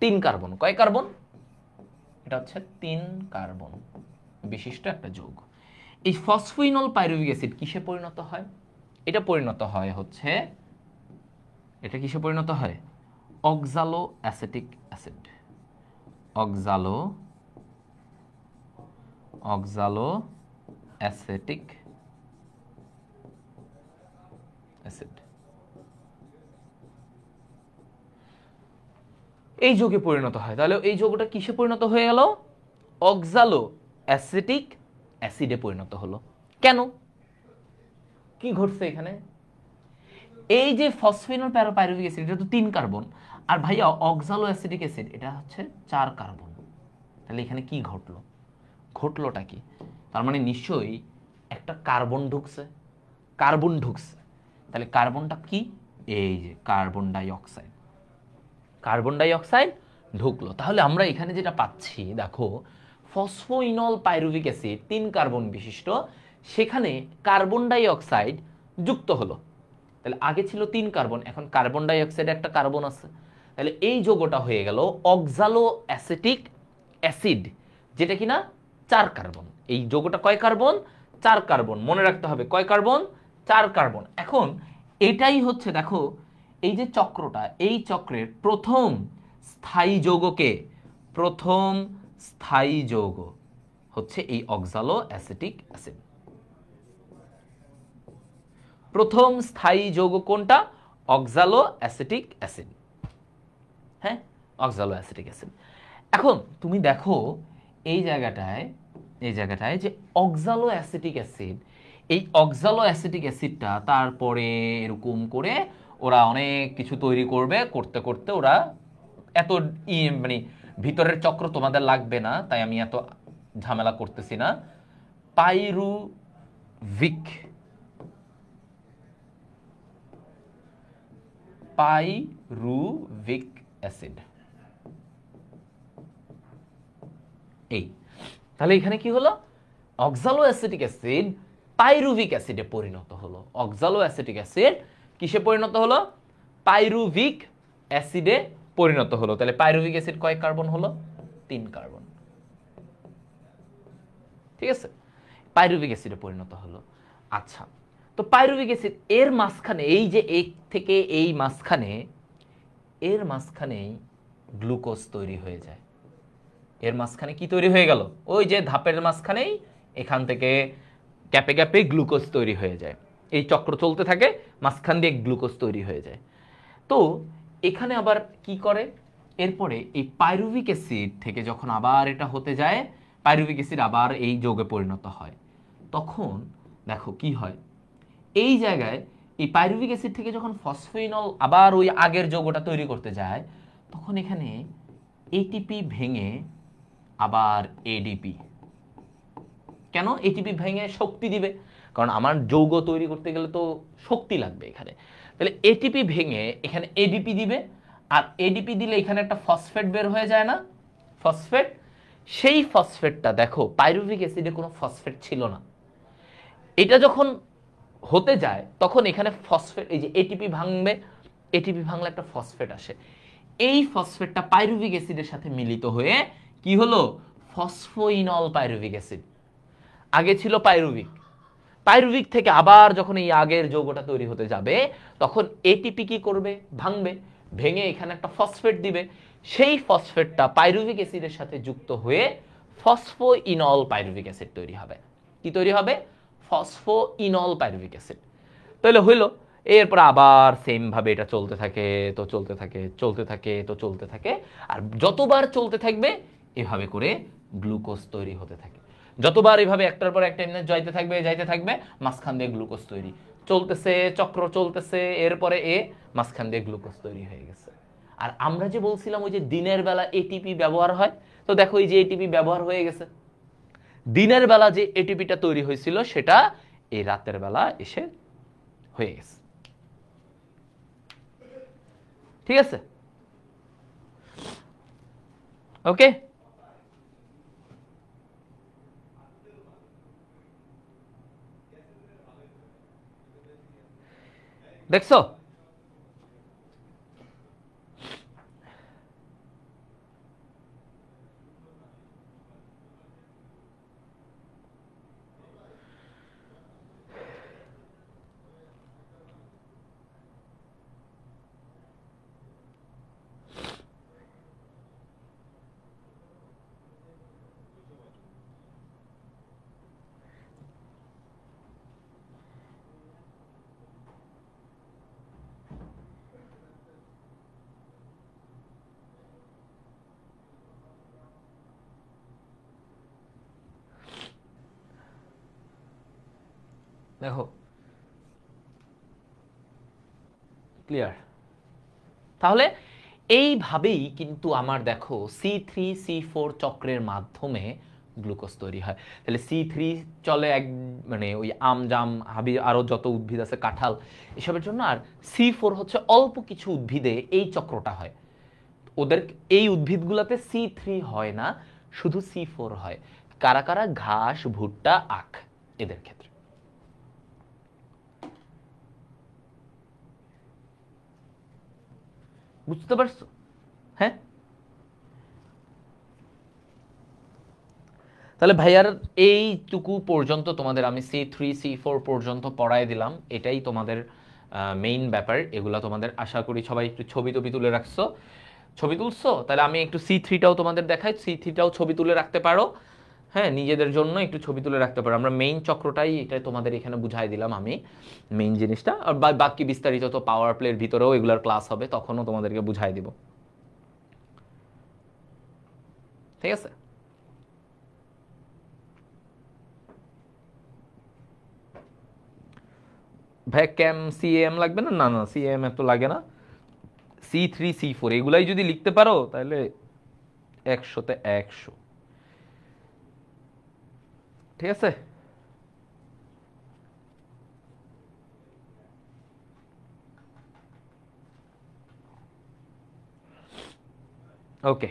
3 কার্বন। কয় কার্বন? এটা হচ্ছে 3 কার্বন বিশিষ্ট একটা যৌগ। এই ফসফোইনল পাইরুভিক অ্যাসিড কিসে পরিণত হয়? এটা পরিণত হয় হচ্ছে, এটা কিসে পরিণত হয়? অক্সালো অ্যাসিটিক অ্যাসিড। অক্সালো অ্যাসিটিক অ্যাসিড এই যৌগে পরিণত হয়। তাহলে এই যৌগটা কিসে পরিণত হয়ে গেল? অক্সালো অ্যাসিটিক অ্যাসিডে পরিণত হলো। কেন? কি ঘটছে এখানে? এই যে ফসফিনল পাইরুভিক অ্যাসিড এটা তো 3 কার্বন, আর ভাইয়া অক্সালো অ্যাসিটিক অ্যাসিড এটা হচ্ছে 4 কার্বন। তাহলে এখানে কি ঘটলো? ঘটলোটা কি? তার মানে নিশ্চয়ই একটা কার্বন ঢুকছে, কার্বন ঢুকছে। তাহলে কার্বনটা কি? এই যে carbon die oxide, carbon die oxide ঢুকলো। তাহলে আমরা এখানে যেটা পাচ্ছি দেখো, ফসফোইনল পাইরুভিক অ্যাসিড 3 কার্বন বিশিষ্ট, সেখানে কার্বন ডাই অক্সাইড যুক্ত হলো। তাহলে আগে ছিল 3 কার্বন, এখন কার্বন ডাই অক্সাইডে একটা কার্বন আছে। তাহলে এই যৌগটা হয়ে গেল অক্সালো অ্যাসিটিক অ্যাসিড, যেটা কিনা 4 কার্বন। এই যৌগটা কয় কার্বন? 4 কার্বন। মনে রাখতে হবে কয় কার্বন? 4 কার্বন। এখন এটাই হচ্ছে দেখো এই যে চক্রটা, এই চক্রের প্রথম স্থায়ী যৌগকে, প্রথম স্থায়ী যৌগ হচ্ছে এই অক্সালো অ্যাসিটিক অ্যাসিড। প্রথম স্থায়ী যৌগ কোনটা? অক্সালো অ্যাসিটিক অ্যাসিড। হ্যাঁ, অক্সালো অ্যাসিটিক অ্যাসিড। এখন তুমি দেখো এই জায়গাটায় যে অক্সালো অ্যাসিটিক অ্যাসিড, এই অক্সালো অ্যাসিটিক অ্যাসিডটা তারপরে এরকম করে ওরা অনেক কিছু তৈরি করবে, করতে করতে ওরা এত মানে ভিতরের চক্র তোমাদের লাগবে না, তাই আমি এত ঝামেলা করতেছি না। Pyruvic acid. এই তাহলে এখানে কি হলো? অক্সালো অ্যাসিটিক অ্যাসিড পাইরুভিক অ্যাসিডে পরিণত হলো। অক্সালো অ্যাসিটিক অ্যাসিড কিসে পরিণত হলো? পাইরুভিক অ্যাসিডে পরিণত হলো। তাহলে পাইরুভিক অ্যাসিড কয় কার্বন হলো? 3 কার্বন। ঠিক আছে, পাইরুভিক অ্যাসিডে পরিণত হলো। আচ্ছা, তো পাইরুভিক অ্যাসিড এর মাঝখানে, এই যে এক থেকে এই মাঝখানে, এর মাঝখানেই গ্লুকোজ তৈরি হয়ে যায়। এর মাঝখানে কি তৈরি হয়ে গেল? ওই যে ধাপের মাঝখানেই এখান থেকে গ্যাপে গ্যাপে গ্লুকোজ তৈরি হয়ে যায়। এই চক্র চলতে থাকে, মাঝখান দিয়ে গ্লুকোজ তৈরি হয়ে যায়। তো এখানে আবার কি করে? এরপরে এই পাইরুভিক অ্যাসিড থেকে যখন আবার এটা হতে যায়, পাইরুভিক অ্যাসিড আবার এই যৌগে পরিণত হয়, তখন দেখো কি হয়। এই জায়গায় এই পাইরুভিক অ্যাসিড থেকে যখন ফসফেইনল আবার ওই আগের যৌগটা তৈরি করতে যায়, তখন এখানে এটিপি ভেঙে আবার এডিপি। কেন এটিপি ভেঙে? শক্তি দিবে, কারণ আমার যৌগ তৈরি করতে গেলে তো শক্তি লাগবে এখানে। তাহলে এটিপি ভেঙে এখানে এডিপি দিবে, আর এডিপি দিলে এখানে একটা ফসফেট বের হয়ে যায় না? ফসফেট। সেই ফসফেটটা দেখো, পাইরুভিক অ্যাসিডে কোনো ফসফেট ছিল না। এটা যখন হতে যায় তখন এখানে ফসফেট, এই যে এটিপি ভাঙবে, এটিপি ভাঙলে একটা ফসফেট আসে। এই ফসফেটটা পাইরুভিক অ্যাসিডের সাথে মিলিত হয়ে কি হলো? ফসফোইনল পাইরুভিক অ্যাসিড। আগে ছিল পাইরুভিক, পাইরুভিক থেকে আবার যখন এই আগের যৌগটা তৈরি হতে যাবে, তখন এটিপি কি করবে? ভাঙবে, ভেঙে এখানে একটা ফসফেট দিবে। সেই ফসফেটটা পাইরুভিক অ্যাসিডের সাথে যুক্ত হয়ে ফসফোইনল পাইরুভিক অ্যাসিড তৈরি হবে। কি তৈরি হবে? ফসফোইনল পাইরুভিক অ্যাসিড। তাহলে হইলো, এরপর আবার সেম ভাবে এটা চলতে থাকে, তো চলতে থাকে, চলতে থাকে, তো চলতে থাকে। আর যতবার চলতে থাকবে এভাবে করে গ্লুকোজ তৈরি হতে থাকে। যতবার এভাবে একটার পর একটা এমনি যাইতে থাকবে, মাঝখান দিয়ে গ্লুকোজ তৈরি চলতেছে, চক্র চলতেছে, এরপরে মাঝখান দিয়ে গ্লুকোজ তৈরি হয়ে গেছে। আর আমরা যে বলছিলাম ওই যে দিনের বেলা এটিপি ব্যবহার হয়, তো দেখো এই যে এটিপি ব্যবহার হয়ে গেছে। দিনের বেলা যে এটিপিটা তৈরি হয়েছিল সেটা এই রাতের বেলা এসে হয়ে গেছে। ঠিক আছে, ওকে। দেখছো? দেখো ক্লিয়ার? তাহলে এইভাবেই কিন্তু আমার দেখো C3C4 চক্রের মাধ্যমে গ্লুকোজ তৈরি হয়। তাহলে C3 চলে মানে ওই আম জাম হাবি আরো যত উদ্ভিদ আছে, কাঁঠাল, এসবের জন্য। আর C4 হচ্ছে অল্প কিছু উদ্ভিদে এই চক্রটা হয়। ওদের এই উদ্ভিদগুলোতে C3 হয় না, শুধু C4 হয়। কারা কারা? ঘাস, ভুট্টা, আখ, এদের ক্ষেত্রে। বুঝতে পারছো? হ্যাঁ, তাহলে ভাইয়ার এইটুকু পর্যন্ত তোমাদের আমি C3C4 পর্যন্ত পড়াই দিলাম। এটাই তোমাদের মেইন ব্যাপার। এগুলা তোমাদের আশা করি সবাই একটু ছবি টবি তুলে রাখছো। ছবি তুলছো? তাহলে আমি একটু C3টাও তোমাদের দেখাই, C3টাও ছবি তুলে রাখতে পারো। হ্যাঁ, নিজেদের জন্য একটু ছবি তুলে রাখতে পারো। আমরা মেইন চক্রটাই এটা তোমাদের এখানে বুঝাই দিলাম আমি, মেইন জিনিসটা। আর বাকি বিস্তারিত তো পাওয়ার প্লের ভিতরেও এগুলার ক্লাস হবে, তখনও তোমাদেরকে বুঝাই দিব। ঠিক আছে? ভাই ক্যাম সিএম লাগবে না? না না, সিএম এত লাগে না। C3 C4 এগুলাই যদি লিখতে পারো তাহলে 100তে 100। ঠিক আছে? ওকে,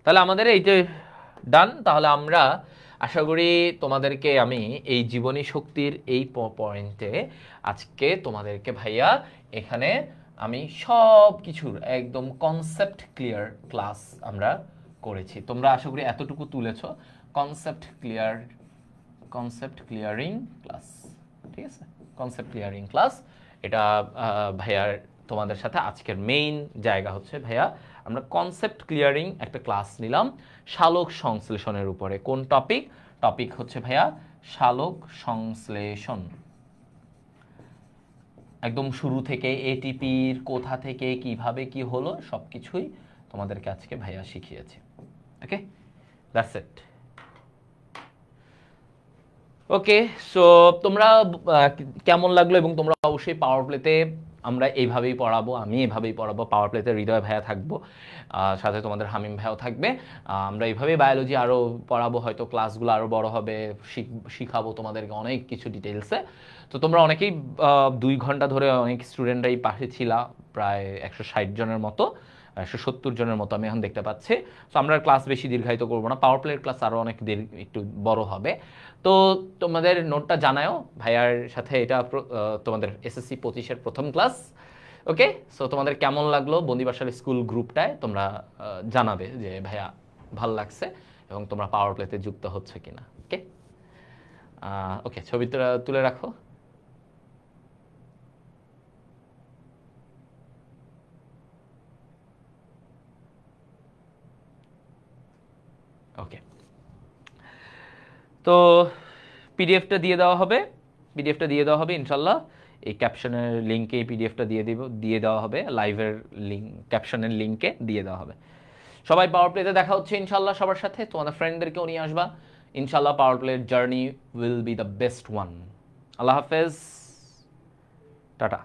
তাহলে আমাদের এই যে ডান। তাহলে আমরা আশা করি তোমাদেরকে আমি এই জীবনী শক্তির এই পয়েন্টে আজকে তোমাদেরকে ভাইয়া এখানে আমি সব কিছুর একদম কনসেপ্ট ক্লিয়ার ক্লাস আমরা করেছি। তোমরা আশা করি এতটুকু তুলেছ, কনসেপ্ট ক্লিয়ারিং ক্লাস। ঠিক আছে, কনসেপ্ট ক্লিয়ারিং ক্লাস। এটা ভাইয়ার তোমাদের সাথে আজকের মেইন জায়গা হচ্ছে ভাইয়া আমরা কনসেপ্ট ক্লিয়ারিং একটা ক্লাস নিলাম সালোক সংশ্লেষণের উপরে। কোন টপিক? টপিক হচ্ছে ভাইয়া সালোক সংশ্লেষণ। একদম শুরু থেকে এটিপির কোথা থেকে কিভাবে কি হলো সবকিছুই তোমাদেরকে আজকে ভাইয়া শিখিয়েছি। ওকে, দ্যাটস ইট। ওকে, সো তোমরা কেমন লাগলো? এবং তোমরা অবশ্যই পাওয়ার প্লেতে আমরা এইভাবেই পড়াবো, আমি এভাবেই পড়াবো। পাওয়ার প্লেতে হৃদয় ভাইয়া থাকবো, সাথে তোমাদের হামিম ভাইয়াও থাকবে। আমরা এইভাবেই বায়োলজি আরও পড়াবো, হয়তো ক্লাসগুলো আরও বড় হবে, শিখাবো তোমাদেরকে অনেক কিছু ডিটেলসে। তো তোমরা অনেকেই 2 ঘন্টা ধরে অনেক স্টুডেন্টরাই পাশে ছিলা, প্রায় 160 জনের মতো, 170 জনের মতো আমি এখন দেখতে পাচ্ছি। তো আমরা ক্লাস বেশি দীর্ঘায়িত করবো না, পাওয়ার প্লের ক্লাস আরও অনেক একটু বড় হবে। তো তোমাদের নোটটা জানাও ভাইয়ার সাথে, এটা তোমাদের SSC 25-এর প্রথম ক্লাস। ওকে, সো তোমাদের কেমন লাগলো বন্দিবাসাল স্কুল গ্রুপটায় তোমরা জানাবে যে ভাইয়া ভাল লাগছে এবং তোমরা পাওয়ার প্লেতে যুক্ত হচ্ছে কিনা। ওকে, ওকে, ছবিটা তুলে রাখো। ওকে, তো পিডিএফটা দিয়ে দেওয়া হবে ইনশাল্লাহ। এই ক্যাপশনের লিঙ্কে এই পিডিএফটা দিয়ে দেওয়া হবে, লাইভের লিঙ্ক ক্যাপশনের লিঙ্কে দিয়ে দেওয়া হবে। সবাই পাওয়ার প্লেতে দেখা হচ্ছে ইনশাল্লাহ সবার সাথে। তোমাদের ফ্রেন্ডদেরকেও নিয়ে আসবা ইনশাল্লাহ। পাওয়ার প্লের journey will be the best one. আল্লাহ হাফেজ, টাটা।